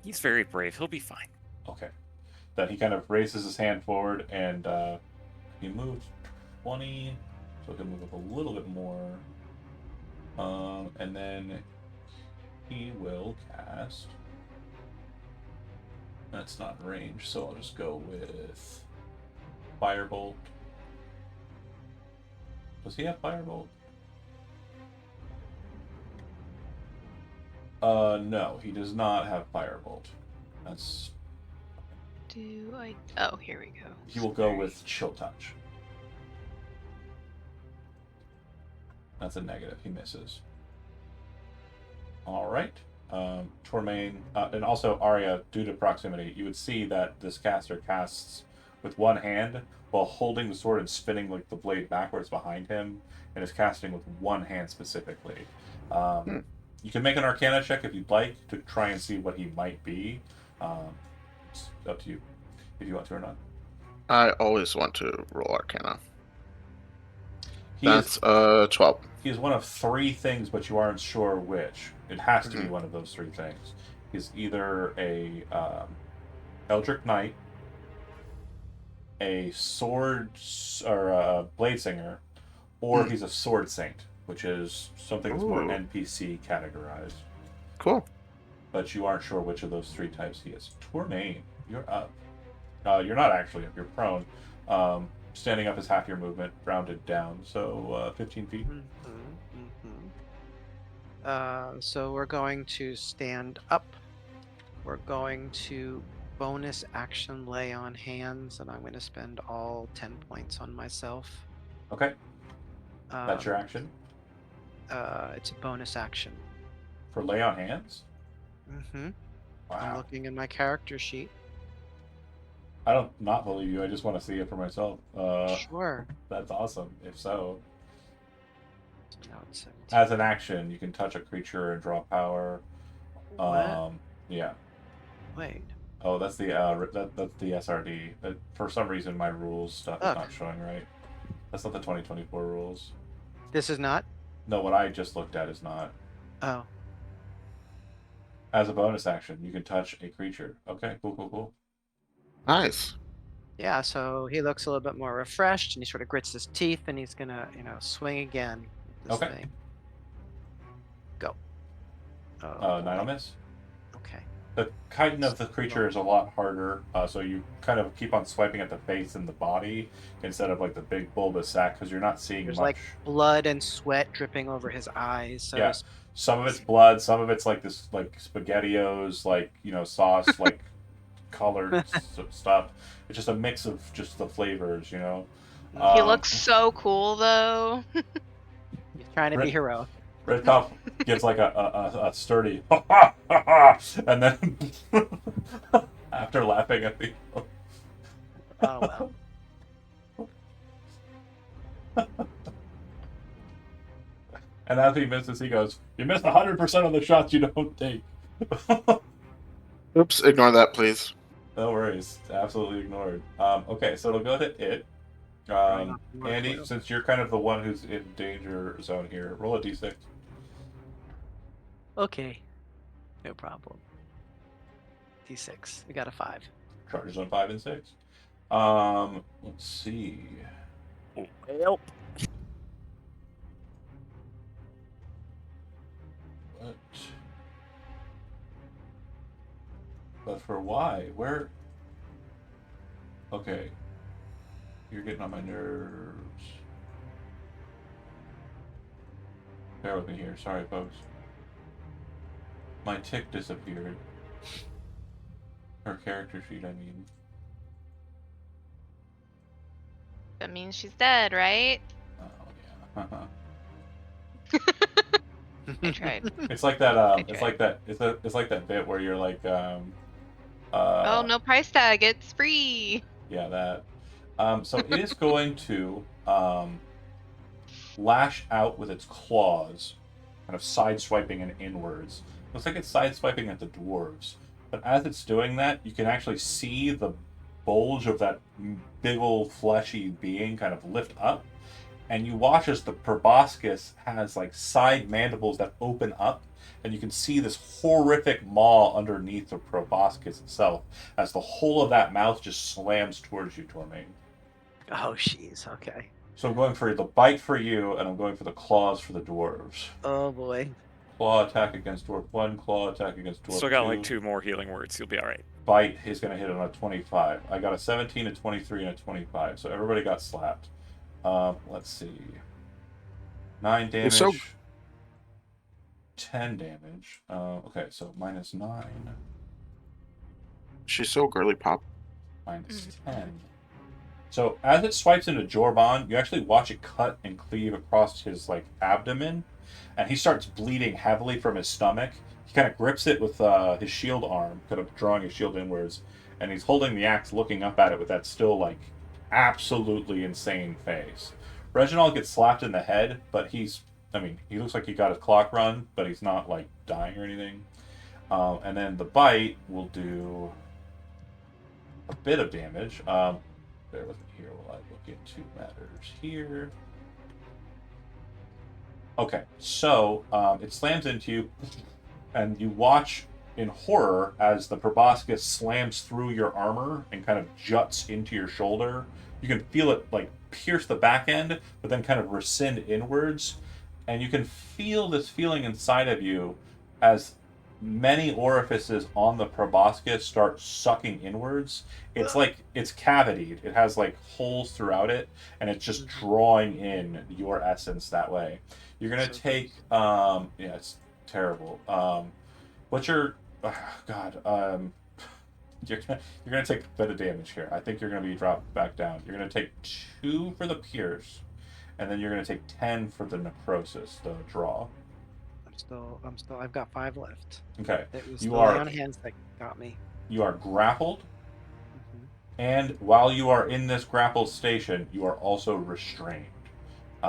He's very brave. He'll be fine. Okay. Then he kind of raises his hand forward and he moves 20, so he can move up a little bit more. And then he will cast. That's not range, so I'll just go with Firebolt. Does he have Firebolt? No, he does not have Firebolt. That's. Do I? Oh, here we go. He will go with Chill Touch. That's a negative. He misses. All right. Tormain, and also Arya, due to proximity, you would see that this caster casts with one hand while holding the sword and spinning like the blade backwards behind him, and is casting with one hand specifically. You can make an Arcana check if you'd like to try and see what he might be. It's up to you if you want to or not. I always want to roll Arcana. That's 12. He is one of three things, but you aren't sure which. It has to be one of those three things. He's either a Eldritch Knight, a sword or a blade singer, or he's a sword saint, which is something that's more Ooh. NPC categorized. Cool. But you aren't sure which of those three types he is. Tormain, you're up. You're not actually up. You're prone. Standing up is half your movement, rounded down, so 15 feet. So we're going to stand up. We're going to bonus action lay on hands, and I'm going to spend all 10 points on myself. Okay, that's your action. It's a bonus action. For lay on hands? Mm-hmm. Wow. I'm looking in my character sheet. I don't not believe you. I just want to see it for myself. Sure. That's awesome. If so, So now it's 17. as an action, you can touch a creature and draw power. What? Yeah. Wait. Oh, that's the that's the SRD. For some reason, my rules stuff is Look. not showing right. That's not the 2024 rules. This is not? No, what I just looked at is not. Oh. As a bonus action, you can touch a creature. Okay, cool. Nice. Yeah, so he looks a little bit more refreshed, and he sort of grits his teeth, and he's gonna, swing again with this Okay. thing. Go. 9 miss. Okay. The chitin of the creature is a lot harder, so you kind of keep on swiping at the face and the body instead of like the big bulbous sack because you're not seeing There's much. like blood and sweat dripping over his eyes. So Yeah. Some of it's blood, some of it's like this like SpaghettiOs, like sauce, like colored stuff. It's just a mix of just the flavors, you know. He looks so cool though. He's trying to be heroic. Red Cup gives like a sturdy ha ha ha ha, and then after laughing at me. Oh well. And after he misses, he goes, "You missed 100% of the shots you don't take." Oops, ignore that, please. No worries, absolutely ignored. Okay, so it'll go to it. Trying not to Andy, recoil. since you're kind of the one who's in danger zone here, roll a d6. Okay. No problem. D6. We got a 5. Charges on 5 and 6. Let's see. Help. What? But for why? Where? Okay. You're getting on my nerves. Bear with me here. Sorry, folks. My tick disappeared. Her character sheet, I mean. That means she's dead, right? Oh, yeah. I tried. It's like that. It's tried. like that. It's like that bit where you're like, Oh, no price tag. It's free. yeah, that. So it is going to lash out with its claws, kind of sideswiping and inwards. Looks like it's sideswiping at the dwarves. But as it's doing that, you can actually see the bulge of that big old fleshy being kind of lift up. And you watch as the proboscis has like side mandibles that open up, and you can see this horrific maw underneath the proboscis itself as the whole of that mouth just slams towards you, Tormain. Oh, jeez. Okay. So I'm going for the bite for you, and I'm going for the claws for the dwarves. Oh boy. Claw attack against dwarf 1, claw attack against dwarf 2. Still got like 2 more healing words. You'll be all right. Bite is going to hit on a 25. I got a 17, a 23, and a 25. So everybody got slapped. Let's see. 9 damage. So- 10 damage. Okay, so minus 9. She's so girly pop. Minus 10. So as it swipes into Jorban, you actually watch it cut and cleave across his like abdomen, and he starts bleeding heavily from his stomach. He kind of grips it with his shield arm, kind of drawing his shield inwards, and he's holding the axe, looking up at it with that still like absolutely insane face. Reginald gets slapped in the head, but he looks like he got his clock run, but he's not like dying or anything. And then the bite will do a bit of damage. Bear with me here while I look into matters here. Okay, so it slams into you, and you watch in horror as the proboscis slams through your armor and kind of juts into your shoulder. You can feel it like pierce the back end, but then kind of rescind inwards. And you can feel this feeling inside of you as many orifices on the proboscis start sucking inwards. It's like it's cavitied. It has like holes throughout it, and it's just drawing in your essence that way. You're gonna take yeah, it's terrible. What's your God? You're gonna take a bit of damage here. I think you're gonna be dropped back down. You're gonna take 2 for the pierce, and then you're gonna take 10 for the necrosis, the draw. I've got 5 left. Okay. It was You the are- on hands that got me. You are grappled, Mhm. and while you are in this grappled station, you are also restrained.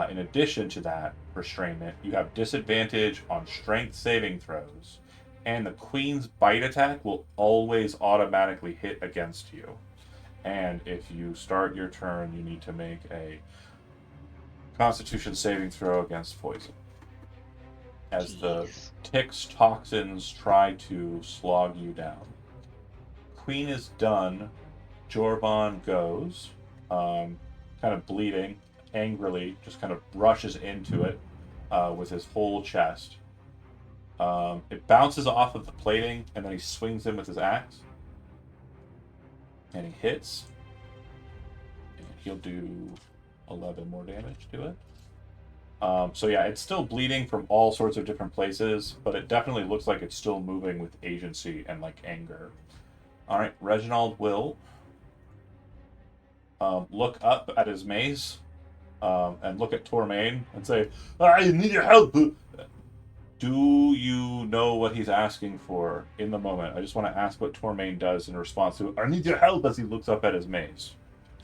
In addition to that restrainment, you have disadvantage on strength saving throws, and the Queen's bite attack will always automatically hit against you. And if you start your turn, you need to make a Constitution saving throw against poison. As the Jeez. tick's toxins try to slog you down. Queen is done. Jorban goes, kind of bleeding, angrily, just kind of rushes into it with his whole chest. It bounces off of the plating, and then he swings in with his axe. And he hits. And he'll do 11 more damage to it. So yeah, it's still bleeding from all sorts of different places, but it definitely looks like it's still moving with agency and like anger. All right, Reginald will look up at his mace and look at Tormain and say, "I need your help." Do you know what he's asking for in the moment? I just want to ask what Tormain does in response to, "I need your help," as he looks up at his mace.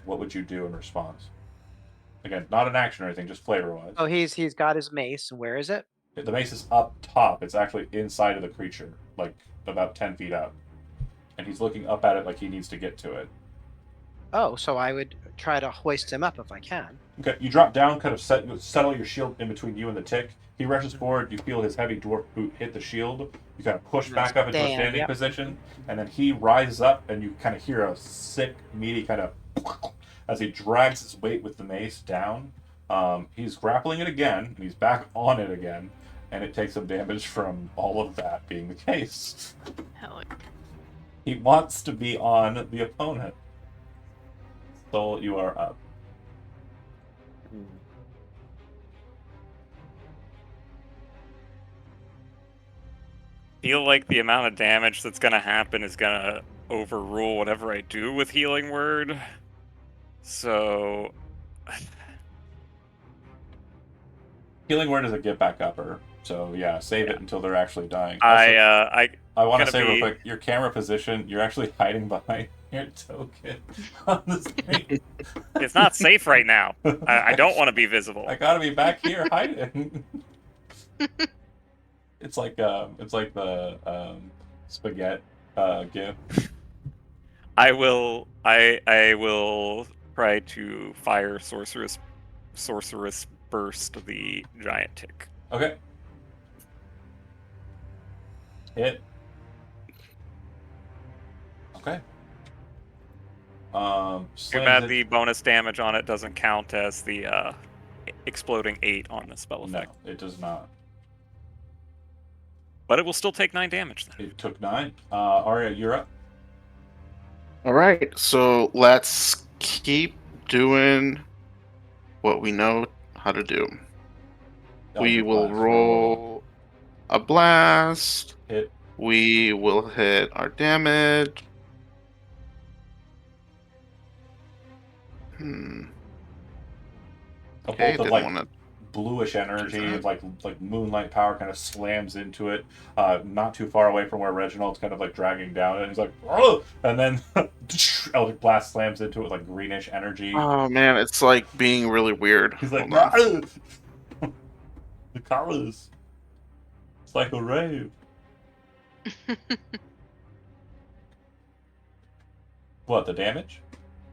What would you do in response? Again, not an action or anything, just flavor-wise. Oh, he's got his mace. Where is it? The mace is up top. It's actually inside of the creature, like about 10 feet up. And he's looking up at it like he needs to get to it. Oh, so I would try to hoist him up if I can. Okay, you drop down, kind of settle your shield in between you and the tick. He rushes forward. You feel his heavy dwarf boot hit the shield. You kind of push back up into a standing Yep. position, and then he rises up, and you kind of hear a sick, meaty kind of as he drags his weight with the mace down. He's grappling it again, and he's back on it again, and it takes some damage from all of that being the case. Hell, He wants to be on the opponent. Soul, you are up. Feel like the amount of damage that's gonna happen is gonna overrule whatever I do with Healing Word. So Healing Word is a get back upper, so yeah, save it until they're actually dying. I I want to gonna say real be- quick, your camera position, you're actually hiding behind your token on the screen. it's not safe right now. I don't want to be visible. I gotta be back here hiding. It's like the spaghetti gif. I will try to fire sorceress burst the giant tick. Okay. Hit. Okay. Too Slams bad it- the bonus damage on it doesn't count as the exploding 8 on the spell No, effect. it does not. But it will still take 9 damage then. It took 9. Arya, you're up. All right, so let's keep doing what we know how to do. We Eldritch will Blast. roll a blast. Hit. We will hit our damage. A Okay, bolt of didn't like want to. bluish energy, that. like moonlight power, kind of slams into it, not too far away from where Reginald's kind of like dragging down, and he's like, "Oh!" And then Eldritch Blast slams into it with like greenish energy. Oh man, it's like being really weird. He's like, Hold on. "Ah!" The colors. It's like a rave. What, the damage?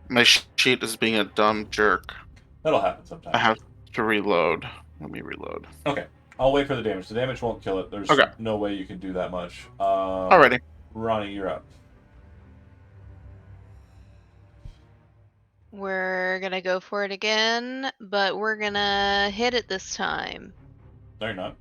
My sheet is being a dumb jerk. That'll happen sometime. I have to reload. Let me reload. Okay, I'll wait for the damage. The damage won't kill it. There's Okay. no way you can do that much. Alrighty. Ronnie, you're up. We're gonna go for it again, but we're gonna hit it this time. No, you're not.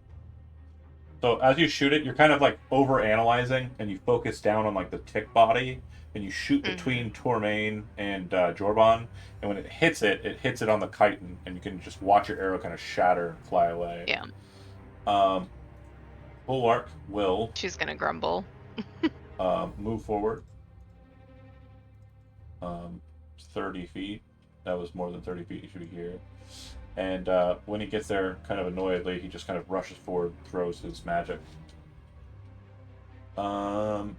So as you shoot it, you're kind of like over analyzing, and you focus down on like the tick body, and you shoot between Tormain and Jorban. And when it hits it on the chitin, and you can just watch your arrow kind of shatter and fly away. Yeah. Bulwark will She's gonna grumble. move forward 30 feet. That was more than 30 feet. You should be here. And when he gets there, kind of annoyedly, he just kind of rushes forward, throws his magic.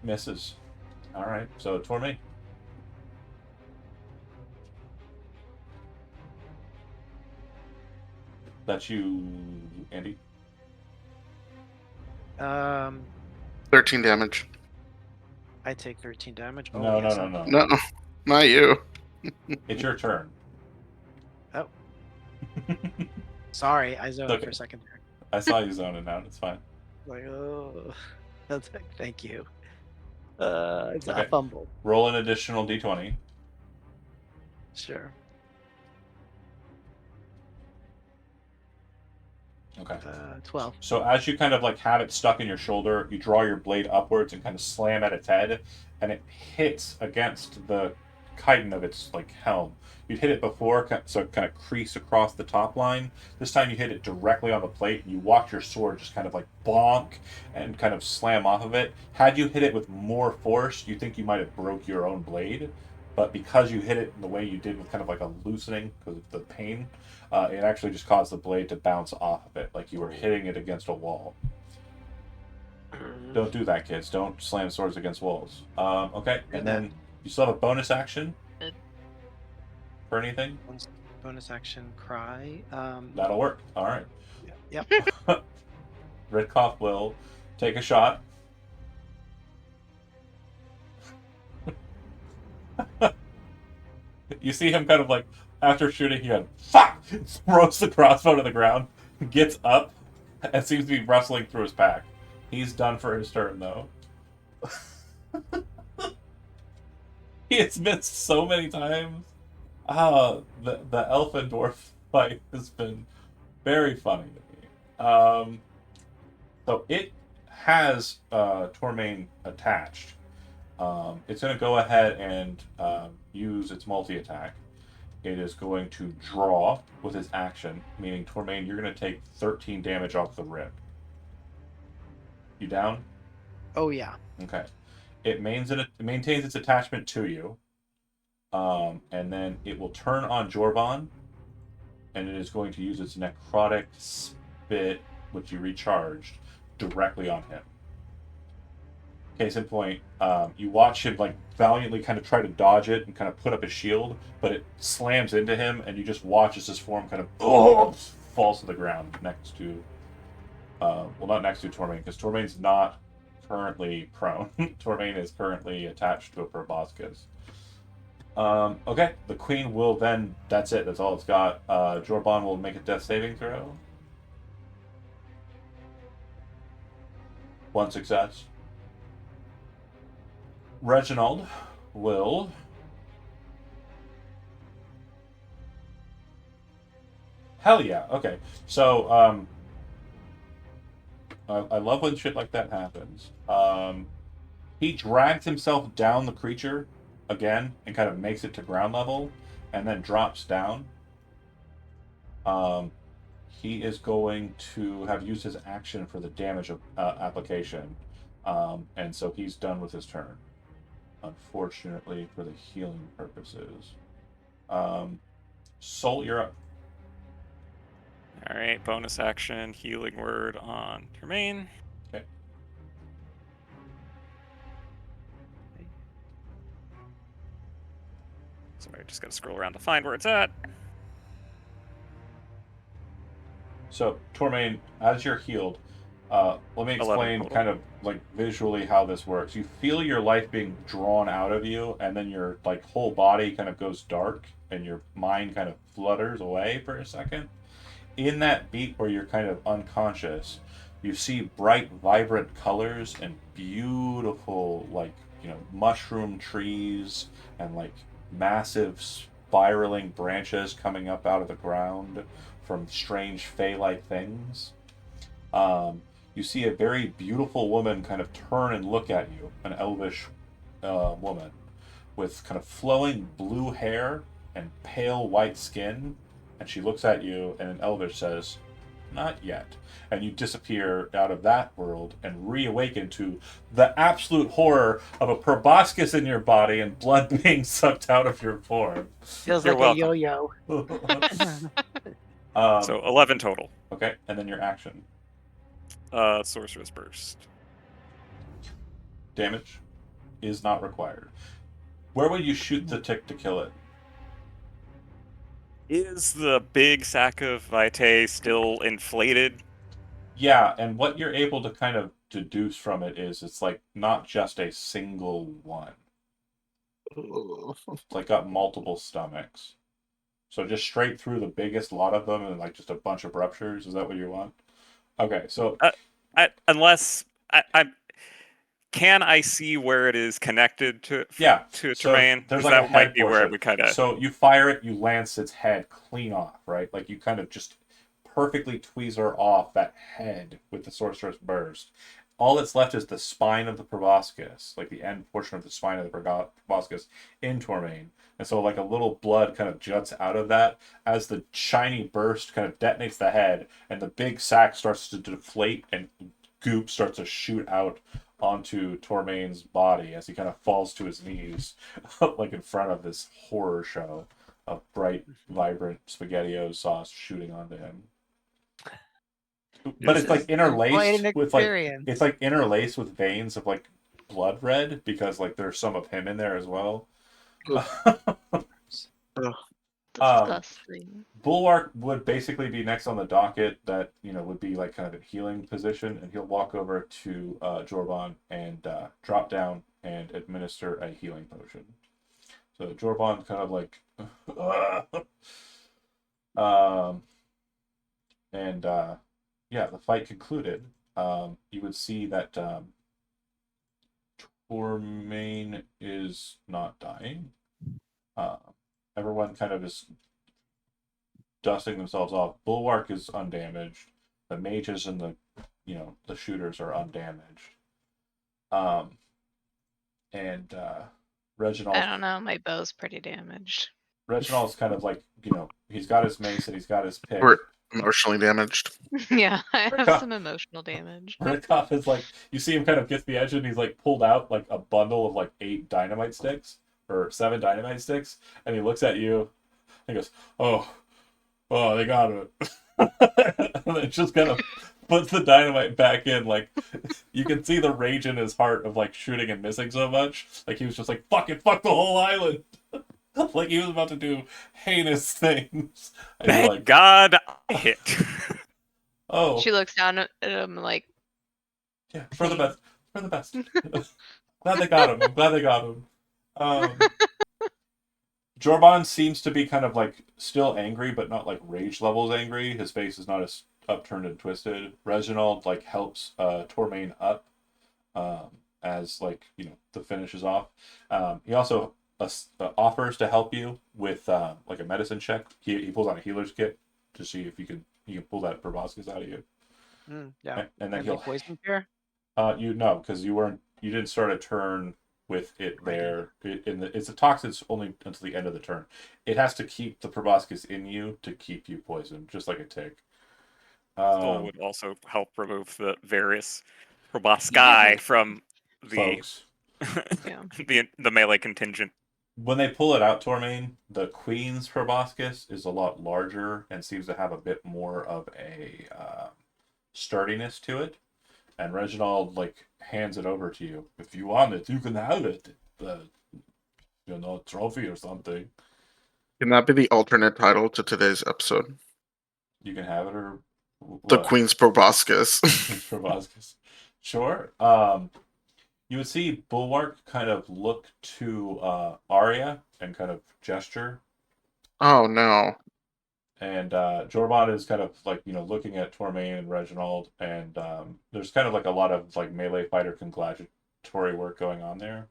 Misses. All right, so Tormain. That's you, Andy. 13 damage. I take 13 damage. Oh, No, yes, no, no, I'm- no. No, not you. It's your turn. Oh. Sorry, I zoned Okay. for a second there. I saw you zoning out. It's fine. Like, oh, that's thank you. It's Okay. a fumble. Roll an additional d20. Sure. Okay. 12. So as you kind of like have it stuck in your shoulder, you draw your blade upwards and kind of slam at its head, and it hits against the chitin of its like helm. You'd hit it before, so it kind of crease across the top line. This time you hit it directly on the plate, and you watch your sword just kind of like bonk and kind of slam off of it. Had you hit it with more force, you think you might have broke your own blade, but because you hit it in the way you did with kind of like a loosening because of the pain, it actually just caused the blade to bounce off of it, like you were hitting it against a wall. Don't do that, kids. Don't slam swords against walls. Okay, and then you still have a bonus action for anything. Bonus action cry. That'll work. All right. Yep. Redcoff will take a shot. You see him kind of like, after shooting, he fuck! Throws the crossbow to the ground, gets up, and seems to be rustling through his pack. He's done for his turn, though. He has missed so many times. The elf and dwarf fight has been very funny to me. So it has Tormain attached. It's going to go ahead and use its multi-attack. It is going to draw with its action, meaning Tormain, you're going to take 13 damage off the rip. You down? Oh yeah. Okay. It maintains its attachment to you, and then it will turn on Jorvon, and it is going to use its necrotic spit, which you recharged, directly on him. Case in point, you watch him like valiantly kind of try to dodge it and kind of put up his shield, but it slams into him, and you just watch as his form kind of falls to the ground next to, well, not next to Tormain, because Tormain's not currently prone. Tormain is currently attached to a proboscis. Okay, the queen will then, that's it, that's all it's got. Jorban will make a death saving throw. 1 success. Reginald will hell yeah. Okay, so I love when shit like that happens. He drags himself down the creature again and kind of makes it to ground level and then drops down. He is going to have used his action for the damage application, and so he's done with his turn, unfortunately, for the healing purposes. Soul, you're up. All right, bonus action, healing word on Jermaine. Okay. Sorry, just gotta scroll around to find where it's at. So, Tormain, as you're healed, let me 11 explain total. kind of like visually how this works. You feel your life being drawn out of you, and then your like whole body kind of goes dark, and your mind kind of flutters away for a second. In that beat where you're kind of unconscious, you see bright, vibrant colors and beautiful, like, you know, mushroom trees and like massive spiraling branches coming up out of the ground from strange fey-like things. You see a very beautiful woman kind of turn and look at you, an elvish woman with kind of flowing blue hair and pale white skin, and she looks at you and in Elvish says, "Not yet." And you disappear out of that world and reawaken to the absolute horror of a proboscis in your body and blood being sucked out of your form. Feels You're like welcome. a yo-yo. So 11 total. Okay, and then your action. Sorcerer's Burst. Damage is not required. Where would you shoot the tick to kill it? Is the big sack of vitae still inflated? Yeah, and what you're able to kind of deduce from it is it's like not just a single one. It's like got multiple stomachs. So just straight through the biggest lot of them and like just a bunch of ruptures. Is that what you want? Okay, so Unless I can I see where it is connected to yeah, to so Tremaine? there's 'Cause like a that might head be where it portion. would kind of. So you fire it, you lance its head clean off, right? Like you kind of just perfectly tweezer off that head with the sorcerer's burst, all that's left is the spine of the proboscis, like the end portion of the spine of the proboscis in Tormain. And so, like, a little blood kind of juts out of that as the shiny burst kind of detonates the head, and the big sack starts to deflate, and goop starts to shoot out onto Tormain's body as he kind of falls to his knees, like in front of this horror show of bright, vibrant SpaghettiOs sauce shooting onto him. But This it's like is quite an interlaced with like experience. it's like interlaced with veins of like blood red because like there's some of him in there as well. Disgusting. Bulwark would basically be next on the docket. That would be like kind of a healing position, and he'll walk over to Jorban and drop down and administer a healing potion. So Jorban kind of like, and yeah, the fight concluded. You would see that Tormain is not dying. Everyone kind of is dusting themselves off. Bulwark is undamaged. The mages and the shooters are undamaged. And Reginald. I don't know. My bow's pretty damaged. Reginald's kind of like he's got his mace and he's got his pick. We're emotionally damaged. Yeah, I have Rick- some emotional damage. Rickhoff is like, you see him kind of get to the edge and he's like pulled out like a bundle of like 8 dynamite sticks or 7 dynamite sticks, and he looks at you and goes, oh, they got it. And then just kind of puts the dynamite back in. Like, you can see the rage in his heart of like shooting and missing so much. Like, he was just like, fuck the whole island. Like, he was about to do heinous things. And you're Thank like, God I hit. oh, She looks down at him like, yeah, for the best. For the best. Glad they got him. I'm glad they got him. Jorban seems to be kind of like still angry, but not like rage levels angry. His face is not as upturned and twisted. Reginald like helps Tormain up as like the finish is off. He also offers to help you with like a medicine check. He pulls out a healer's kit to see if he can pull that proboscis out of you. Yeah. And then Any he'll poison here? you know, because you didn't start a turn with it Ready. there. It's a toxin only until the end of the turn. It has to keep the proboscis in you to keep you poisoned, just like a tick. Soul would also help remove the various proboscis from the Folks, yeah. the melee contingent. when they pull it out, Tormain, the queen's proboscis is a lot larger and seems to have a bit more of a sturdiness to it. And Reginald like hands it over to you. If you want it, you can have it. Trophy or something. Can that be the alternate title to today's episode? You can have it, or The what? Queen's Proboscis. Queen's proboscis. Sure. You would see Bulwark kind of look to Arya and kind of gesture, Oh no. and Jorban is kind of like looking at Tormain and Reginald, and there's kind of like a lot of like melee fighter congratulatory work going on there.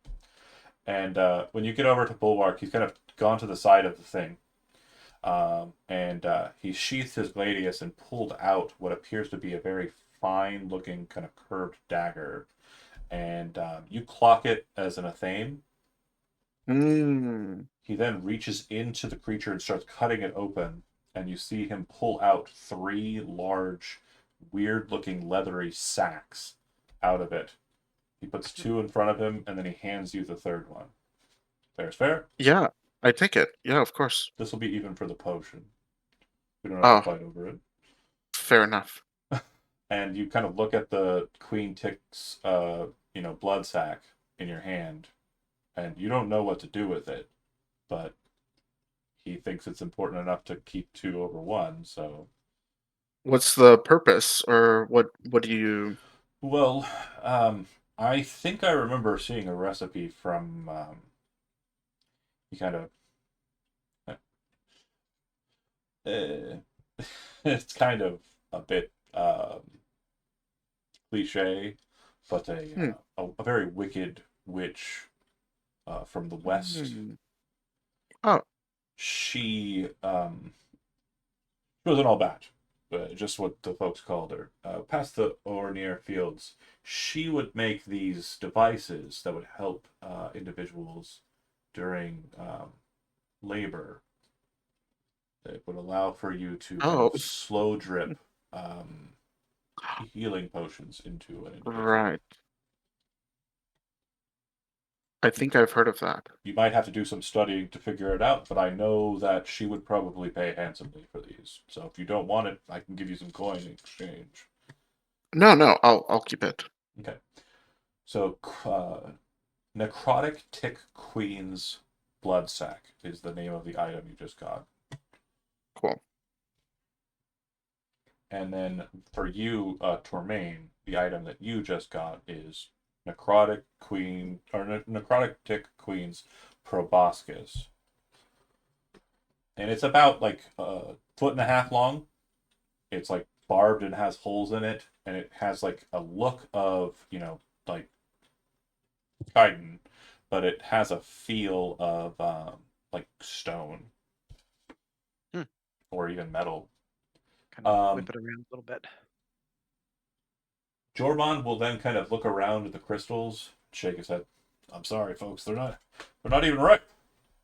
And when you get over to Bulwark, he's kind of gone to the side of the thing, and he sheathed his gladius and pulled out what appears to be a very fine-looking kind of curved dagger, and you clock it as an athame. He then reaches into the creature and starts cutting it open, and you see him pull out 3 large, weird-looking leathery sacks out of it. He puts 2 in front of him, and then he hands you the 3rd one. Fair's fair. Yeah, I take it. Yeah, of course. This will be even for the potion. We don't have to fight over it. Fair enough. And you kind of look at the Queen Tick's, blood sack in your hand, and you don't know what to do with it, but he thinks it's important enough to keep 2 over 1, so... What's the purpose, or what do you... Well, I think I remember seeing a recipe from, you kind of... it's kind of a bit cliche, but a very wicked witch from the west. Oh. She wasn't all bad. just what the folks called her, past the Ornier fields. She would make these devices that would help individuals during labor. It would allow for you to kind Oh, of slow drip um, healing potions into an individual. right. I think I've heard of that. You might have to do some studying to figure it out, but I know that she would probably pay handsomely for these. So if you don't want it, I can give you some coin in exchange. No, I'll keep it. Okay. So, Necrotic Tick Queen's Blood Sac is the name of the item you just got. Cool. And then for you, Tormain, the item that you just got is Necrotic Queen or Necrotic Tick Queen's Proboscis. And it's about like a foot and a half long. It's like barbed and has holes in it, and it has like a look of, like chitin, but it has a feel of like stone Hmm. or even metal. Kind of whip it around a little bit. Jormon will then kind of look around at the crystals, shake his head. I'm sorry, folks, they're not even ripe.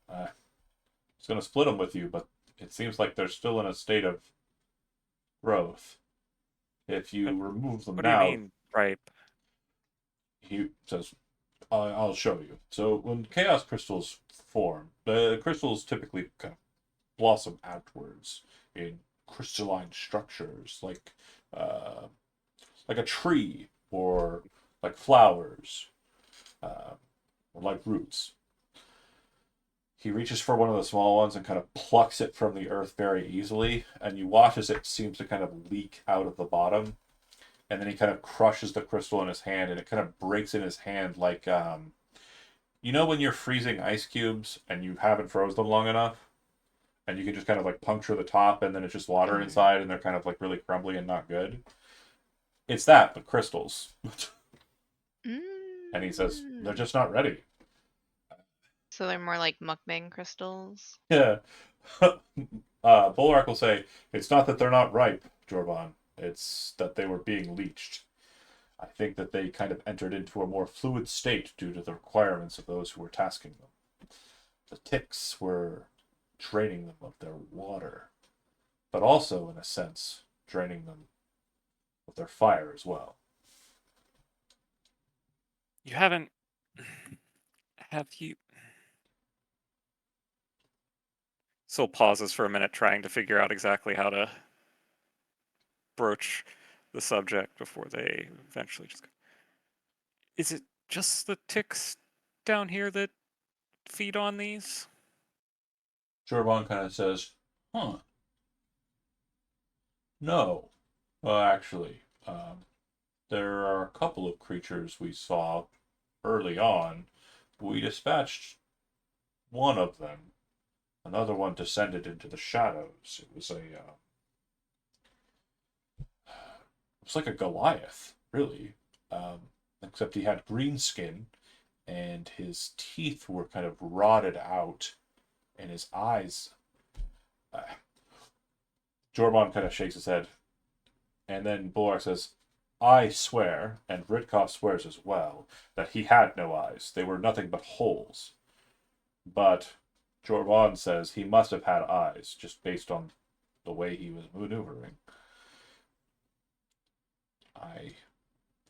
I was gonna split them with you, but it seems like they're still in a state of growth. If you remove them What do you now, mean, ripe? he says, I'll show you. So when chaos crystals form, the crystals typically kind of blossom outwards in crystalline structures, like a tree or like flowers, or like roots. He reaches for one of the small ones and kind of plucks it from the earth very easily, and you watch as it seems to kind of leak out of the bottom. And then he kind of crushes the crystal in his hand, and it kind of breaks in his hand like, when you're freezing ice cubes and you haven't froze them long enough, and you can just kind of like puncture the top, and then it's just water inside, and they're kind of like really crumbly and not good. It's that, but crystals. And he says they're just not ready. So they're more like mukbang crystals. Yeah. Bulwark will say, it's not that they're not ripe, Jorvan. It's that they were being leached. I think that they kind of entered into a more fluid state due to the requirements of those who were tasking them. The ticks were draining them of their water, but also, in a sense, draining them of their fire as well. You haven't. Have you? Syl pauses for a minute, trying to figure out exactly how to broach the subject before they eventually just go. Is it just the ticks down here that feed on these? Jorvan kind of says, huh. No. Well, actually, there are a couple of creatures we saw early on. We dispatched one of them. Another one descended into the shadows. It was like a Goliath, really. Except he had green skin, and his teeth were kind of rotted out, and his eyes. Jormon kind of shakes his head, and then Bulwark says, I swear, and Ritkov swears as well, that he had no eyes. They were nothing but holes. But Jorvan says he must have had eyes, just based on the way he was maneuvering. I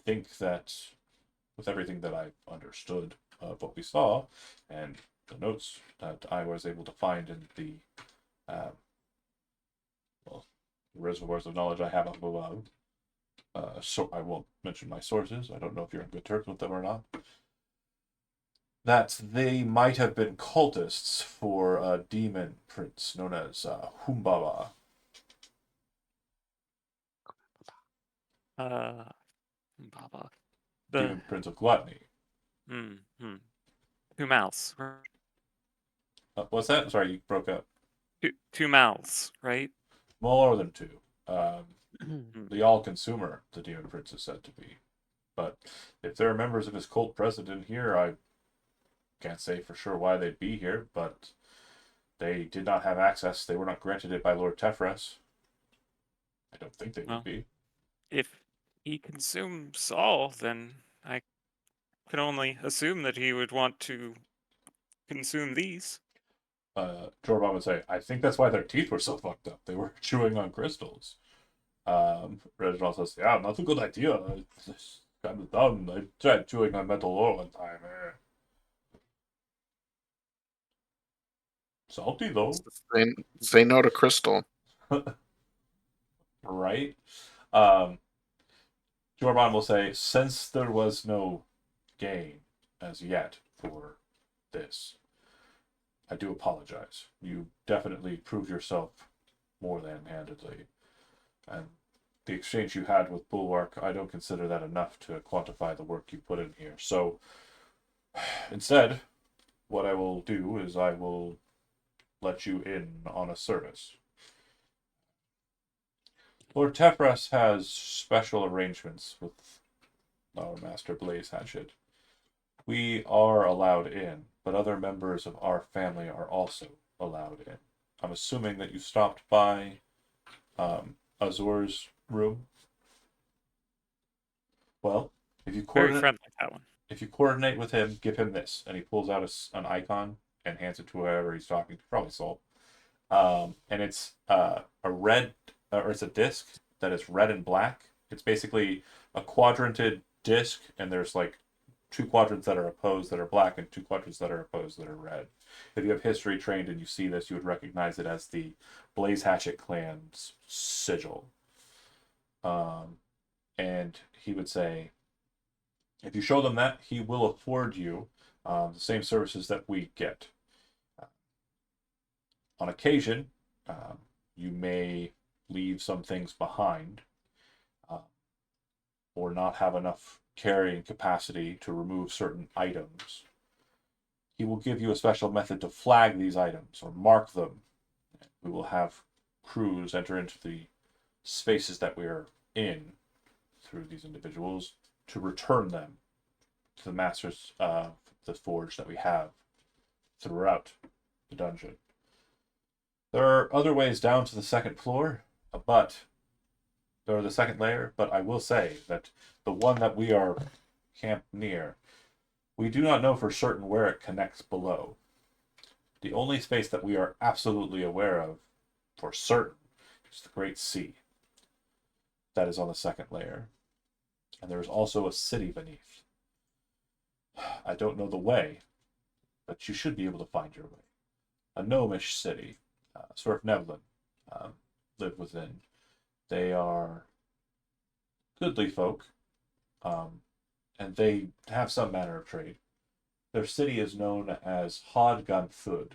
think that with everything that I've understood of what we saw, and the notes that I was able to find in the reservoirs of knowledge I have up above, so I won't mention my sources. I don't know if you're on good terms with them or not. That they might have been cultists for a demon prince known as Humbaba. Baba. The Demon prince of gluttony. two mouths. What's that? Sorry, you broke up. Two mouths, right? More than two. The all-consumer, the demon prince is said to be. But if there are members of his cult present in here, I can't say for sure why they'd be here, but they did not have access. They were not granted it by Lord Tefres. I don't think they Well. would be. If he consumes all, then I can only assume that he would want to consume these. Jorban would say, I think that's why their teeth were so fucked up. They were chewing on crystals. Reginald says, yeah, not a good idea. It's kind of dumb. I tried chewing on metal ore one time. Salty, though. Say no to crystal. Right? Jorban will say, since there was no gain as yet for this, I do apologize. You definitely proved yourself more than handedly. And the exchange you had with Bulwark, I don't consider that enough to quantify the work you put in here. So instead, what I will do is I will let you in on a service. Lord Tefras has special arrangements with our master Blaze Hatchet. We are allowed in, but other members of our family are also allowed in. I'm assuming that you stopped by Azor's room. Well, if you Very coordinate, friendly, that one. if you coordinate with him, give him this, and he pulls out an icon and hands it to whoever he's talking to, probably Sol. And it's a red, or it's a disc that is red and black. It's basically a quadranted disc, and there's like 2 quadrants that are opposed that are black, and 2 quadrants that are opposed that are red. If you have history trained and you see this, you would recognize it as the Blaze Hatchet clan's sigil. And he would say, if you show them that, he will afford you the same services that we get. On occasion, you may leave some things behind or not have enough carrying capacity to remove certain items. He will give you a special method to flag these items or mark them. We will have crews enter into the spaces that we are in through these individuals to return them to the masters of the forge that we have throughout the dungeon. There are other ways down to the second floor, or the second layer, but I will say that the one that we are camped near, we do not know for certain where it connects below. The only space that we are absolutely aware of for certain is the Great Sea. That is on the second layer. And there is also a city beneath. I don't know the way, but you should be able to find your way. A gnomish city. Swerfnevlin live within. They are goodly folk, and they have some manner of trade. Their city is known as Hodgunthud.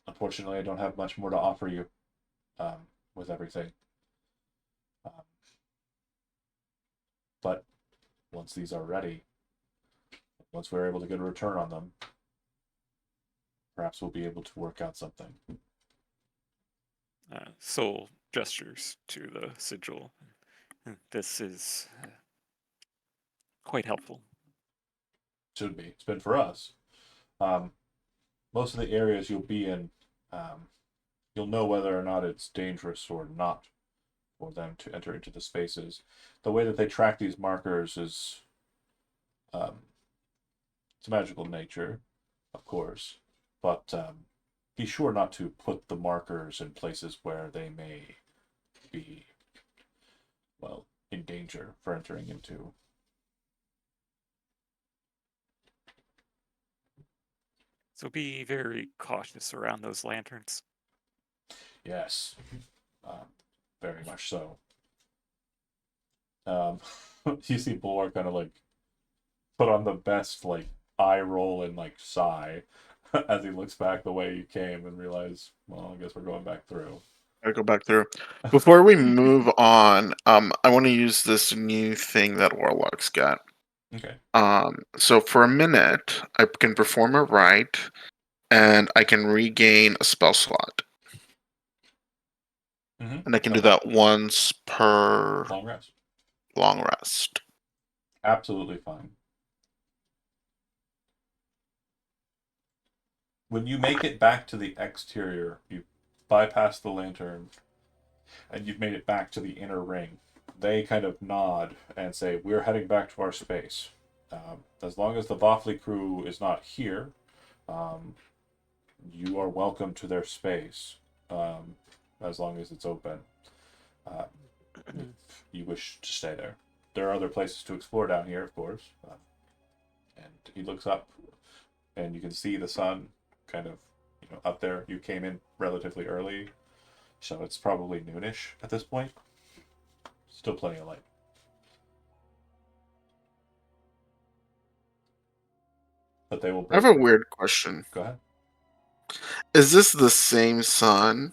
Unfortunately, I don't have much more to offer you with everything. But once these are ready, once we're able to get a return on them, perhaps we'll be able to work out something. Soul gestures to the sigil. This is quite helpful. Should be. It's been for us. Most of the areas you'll be in, you'll know whether or not it's dangerous or not for them to enter into the spaces. The way that they track these markers is it's magical nature, of course, but be sure not to put the markers in places where they may be, well, in danger for entering into. So be very cautious around those lanterns. Yes, very much so. You see Bulwark kind of like put on the best like eye roll and like sigh as he looks back the way he came and realize, well, I guess we're going back through. I go back through. Before we move on, I want to use this new thing that Warlock's got. Okay. So for a minute, I can perform a rite, and I can regain a spell slot, and I can do that once per Long rest. long rest. Absolutely fine. when you make it back to the exterior, you bypass the lantern, and you've made it back to the inner ring. They kind of nod and say, "We're heading back to our space. As long as the Boffley crew is not here, um, you are welcome to their space, as long as it's open. Uh, if you wish to stay there. There are other places to explore down here, of course." And he looks up, and you can see the sun kind of, up there. You came in relatively early, so it's probably noonish at this point. Still plenty of light. But they will I have a weird question. Go ahead. Is this the same sun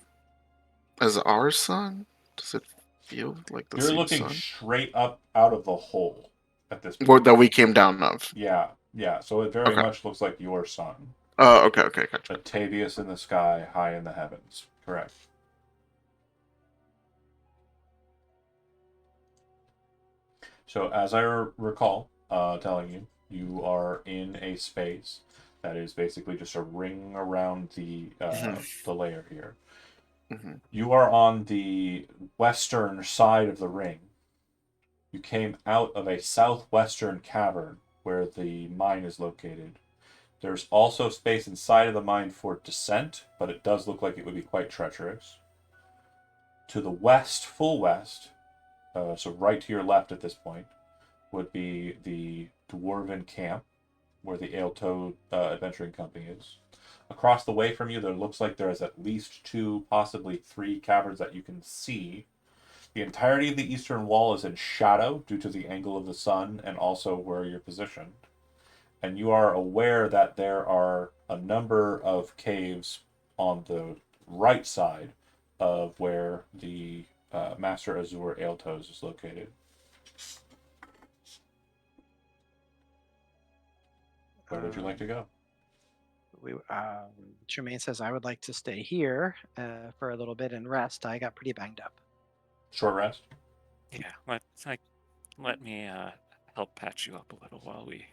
as our sun? Does it feel like the You're same looking sun? straight up out of the hole at this What point. that we came down of? Yeah, yeah. So it very Okay. much looks like your sun. Oh, okay, gotcha. Octavius in the sky, high in the heavens. Correct. So as I recall telling you, you are in a space that is basically just a ring around the layer here. Mhm. You are on the western side of the ring. You came out of a southwestern cavern where the mine is located. There's also space inside of the mine for descent, but it does look like it would be quite treacherous. To the west, full west, so right to your left at this point, would be the Dwarven camp, where the Aletoes Adventuring Company is. Across the way from you, there looks like there is at least 2, possibly 3 caverns that you can see. The entirety of the eastern wall is in shadow due to the angle of the sun and also where you're positioned. And you are aware that there are a number of caves on the right side of where the Master Azure Aletoes is located. Where would you like to go? Tremaine says I would like to stay here for a little bit and rest. I got pretty banged up. Short rest? Yeah, let me help patch you up a little while we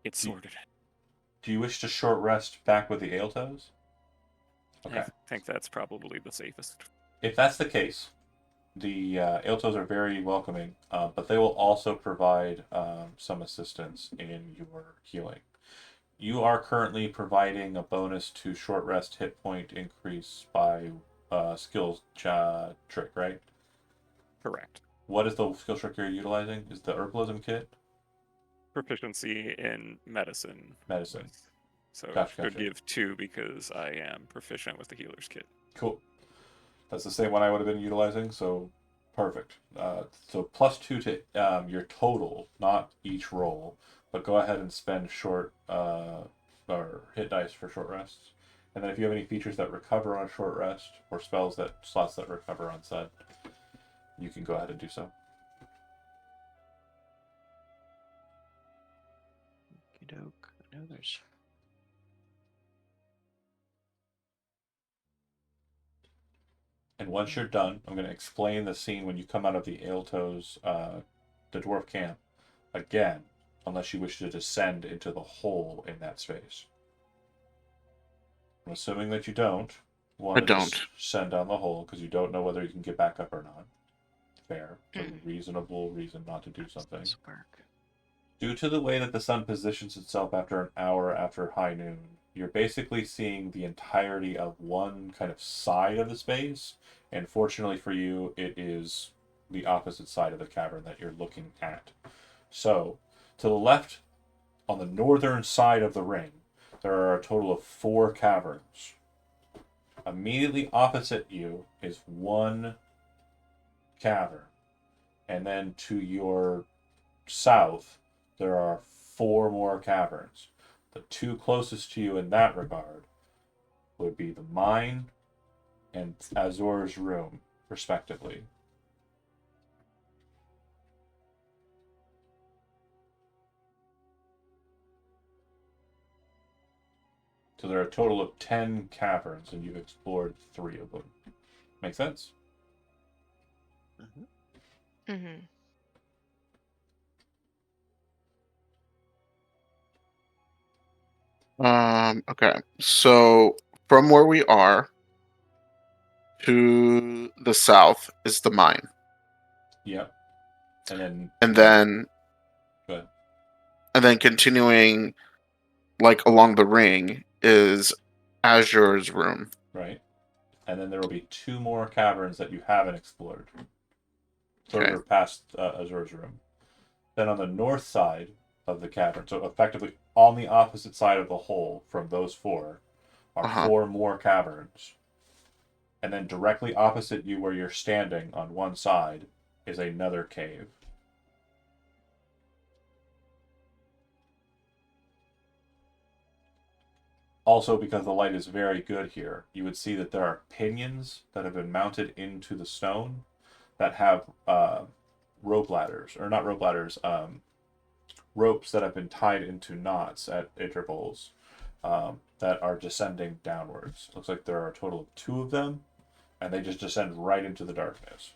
get sorted. Do you wish to short rest back with the Aletoes? Okay. I think that's probably the safest. If that's the case, the Altos are very welcoming, but they will also provide some assistance in your healing. You are currently providing a bonus to short rest hit point increase by skills trick, right? Correct. What is the skill trick you're utilizing? Is the herbalism kit? Proficiency in medicine. Medicine. So Gotcha, should gotcha. give 2 because I am proficient with the healer's kit. Cool. That's the same one I would have been utilizing, so perfect. So +2 to your total, not each roll, but go ahead and spend short or hit dice for short rests. And then if you have any features that recover on a short rest or slots that recover on said, you can go ahead and do so. Doke. I know there's. And once you're done, I'm going to explain the scene when you come out of the Aletoes, the dwarf camp, again, unless you wish to descend into the hole in that space. I'm assuming that you don't want I to don't. descend down the hole because you don't know whether you can get back up or not. Fair. It's a Mhm. reasonable reason not to do Does something. this work? Due to the way that the sun positions itself after an hour after high noon, you're basically seeing the entirety of one kind of side of the space, and fortunately for you, it is the opposite side of the cavern that you're looking at. So, to the left, on the northern side of the ring, there are a total of 4 caverns. Immediately opposite you is one cavern, and then to your south, there are 4 more caverns. The 2 closest to you in that regard would be the mine and Azor's room, respectively. So there are a total of 10 caverns, and you've explored 3 of them. Make sense? Mm-hmm. Okay. So from where we are to the south is the mine, Yep. And then and then good. continuing like along the ring is Azure's room. Right. And then there will be 2 more caverns that you haven't explored further past Azur's room. Then on the north side of the cavern, so effectively on the opposite side of the hole from those 4, are 4 more caverns. And then directly opposite you, where you're standing on one side, is another cave. Also, because the light is very good here, you would see that there are pinions that have been mounted into the stone that have rope ladders, or not rope ladders, ropes that have been tied into knots at intervals that are descending downwards. Looks like there are a total of 2 of them, and they just descend right into the darkness.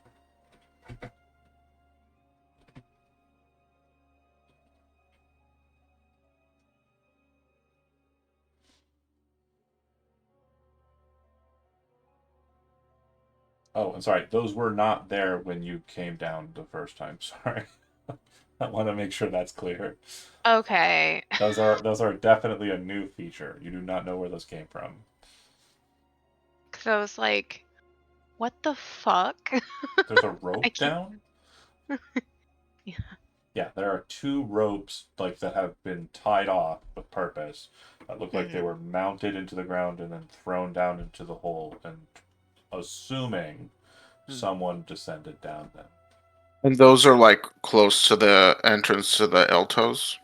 Oh, and sorry, those were not there when you came down the first time. Sorry. I want to make sure that's clear. Okay. Those are definitely a new feature. You do not know where those came from. Because I was like, what the fuck? There's a rope can't- down? Yeah. Yeah, there are 2 ropes like that have been tied off with purpose that look like they were mounted into the ground and then thrown down into the hole, and assuming someone descended down them. And those are like close to the entrance to the Aletoes.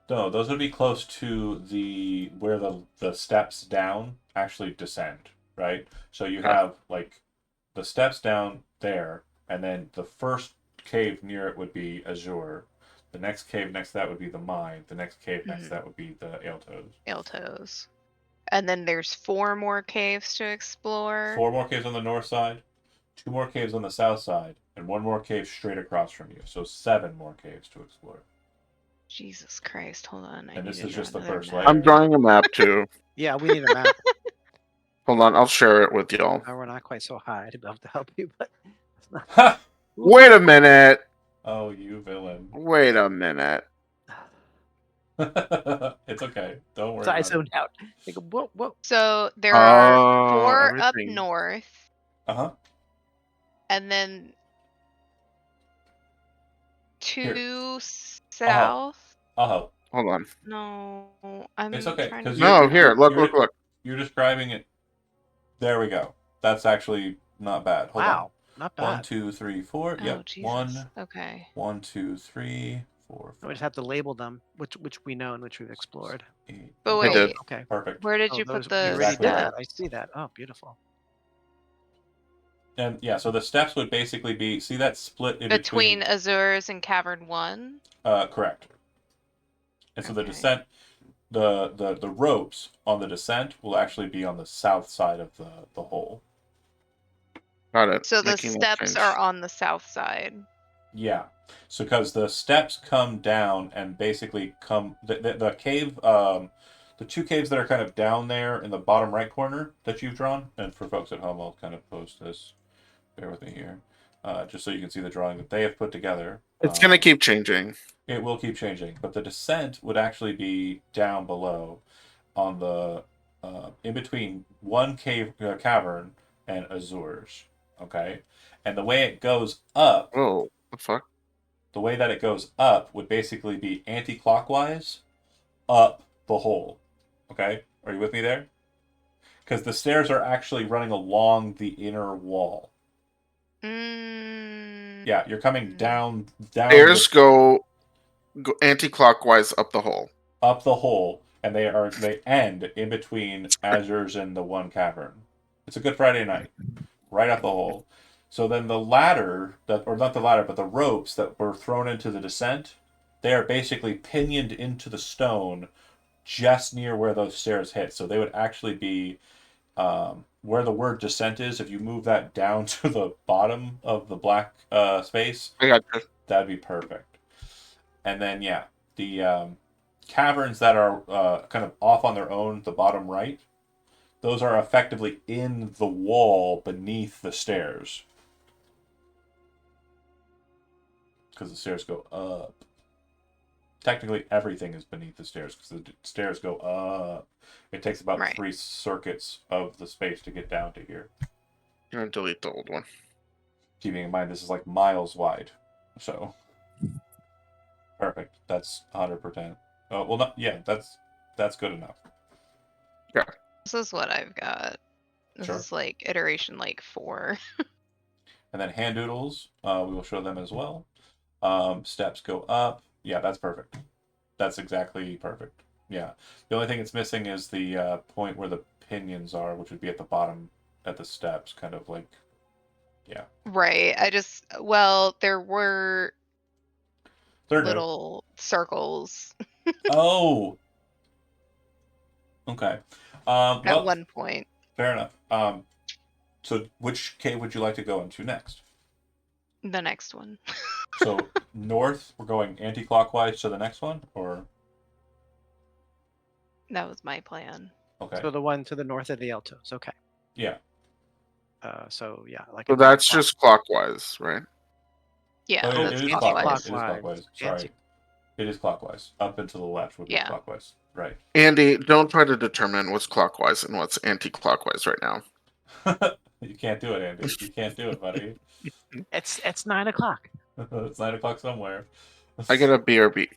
No, those would be close to the where the steps down actually descend, right? So you Okay. have like the steps down there, and then the first cave near it would be Azure. The next cave next to that would be the mine. The next cave next to that would be the Aletoes. Aletoes. And then there's 4 more caves to explore. 4 more caves on the north side, 2 more caves on the south side, and 1 more cave straight across from you. So 7 more caves to explore. Jesus Christ, hold on. And this need to is just draw the another first map. layer. I'm drawing a map too. Yeah, we need a map. Hold on, I'll share it with y'all. We're not quite so high to be able to help you, but it's not. Ha! Wait a minute. Oh, you villain. Wait a minute. It's okay. Don't worry So I about it. zoned out. Like, whoa. So there are Oh, 4 up everything. north, Uh-huh. and then 2 Here. south. I'll help. Hold on. No, I'm It's okay, trying to 'cause No, you're- here, look. You're describing it. There we go. That's actually not bad. Hold Wow, on. not 1, bad. 2, 3, 4. Oh, Yep. Jesus. 1, Okay. 1, 2, 3, 4, We just have to label them, which we know and which we've explored. 8. But I did. wait, Okay. Perfect. where did Oh, you those, put the we already Exactly did right. that. I see that. Oh, beautiful. And yeah, so the steps would basically be, see that split in between between. Azures and Cavern 1? Correct. And so the Okay. descent, the ropes on the descent will actually be on the south side of the hole. Got it. So the Making that steps change. are on the south side. Yeah. So because the steps come down and basically come the cave, the 2 caves that are kind of down there in the bottom right corner that you've drawn, and for folks at home, I'll kind of post this. Bear with me here, just so you can see the drawing that they have put together. It's gonna keep changing. It will keep changing, but the descent would actually be down below, on the in between one cavern and Azures. Okay, and the way it goes up. Whoa, the fuck? The way that it goes up would basically be anti-clockwise up the hole. Okay? Are you with me there? Because the stairs are actually running along the inner wall. Yeah, you're coming down Stairs go anti-clockwise up the hole. Up the hole, and they end in between Azures and the one cavern. It's a Good Friday night. Right up the hole. So then the ladder or not the ladder, but the ropes that were thrown into the descent, they are basically pinioned into the stone just near where those stairs hit. So they would actually be where the word descent is. If you move that down to the bottom of the black space, I got you. that'd be perfect. And then yeah, caverns that are kind of off on their own, the bottom right, those are effectively in the wall beneath the stairs. Because the stairs go up. Technically, everything is beneath the stairs because the stairs go up. It takes about Right. 3 circuits of the space to get down to here. I'm gonna delete the old one. Keeping in mind this is like miles wide. So perfect. That's 100%. Oh, well, not yeah. That's good enough. This is what I've got. This Sure. is like iteration like 4. And then hand doodles, we will show them as well. Steps go up. Yeah, that's perfect. That's exactly perfect. Yeah. The only thing it's missing is the point where the pinions are, which would be at the bottom at the steps, kind of like, yeah. Right. Well, there were They're new. little circles Oh. Okay. at Well, one point. fair enough. So which cave would you like to go into next? The next one. So north, we're going anti-clockwise to the next one, or That was my plan. okay, So the one to the north of the Aletoes. Okay. yeah. So yeah, like So a that's clock- just clockwise, right? Yeah, Oh, that's it is clockwise. clockwise. It is clockwise. Sorry, Anti- it is clockwise. Up and to the left would be Yeah. clockwise. Right. Andy, don't try to determine what's clockwise and what's anti-clockwise right now. You can't do it, Andy. You can't do it, buddy. It's 9:00. It's 9 o'clock somewhere. I get a BRB.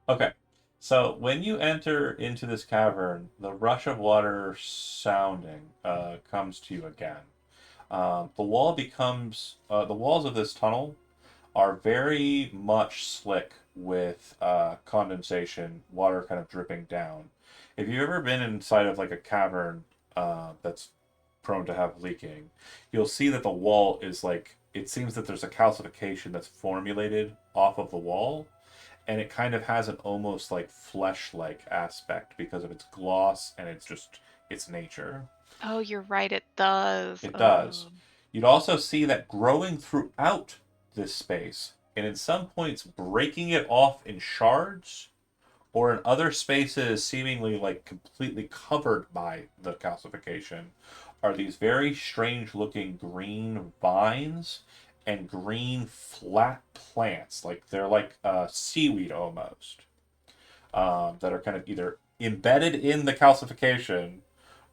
Okay. So when you enter into this cavern, the rush of water sounding comes to you again. The walls of this tunnel are very much slick with condensation, water kind of dripping down. If you've ever been inside of like a cavern that's prone to have leaking, you'll see that the wall is like, it seems that there's a calcification that's formulated off of the wall, and it kind of has an almost like flesh-like aspect because of its gloss and its nature. Oh, you're right. It does. It does. Oh. You'd also see that growing throughout this space, and in some points breaking it off in shards, or in other spaces seemingly like completely covered by the calcification, are these very strange looking green vines and green flat plants. Like they're like seaweed almost, that are kind of either embedded in the calcification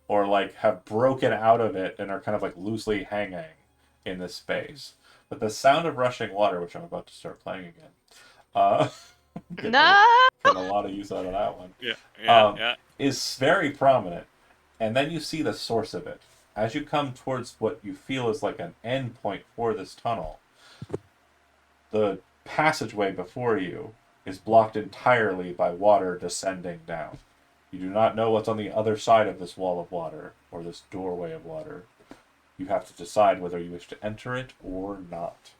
or like have broken out of it and are kind of like loosely hanging in this space. But the sound of rushing water, which I'm about to start playing again, getting, No. getting a lot of use out of that one, Yeah. is very prominent. And then you see the source of it. As you come towards what you feel is like an end point for this tunnel, the passageway before you is blocked entirely by water descending down. You do not know what's on the other side of this wall of water, or this doorway of water. You have to decide whether you wish to enter it or not.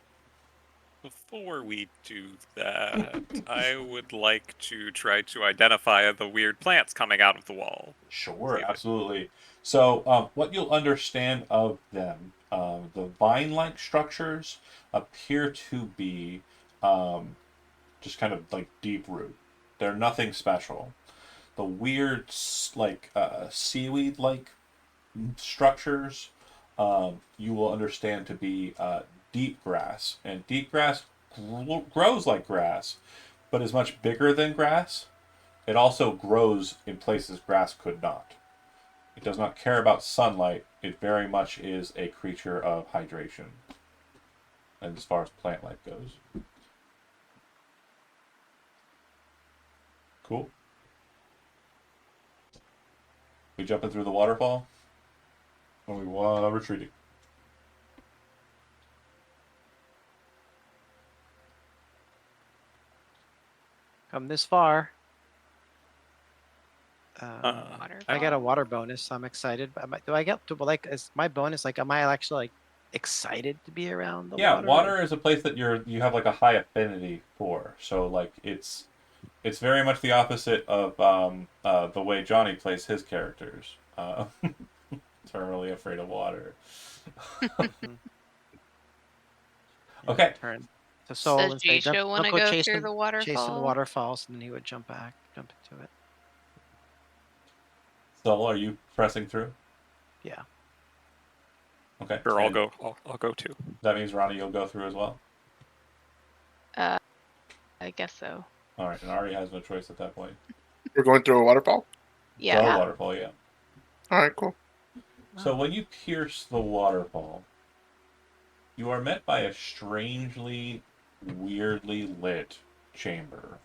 Before we do that, I would like to try to identify the weird plants coming out of the wall. Sure, absolutely. So, what you'll understand of them, the vine-like structures appear to be just kind of like deep root. They're nothing special. The weird, like seaweed-like structures, you will understand to be deep grass, and deep grass grows like grass, but is much bigger than grass. It also grows in places grass could not. It does not care about sunlight. It very much is a creature of hydration. And as far as plant life goes. Cool. We jumping through the waterfall? Or we retreating? Come this far. Water. I get a water bonus. I'm excited. Do I get to like? Is my bonus like? Am I actually like excited to be around the Yeah, water? water is a place that you have like a high affinity for. So like it's very much the opposite of the way Johnny plays his characters. Terminally afraid of water. Okay. Turn to soul Does and say, Jisha want to "Don't go chase through him, the chasing the waterfall? waterfalls," and then he would jump back. jump into it. So, are you pressing through? Yeah. Okay. Sure, I'll and go. I'll go too. That means, Ronnie, you'll go through as well? I guess so. All right, and Ari has no choice at that point. We're going through a waterfall. Yeah. The waterfall, yeah. All right, cool. So when you pierce the waterfall, you are met by a strangely, weirdly lit chamber.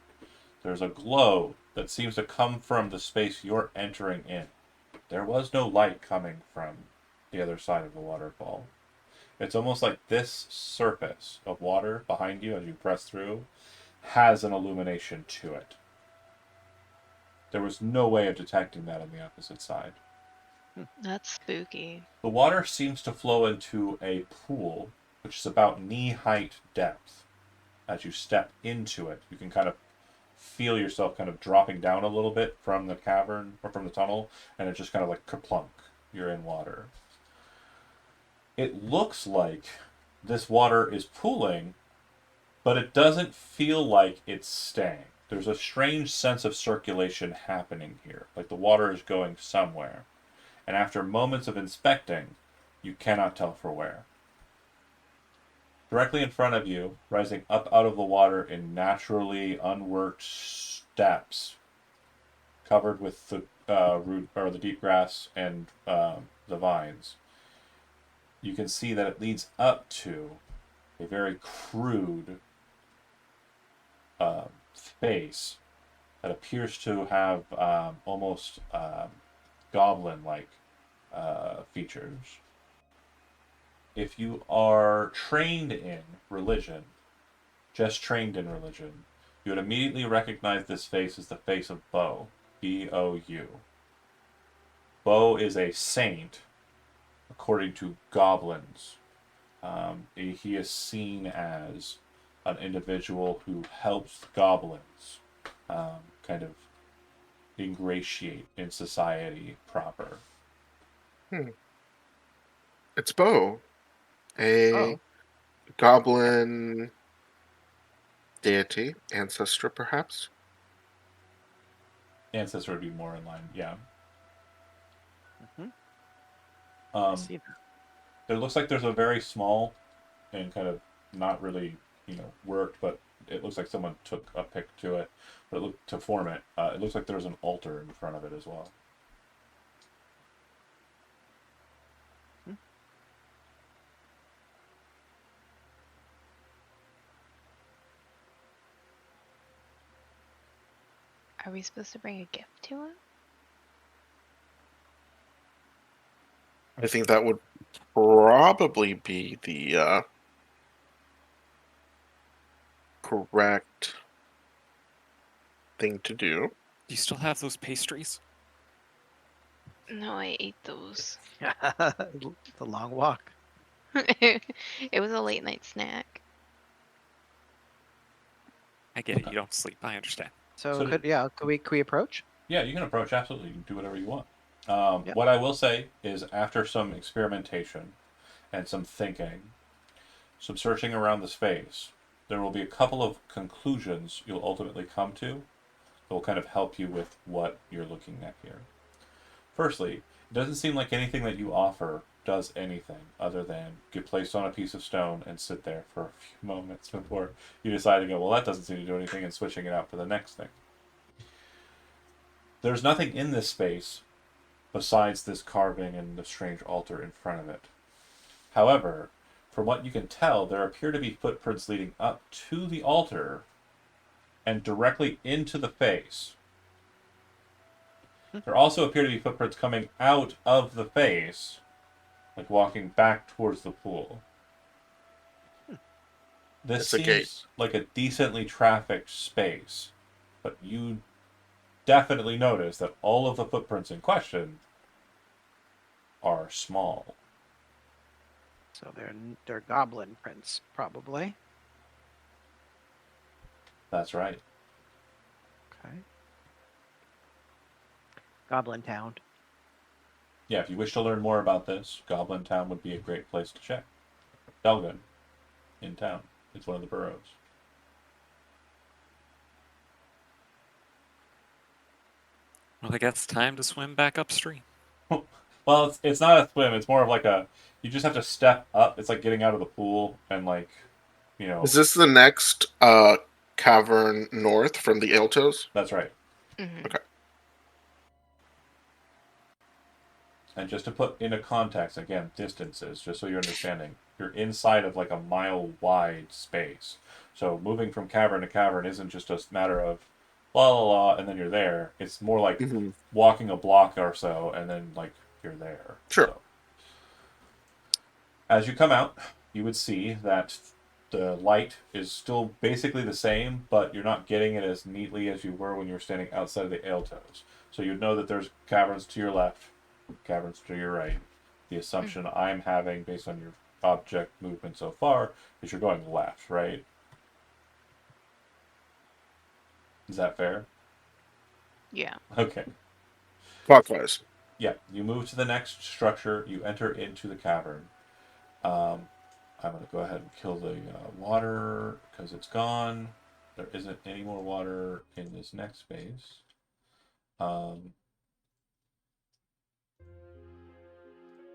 There's a glow that seems to come from the space you're entering in. There was no light coming from the other side of the waterfall. It's almost like this surface of water behind you as you press through has an illumination to it. There was no way of detecting that on the opposite side. That's spooky. The water seems to flow into a pool, which is about knee-height depth. As you step into it, you can kind of feel yourself kind of dropping down a little bit from the cavern or from the tunnel, and it's just kind of like kerplunk. You're in water. It looks like this water is pooling, but it doesn't feel like it's staying. There's a strange sense of circulation happening here, like the water is going somewhere. And after moments of inspecting, you cannot tell for where. Directly in front of you, rising up out of the water in naturally unworked steps, covered with the root or the deep grass and the vines, you can see that it leads up to a very crude space that appears to have almost goblin-like features. If you are trained in religion, just trained in religion, you would immediately recognize this face as the face of Bo. B-O-U. Bo is a saint, according to goblins. He is seen as an individual who helps goblins kind of ingratiate in society proper. It's Bo, a Oh. goblin deity, ancestor, perhaps. Ancestor would be more in line, yeah. Mm-hmm. I see that. It looks like there's a very small and kind of not really, worked, but it looks like someone took a pick to it. But to form it, it looks like there's an altar in front of it as well. Are we supposed to bring a gift to him? I think that would probably be the correct thing to do. Do you still have those pastries? No, I ate those. The long walk. It was a late night snack. I get it. Okay. You don't sleep. I understand. So, So could we approach? Yeah, you can approach, absolutely. You can do whatever you want. Yep. What I will say is, after some experimentation and some thinking, some searching around the space, there will be a couple of conclusions you'll ultimately come to that will kind of help you with what you're looking at here. Firstly, it doesn't seem like anything that you offer does anything other than get placed on a piece of stone and sit there for a few moments before you decide to go, well, that doesn't seem to do anything, and switching it out for the next thing. There's nothing in this space besides this carving and the strange altar in front of it. However, from what you can tell, there appear to be footprints leading up to the altar and directly into the face. There also appear to be footprints coming out of the face, like walking back towards the pool. This It's a gate. seems like a decently trafficked space, but you definitely notice that all of the footprints in question are small. So they're goblin prints, probably. That's right. Okay. Goblin Town. Yeah, if you wish to learn more about this, Goblin Town would be a great place to check. Delvin, in town. It's one of the boroughs. Well, I guess time to swim back upstream. Well, it's not a swim. It's more of like a. You just have to step up. It's like getting out of the pool and like, you know. Is this the next cavern north from the Aletoes? That's right. Mhm. Okay. And just to put into context, again, distances, just so you're understanding, you're inside of like a mile wide space. So moving from cavern to cavern isn't just a matter of la la la and then you're there. It's more like Mm-hmm. walking a block or so and then like you're there. Sure. So as you come out, you would see that the light is still basically the same, but you're not getting it as neatly as you were when you were standing outside of the Aletoes. So you'd know that there's caverns to your left, caverns to your right. The assumption I'm having based on your object movement so far is you're going left, right? Is that fair? Yeah. Okay. Clockwise. Yeah, you move to the next structure, you enter into the cavern. I'm going to go ahead and kill the water because it's gone. There isn't any more water in this next space.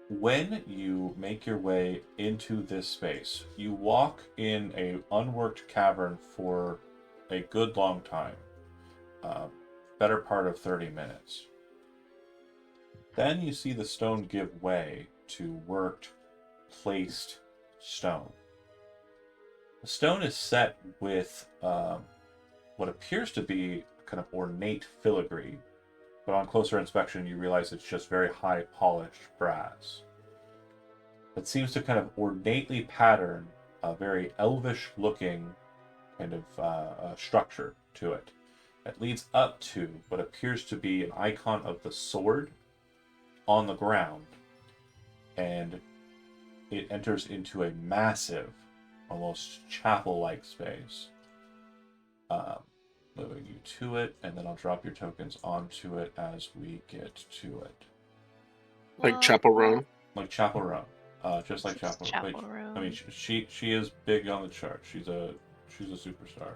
When you make your way into this space, you walk in a unworked cavern for a good long time, better part of 30 minutes. Then you see the stone give way to worked, placed stone. The stone is set with what appears to be kind of ornate filigree, but on closer inspection you realize it's just very high polished brass. It seems to kind of ornately pattern a very elvish looking kind of structure to it. It leads up to what appears to be an icon of the sword on the ground, and it enters into a massive, almost chapel-like space. Moving you to it, and then I'll drop your tokens onto it as we get to it. Like Chapel Roan. Like Chapel Roan, just like Chapel. Chapel Wait, Roan. I mean, she is big on the chart. She's a superstar.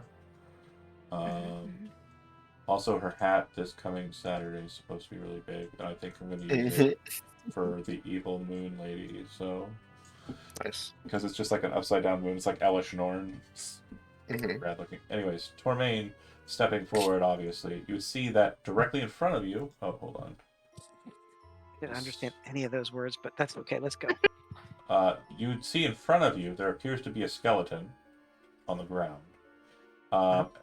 Also, her hat this coming Saturday is supposed to be really big, and I think I'm going to use it for the evil moon lady. So Nice. because it's just like an upside down moon. It's like Elish Norn. Mm-hmm. Rad looking. Anyways, Tormain stepping forward, obviously. You see that directly in front of you. Oh, hold on. I didn't understand any of those words, but that's okay. Let's go. You'd see in front of you, there appears to be a skeleton on the ground.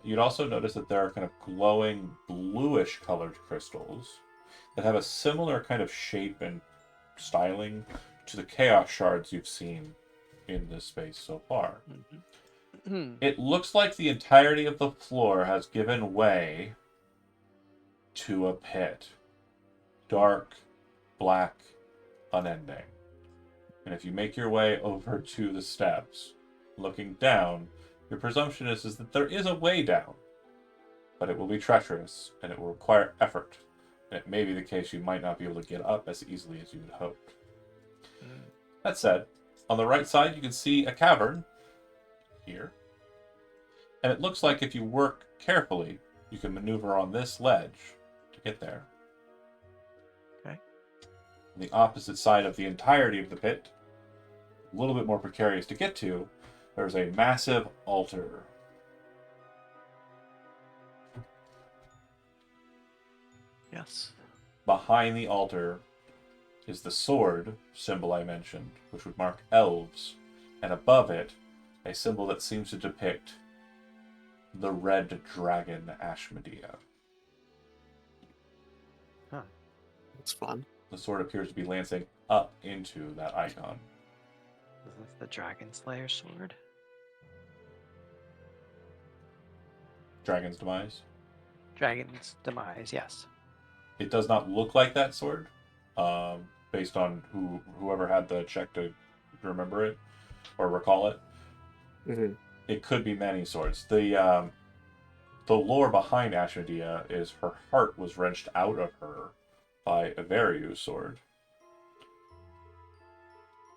You'd also notice that there are kind of glowing bluish colored crystals that have a similar kind of shape and styling to the chaos shards you've seen in this space so far. It looks like the entirety of the floor has given way to a pit. Dark, black, unending. And if you make your way over to the steps, looking down, your presumption is that there is a way down. But it will be treacherous, and it will require effort. And it may be the case you might not be able to get up as easily as you would hope. That said, on the right side you can see a cavern here. And it looks like if you work carefully, you can maneuver on this ledge to get there. Okay. On the opposite side of the entirety of the pit, a little bit more precarious to get to, there's a massive altar. Yes. Behind the altar is the sword symbol I mentioned, which would mark elves, and above it, a symbol that seems to depict the red dragon Ashmedea. Huh. That's fun. The sword appears to be lancing up into that icon. Is this the Dragon Slayer sword? Dragon's Demise. Dragon's Demise, yes. It does not look like that sword, based on whoever had the check to remember it or recall it. Mm-hmm. It could be many swords. The lore behind Ashmedea is her heart was wrenched out of her by a Variu sword.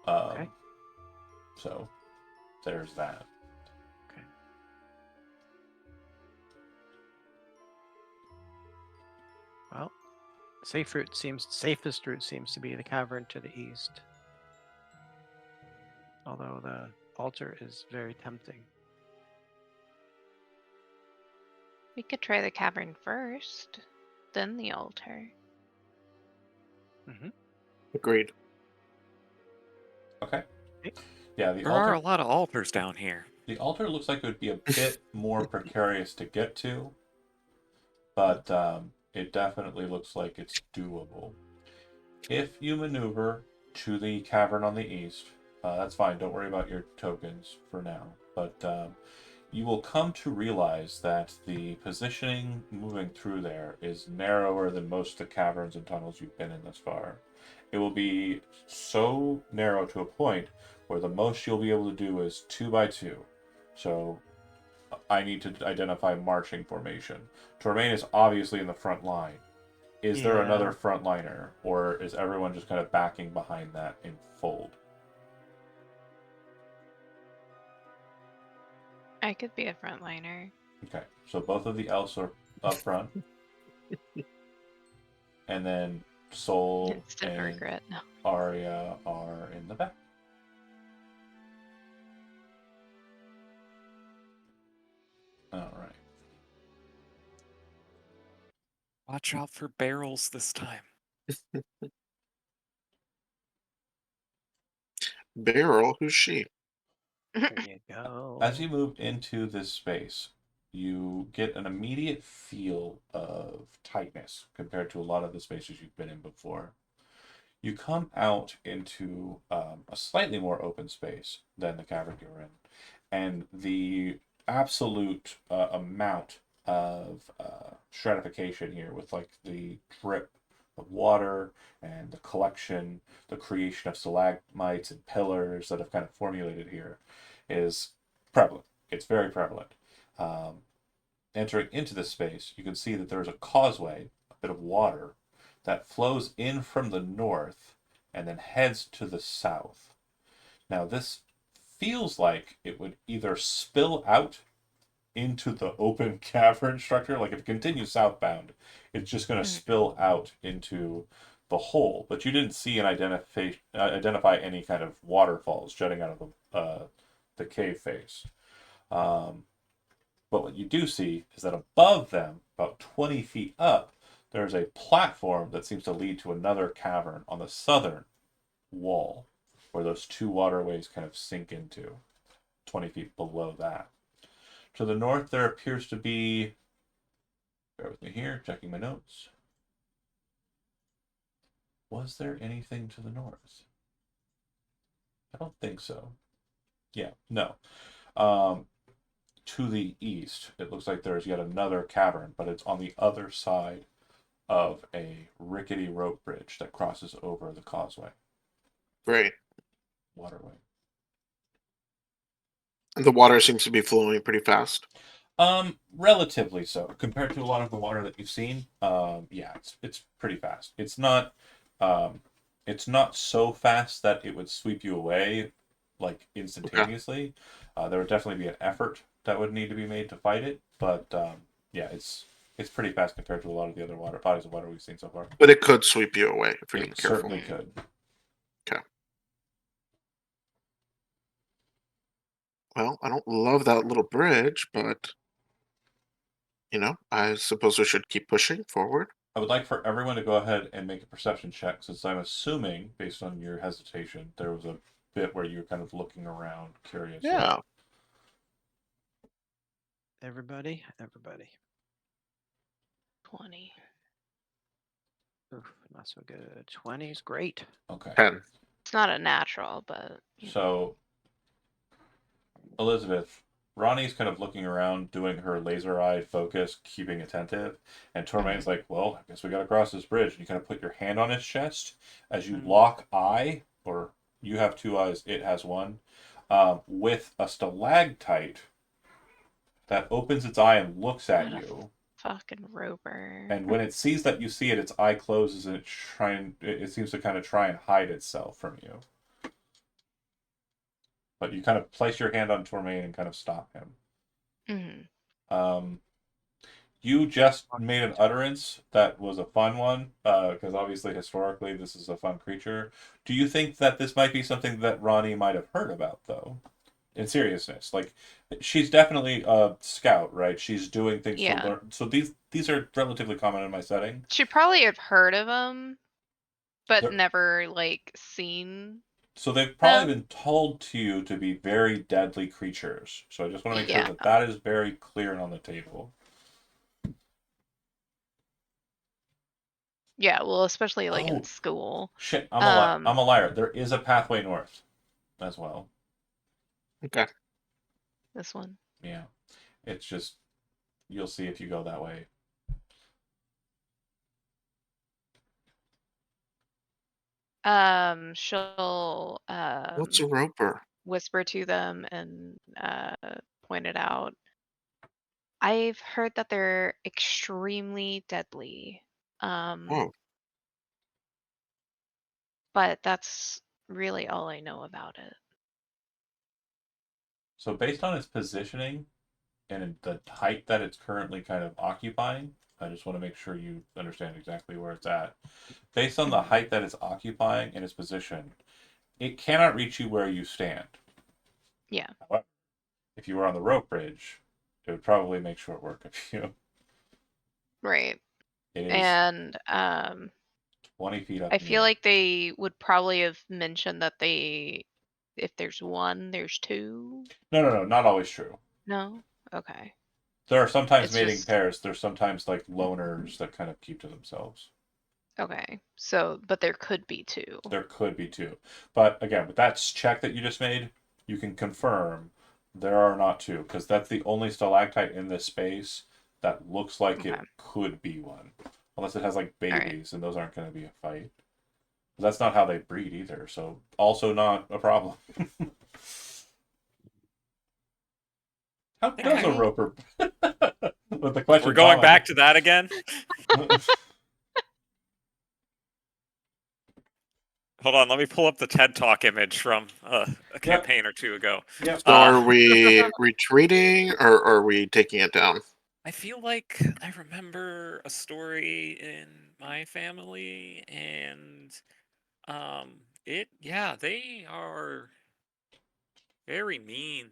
Okay. So there's that. Okay. Well, Safest route seems to be the cavern to the east. Although the altar is very tempting. We could try the cavern first, then the altar. Mm-hmm. Agreed. Okay. Okay. Yeah, the There are altar. a lot of altars down here. The altar looks like it would be a bit more precarious to get to, but it definitely looks like it's doable. If you maneuver to the cavern on the east, that's fine. Don't worry about your tokens for now. But you will come to realize that the positioning moving through there is narrower than most of the caverns and tunnels you've been in thus far. It will be so narrow to a point where the most you'll be able to do is 2 by 2. So I need to identify marching formation. Tormain is obviously in the front line. Is there another Yeah. frontliner, or is everyone just kind of backing behind that in fold? I could be a frontliner. Okay, so both of the elves are up front, and then Soul Instant and regret. No. Arya are in the back. All right. Watch out for barrels this time. Beryl, who's she? There you go. As you move into this space, you get an immediate feel of tightness compared to a lot of the spaces you've been in before. You come out into a slightly more open space than the cavern you're in, and the absolute amount of stratification here, with like the drip of water and the collection, the creation of stalagmites and pillars that have kind of formulated here, is prevalent. It's very prevalent. Um, Entering into this space, you can see that there's a causeway, a bit of water, that flows in from the north and then heads to the south. Now, this feels like it would either spill out into the open cavern structure, like if it continues southbound, it's just going to spill out into the hole. But you didn't see an identify any kind of waterfalls jutting out of the cave face. But what you do see is that above them, about 20 feet up, there's a platform that seems to lead to another cavern on the southern wall, where those two waterways kind of sink into, 20 feet below that. To the north, there appears to be, bear with me here, checking my notes. Was there anything to the north? I don't think so. Yeah, no. To the east, it looks like there's yet another cavern, but it's on the other side of a rickety rope bridge that crosses over the causeway Great. waterway. And the water seems to be flowing pretty fast. Relatively so compared to a lot of the water that you've seen. Yeah, it's pretty fast. It's not so fast that it would sweep you away like instantaneously. There would definitely be an effort that would need to be made to fight it, but yeah, it's pretty fast compared to a lot of the other bodies of water we've seen so far. But it could sweep you away if you're It not careful. certainly could. Well, I don't love that little bridge, but I suppose we should keep pushing forward. I would like for everyone to go ahead and make a perception check, since I'm assuming, based on your hesitation, there was a bit where you were kind of looking around, curious. Yeah. Everybody. 20. Oof, not so good. 20's great. Okay. 10. It's not a natural, but So, Elizabeth, Ronnie's kind of looking around, doing her laser eye focus, keeping attentive, and Tormain's like, "Well, I guess we got to cross this bridge." And you kind of put your hand on his chest as you lock eye, or you have two eyes, it has one, with a stalactite that opens its eye and looks at you. fucking roper. And when it sees that you see it, its eye closes and it seems to kind of try and hide itself from you. But you kind of place your hand on Tormain and kind of stop him. Mm-hmm. You just made an utterance that was a fun one, because obviously historically this is a fun creature. Do you think that this might be something that Ronnie might have heard about, though? In seriousness, like she's definitely a scout, right? She's doing things to Yeah. learn. So these are relatively common in my setting. She probably have heard of them, but They're, never like seen so they've probably them. been told to you to be very deadly creatures. So I just want to make sure Yeah. that that is very clear and on the table. Yeah, well, especially like in Oh school. shit! I'm Um, a liar. There is a pathway north as well. Okay. this one. Yeah, it's just you'll see if you go that way. She'll What's a roper? whisper to them and point it out. I've heard that they're extremely deadly. Oh, But that's really all I know about it. So based on its positioning and the height that it's currently kind of occupying, I just want to make sure you understand exactly where it's at. Based on the Mhm. height that it's occupying and its position, it cannot reach you where you stand. Yeah, However, if you were on the rope bridge, it would probably make short work of you. right. It is And 20 feet up I in the feel air. like they would probably have mentioned that if there's one, there's two. No, not always true. No? Okay. There are sometimes It's mating just, pairs. There's sometimes like loners that kind of keep to themselves. okay. So, but there could be two. There could be two. But again, with that check that you just made, you can confirm there are not two, because that's the only stalactite in this space that looks like Okay. it could be one. Unless it has like All right. babies, and those aren't going to be a fight. That's not how they breed either, so also not a problem. How does a Alright. roper? With the question, We're going back to that again. to. Hold on, let me pull up the TED Talk image from a Yep. campaign or two ago. Yep. so are we retreating or are we taking it down? I feel like I remember a story in my family, and they are very mean.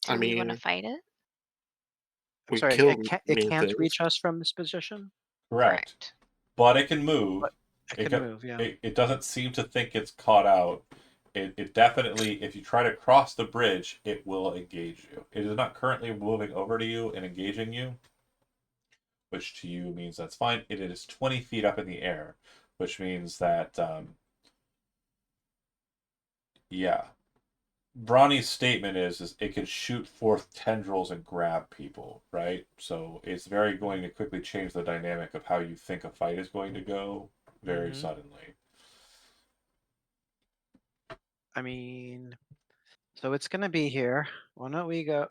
I Do we want to mean, fight it? I'm we sorry, kill it mean can't things. reach us from this position, Correct. But it can move. but it It can can, move. Yeah. it doesn't seem to think it's caught out. It definitely, if you try to cross the bridge, it will engage you. It is not currently moving over to you and engaging you, which to you means that's fine. It is 20 feet up in the air, which means that, yeah. Bronny's statement is it can shoot forth tendrils and grab people, right? So it's very going to quickly change the dynamic of how you think a fight is going to go very Mhm. suddenly. I mean, so it's gonna be here. Why don't we go?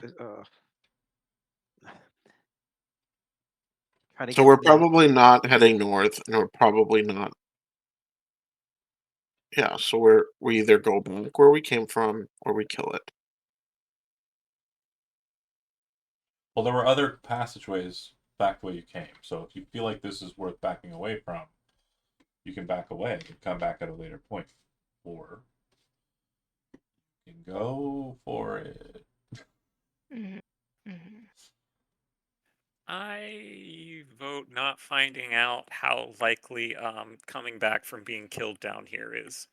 Try to So get we're to the. probably not heading north, and we're probably not. Yeah, so we either go back where we came from or we kill it. Well, there were other passageways back the way you came. So if you feel like this is worth backing away from, you can back away and come back at a later point. Or you can go for it. Hmm. Hmm. I vote not finding out how likely coming back from being killed down here is.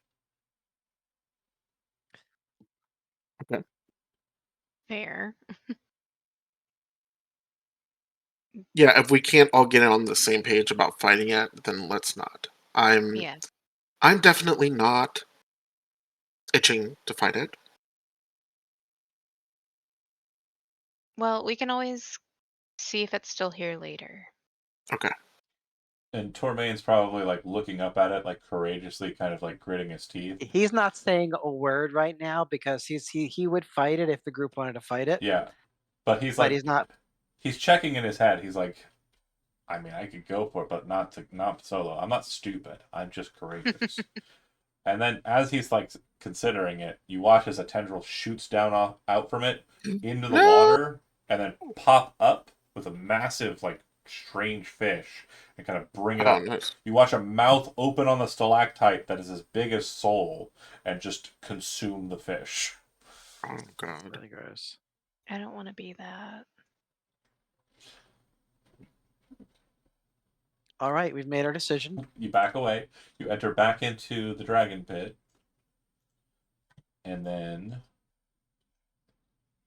Okay. Fair. Yeah, if we can't all get on the same page about fighting it, then let's not. Yeah. I'm definitely not itching to fight it. Well, we can always see if it's still here later. Okay. And Tormain's probably like looking up at it, like courageously, kind of like gritting his teeth. He's not saying a word right now because he would fight it if the group wanted to fight it. Yeah. But he's But like, he's not. he's checking in his head. He's like, I mean, I could go for it, but not solo. I'm not stupid. I'm just courageous. And then as he's like considering it, you watch as a tendril shoots down out from it into the No. water and then pop up with a massive, like, strange fish and kind of bring it Oh, up. nice. You watch a mouth open on the stalactite that is as big as Soul and just consume the fish. Oh god. Really gross. I don't want to be that. All right, we've made our decision. You back away. You enter back into the dragon pit. And then,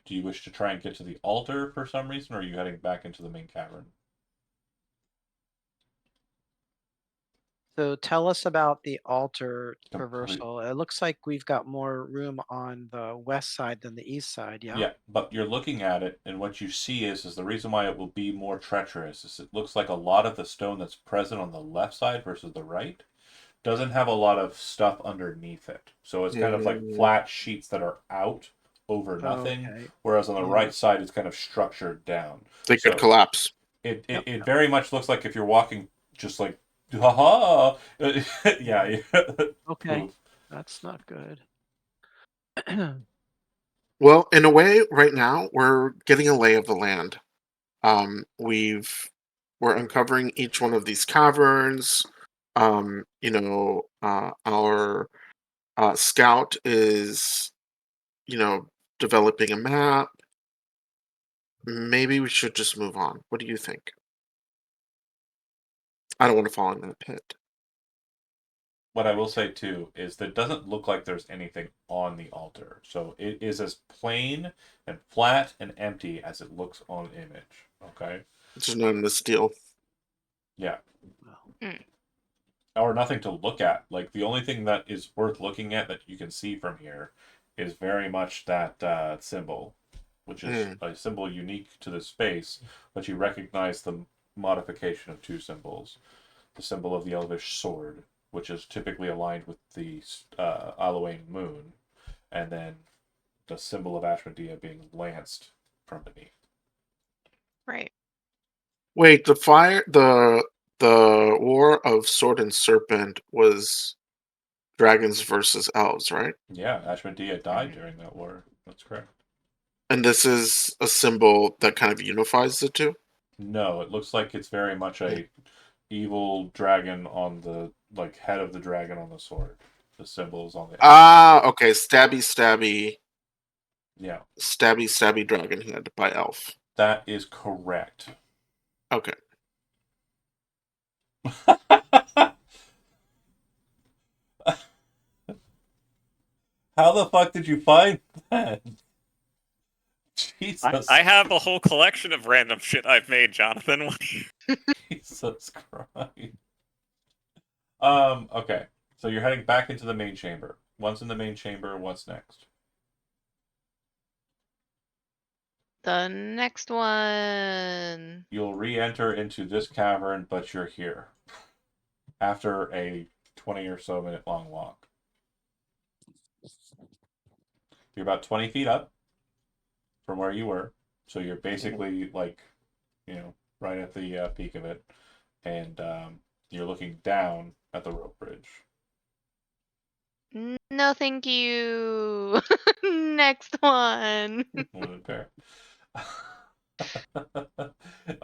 do you wish to try and get to the altar for some reason, or are you heading back into the main cavern? So tell us about the altar Complete- traversal. It looks like we've got more room on the west side than the east side. Yeah. Yeah, but you're looking at it, and what you see is the reason why it will be more treacherous is it looks like a lot of the stone that's present on the left side versus the right doesn't have a lot of stuff underneath it. So it's kind of like Mm. flat sheets that are out over nothing, Okay. whereas on the Yeah. right side it's kind of structured down. They could So collapse. it, Yep. it very much looks like if you're walking just like haha yeah. Okay. Move. That's not good. Well, in a way, right now we're getting a lay of the land. We're uncovering each one of these caverns. Our scout is, developing a map. Maybe we should just move on. What do you think? I don't want to fall in that pit. What I will say too is that it doesn't look like there's anything on the altar. So it is as plain and flat and empty as it looks on image. Okay? It's not in this deal. Yeah. Well, Or nothing to look at. Like the only thing that is worth looking at that you can see from here is very much that symbol, which is a symbol unique to this space, but you recognize the modification of two symbols. The symbol of the elvish sword, which is typically aligned with the Alawain moon, and then the symbol of Ashmedea being lanced from beneath. Right. Wait, the war of sword and serpent was dragons versus elves, right? Yeah, Ashmedea died Mhm. during that war. That's correct. And this is a symbol that kind of unifies the two. No, it looks like it's very much a evil dragon on the like head of the dragon on the sword. The symbols on the Okay. Stabby, stabby, yeah, stabby, stabby dragon head by elf. that is correct. Okay. How the fuck did you find that? Jesus, I have a whole collection of random shit I've made, Jonathan. Jesus Christ. Okay. So you're heading back into the main chamber. Once in the main chamber, what's next? The next one. You'll re-enter into this cavern, but you're here after a 20 or so minute long walk. You're about 20 feet up from where you were, so you're basically like, right at the peak of it, and you're looking down at the rope bridge. No, thank you. Next one. Wounded pair.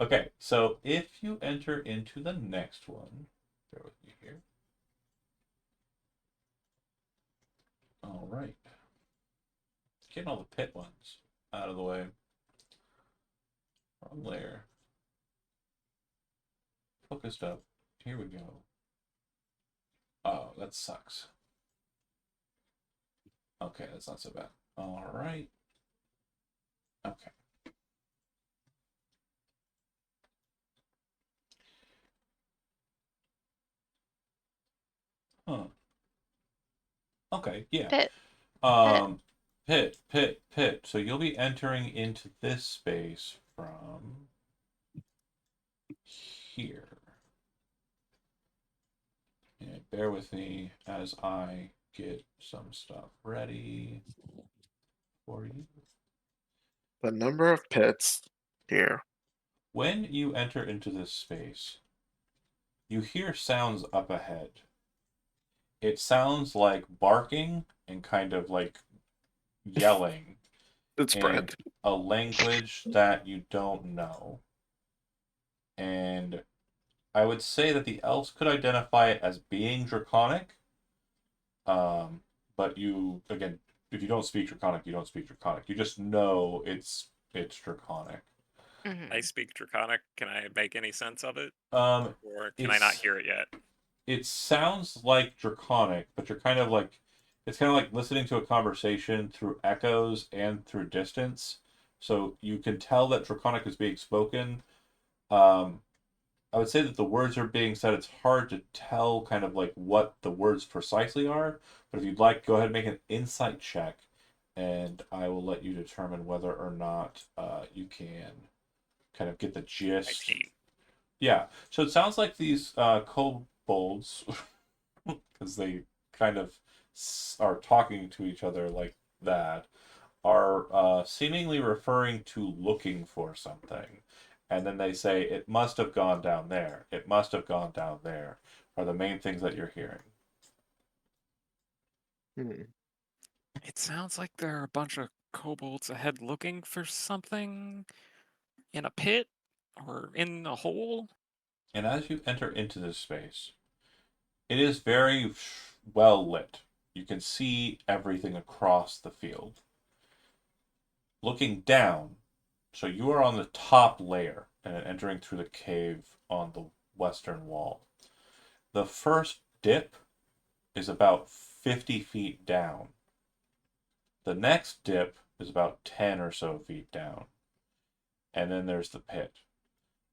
Okay, so if you enter into the next one, bear with me here. All right. Getting all the pit ones out of the way. Wrong layer. Focused up. Here we go. Oh, that sucks. Okay, that's not so bad. All right. Okay. Huh. Okay, yeah. Pit. Pit. So you'll be entering into this space from here. And bear with me as I get some stuff ready for you. The number of pits here. When you enter into this space, you hear sounds up ahead. It sounds like barking and kind of like yelling. It's And Brent. a language that you don't know. And I would say that the elves could identify it as being draconic. But you, again, if you don't speak draconic, you don't speak draconic. You just know it's draconic. Mhm. I speak Draconic. Can I make any sense of it? Um, Or can I not hear it yet? it sounds like draconic, but you're kind of like it's kind of like listening to a conversation through echoes and through distance. So you can tell that draconic is being spoken. Um, I would say that the words are being said. It's hard to tell kind of like what the words precisely are. But if you'd like, go ahead and make an insight check, and I will let you determine whether or not you can kind of get the gist. 19. Yeah. So it sounds like these kobolds, because they kind of are talking to each other like that, are seemingly referring to looking for something. And then they say, it must have gone down there. It must have gone down there, are the main things that you're hearing. Hmm. It sounds like there are a bunch of kobolds ahead looking for something in a pit or in a hole. And as you enter into this space, it is very well lit. You can see everything across the field. Looking down, so you are on the top layer and entering through the cave on the western wall. The first dip is about 50 feet down. The next dip is about 10 or so feet down. And then there's the pit.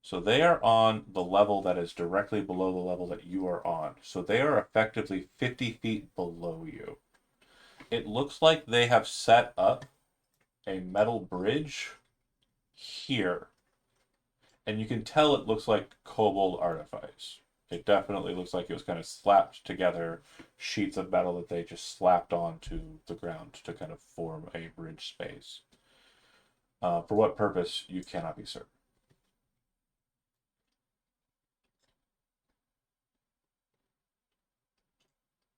So they are on the level that is directly below the level that you are on. So they are effectively 50 feet below you. It looks like they have set up a metal bridge here. And you can tell it looks like kobold artifice. It definitely looks like it was kind of slapped together sheets of metal that they just slapped onto the ground to kind of form a bridge space. For what purpose, you cannot be certain.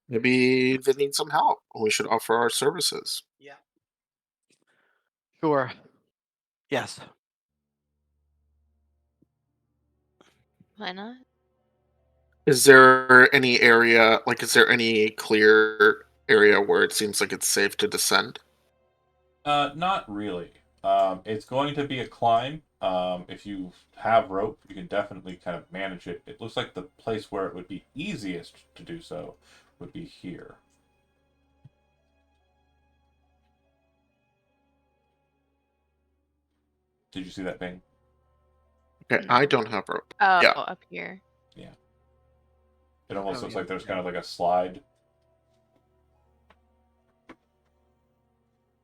Maybe they need some help. We should offer our services. Yeah. Sure. Yes. Why not? Is there any area, like, is there any clear area where it seems like it's safe to descend? Not really. It's going to be a climb. If you have rope, you can definitely kind of manage it. It looks like the place where it would be easiest to do so would be here. Did you see that thing? Okay, No. I don't have rope. Oh, Yeah. up here. Yeah. It almost Oh, looks yeah, like there's yeah. kind of like a slide.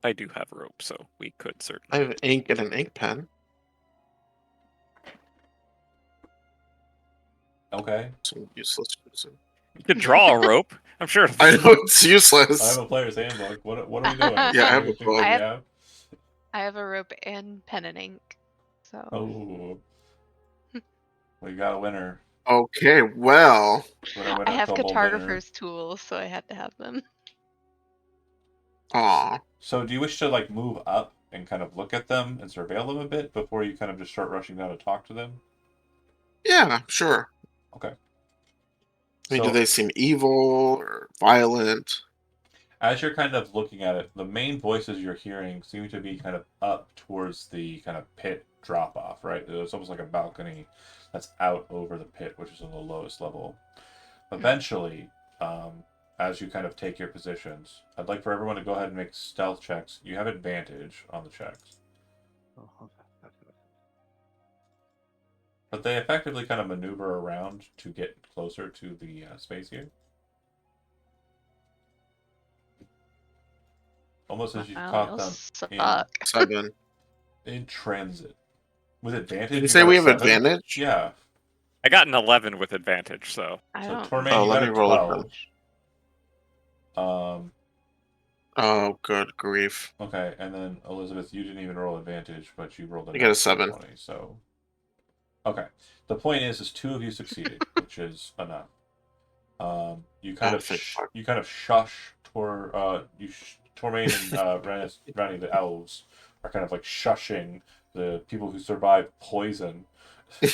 I do have rope, so we could I certainly. have ink and an ink pen. Okay. Some useless reason. You could draw a rope. I'm sure. I know it's I useless. have a player's handbook. What are we doing? Yeah, I How have many a things do book. we I have- have? I have a rope and pen and ink. So Oh, we got a winner. Okay, well, Winner, I winner, have kobold dinner. cartographer's tools, so I had to have them. aw. So, do you wish to like move up and kind of look at them and surveil them a bit before you kind of just start rushing down to talk to them? Yeah, sure. Okay. I mean, do So, they seem evil or violent? as you're kind of looking at it, the main voices you're hearing seem to be kind of up towards the kind of pit drop off, right? It's almost like a balcony that's out over the pit, which is on the lowest level. Eventually, as you kind of take your positions, I'd like for everyone to go ahead and make stealth checks. You have advantage on the checks, but they effectively kind of maneuver around to get closer to the space here. Almost as you've Wow, caught y'all them suck. 7. in transit. With advantage, Did you you say got we a have 7? advantage? Yeah. I got an 11 with advantage, so I So don't. Tormain, Oh, you let got me a roll 12. advantage. Um, Oh, good grief. okay, and then Elizabeth, you didn't even roll advantage, but you rolled a I got a natural 7. 20, so okay. The point is two of you succeeded, which is enough. You kind Oh, of thank fuck. you kind of shush Tormain and Rani the elves are kind of like shushing the people who survive poison.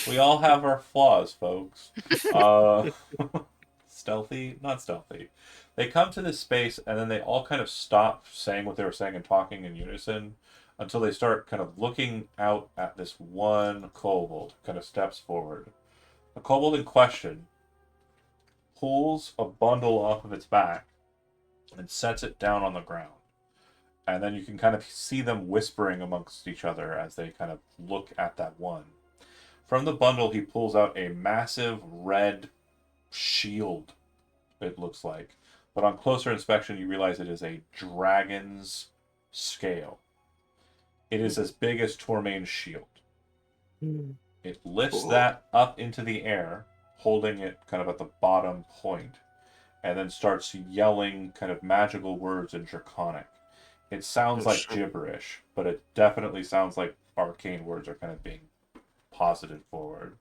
We all have our flaws, folks. Uh, stealthy, not stealthy. They come to this space and then they all kind of stop saying what they were saying and talking in unison until they start kind of looking out at this one kobold, kind of steps forward. The kobold in question pulls a bundle off of its back and sets it down on the ground. And then you can kind of see them whispering amongst each other as they kind of look at that one. From the bundle, he pulls out a massive red shield, it looks like. But on closer inspection, you realize it is a dragon's scale. It is as big as Tormain's shield. It lifts Cool. that up into the air, holding it kind of at the bottom point, and then starts yelling kind of magical words in Draconic. It sounds Oh, like shit. gibberish, but it definitely sounds like arcane words are kind of being posited forward.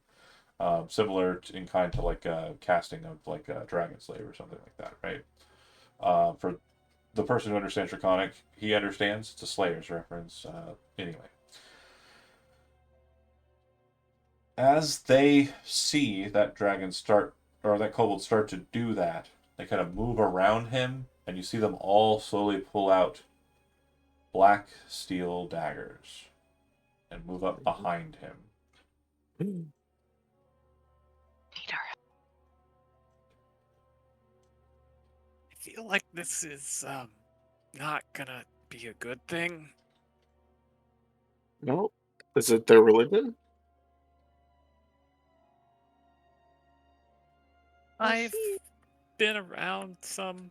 Similar in kind to like a casting of like a Dragon Slayer or something like that, right? For the person who understands Draconic, he understands. It's a Slayer's reference. Anyway. As they see that dragon start, or that kobold start to do that, they kind of move around him, and you see them all slowly pull out black steel daggers and move up behind him. Need our I feel like this is not gonna be a good thing. No, is it their religion? I've been around some,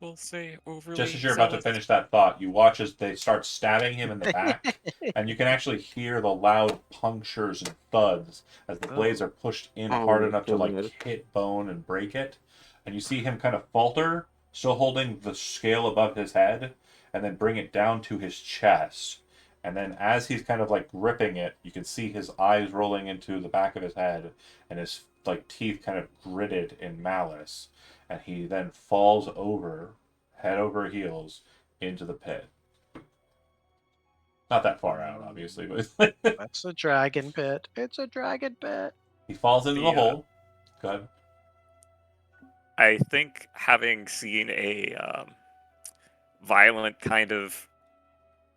we'll say overly Just as you're about to zealous. finish that thought, you watch as they start stabbing him in the back, and you can actually hear the loud punctures and thuds as the blades are pushed in Oh, hard enough to like God. hit bone and break it. And you see him kind of falter, still holding the scale above his head, and then bring it down to his chest. And then as he's kind of like gripping it, you can see his eyes rolling into the back of his head and his like teeth kind of gritted in malice. And he then falls over, head over heels, into the pit. Not that far out, obviously, but That's a dragon pit. It's a dragon pit. he falls into the Yeah. hole. Go ahead. I think having seen a violent kind of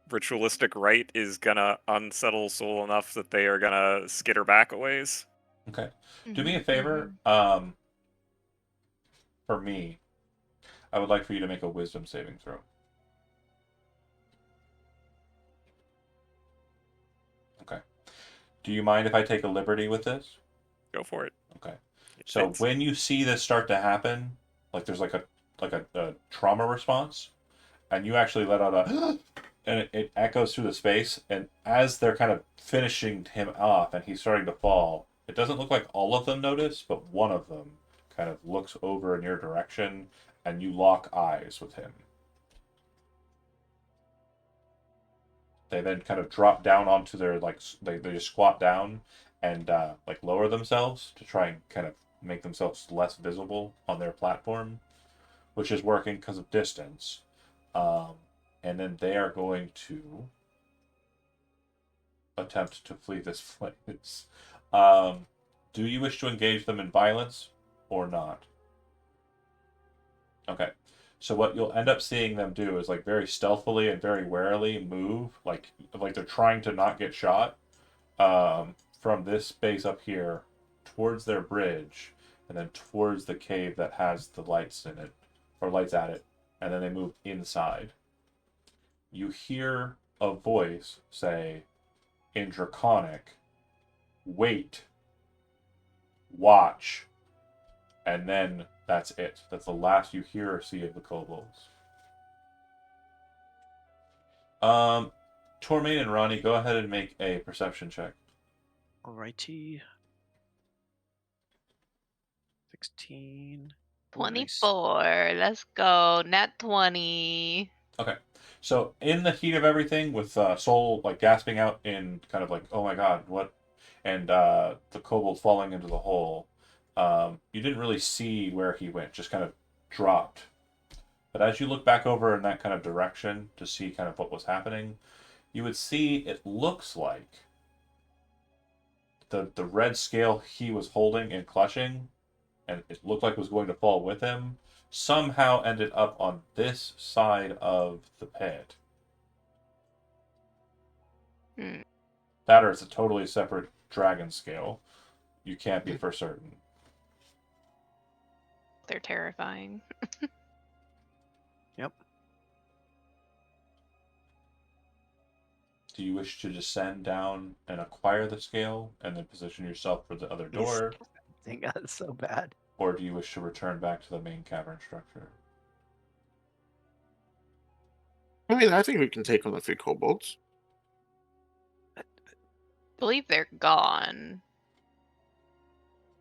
ritualistic rite is gonna unsettle Soul enough that they are gonna skitter back a ways. Okay. Mm-hmm, Do me a favor. For me, I would like for you to make a wisdom saving throw. Okay. Do you mind if I take a liberty with this? Go for it. Okay. It So fits. when you see this start to happen, like there's like a trauma response, and you actually let out a and it echoes through the space, and as they're kind of finishing him off and he's starting to fall, it doesn't look like all of them notice, but one of them kind of looks over in your direction, and you lock eyes with him. They then kind of drop down onto their like they just squat down and like lower themselves to try and kind of make themselves less visible on their platform, which is working because of distance. And then they are going to attempt to flee this place. Do you wish to engage them in violence or not? Okay. So what you'll end up seeing them do is like very stealthily and very warily move, like they're trying to not get shot, from this space up here towards their bridge, and then towards the cave that has the lights in it, or lights at it, and then they move inside. You hear a voice say, in Draconic, "Wait, watch," and then that's it. That's the last you hear or see of the kobolds. Tormain and Ronnie, go ahead and make a perception check. Alrighty. 16. Ooh, nice. 24. Let's go. Nat 20. Okay. So in the heat of everything, with Soul like gasping out in kind of like, "Oh my god, what?" and the kobold falling into the hole, you didn't really see where he went, just kind of dropped. But as you look back over in that kind of direction to see kind of what was happening, you would see it looks like the red scale he was holding and clutching, and it looked like it was going to fall with him, somehow ended up on this side of the pit. Hmm. That or it's a totally separate dragon scale. You can't be for certain. They're terrifying. Yep. Do you wish to descend down and acquire the scale and then position yourself for the other He's door? tempting us so bad. Or do you wish to return back to the main cavern structure? I mean, I think we can take on a few kobolds. I believe they're gone.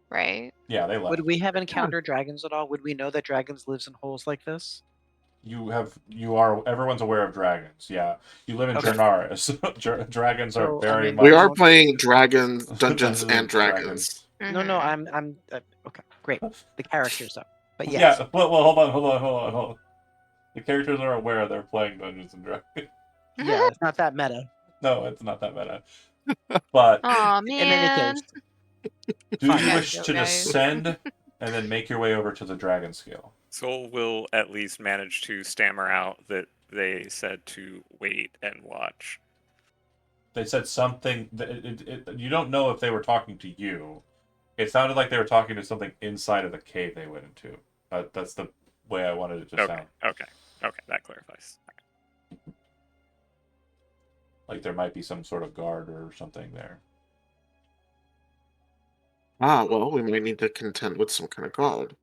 Right? Yeah, they left. Would we have encountered dragons at all? Would we know that dragons lives in holes like this? Everyone's aware of dragons. Yeah, you live in Okay. Jernaris. Dragons are So, I very mean, much. We are don't- playing Dragons, Dungeons, and and Dragons. No, Mhm. I'm okay. Great. The characters though. But yes. Yeah, well, hold on. The characters are aware they're playing Dungeons and Dragons. Yeah, it's not that meta. No, it's not that meta. But Aw, In any man. case, do Fine. you Gotta wish go, to guys. descend and then make your way over to the dragon scale? Soul will at least manage to stammer out that they said to wait and watch. They said something. You don't know if they were talking to you. It sounded like they were talking to something inside of the cave they went into. That's the way I wanted it to Okay, sound. okay, that clarifies. Like there might be some sort of guard or something there. Ah, well, we might need to contend with some kind of god.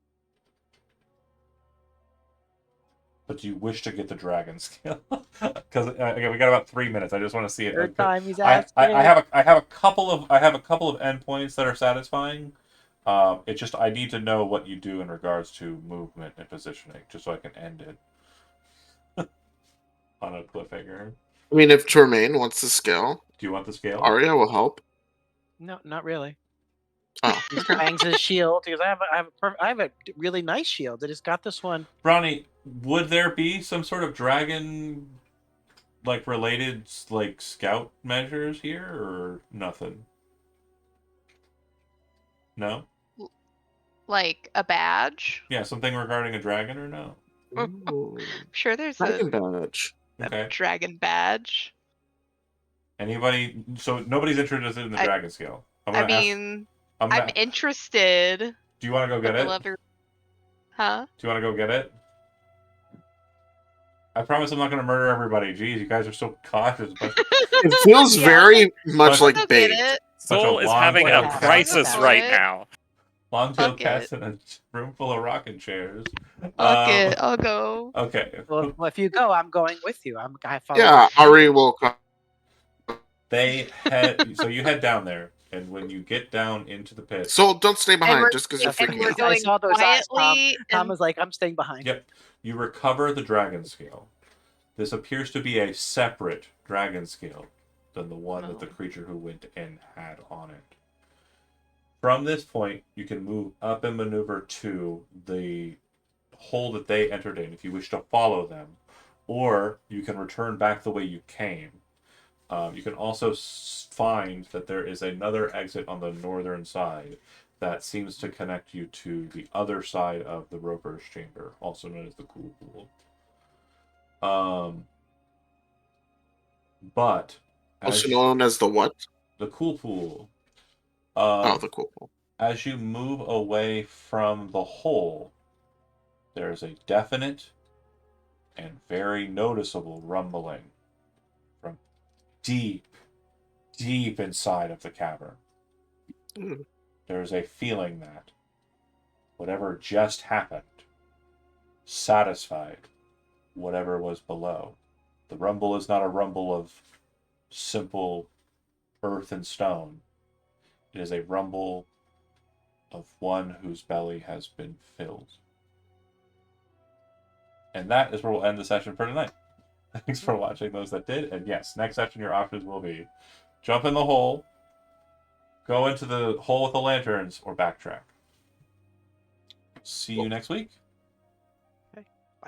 But do you wish to get the dragon scale? Because again, we got about 3 minutes. I just want to see it. third time he's I asking. have a couple of endpoints that are satisfying. It's just I need to know what you do in regards to movement and positioning, just so I can end it on a cliffhanger. I mean, if Tremaine wants the scale, Do you want the scale? Arya will help. No, not really. Oh, He okay. bangs his shield because I have a really nice shield. I just got this one. Ronnie, would there be some sort of dragon like related like scout measures here or nothing? No? Like a badge? Yeah, something regarding a dragon or no? Ooh. I'm sure there's Dragon badge. a Okay. dragon badge. Anybody? So nobody's interested in the I- dragon scale. I mean, I'm I'm interested. Do you want to go get But it? I love your... Huh? Do you want to go get it? I promise I'm not going to murder everybody. Jeez, you guys are so cautious. But It feels Yeah. very much I'll like Go get bait. it. Soul is long having tail a cat. crisis I'll go right for it. now. long-tailed Fuck cats in a room full of rocking chairs. Fuck it. I'll go. Okay. Well, if you go, I'm going with you. I follow. Yeah, Ari will come. So you head down there, and when you get down into the pit, So don't stay behind we're- just because you're Okay. And freaking we're out. I going saw those eyes, Tom. quietly. Tom and- was like, "I'm staying behind." yep, you recover the dragon scale. This appears to be a separate dragon scale than the one that the Oh. creature who went in had on it. From this point, you can move up and maneuver to the hole that they entered in if you wish to follow them, or you can return back the way you came. You can also find that there is another exit on the northern side that seems to connect you to the other side of the Roper's Chamber, also known as the Cool Pool. But Also as known as the what? the Cool Pool, Oh, the cool. as you move away from the hole, there is a definite and very noticeable rumbling from deep, deep inside of the cavern. Mm. There is a feeling that whatever just happened satisfied whatever was below. The rumble is not a rumble of simple earth and stone. It is a rumble of one whose belly has been filled. And that is where we'll end the session for tonight. Thanks for watching, those that did. And yes, next session your options will be jump in the hole, go into the hole with the lanterns, or backtrack. See you next week.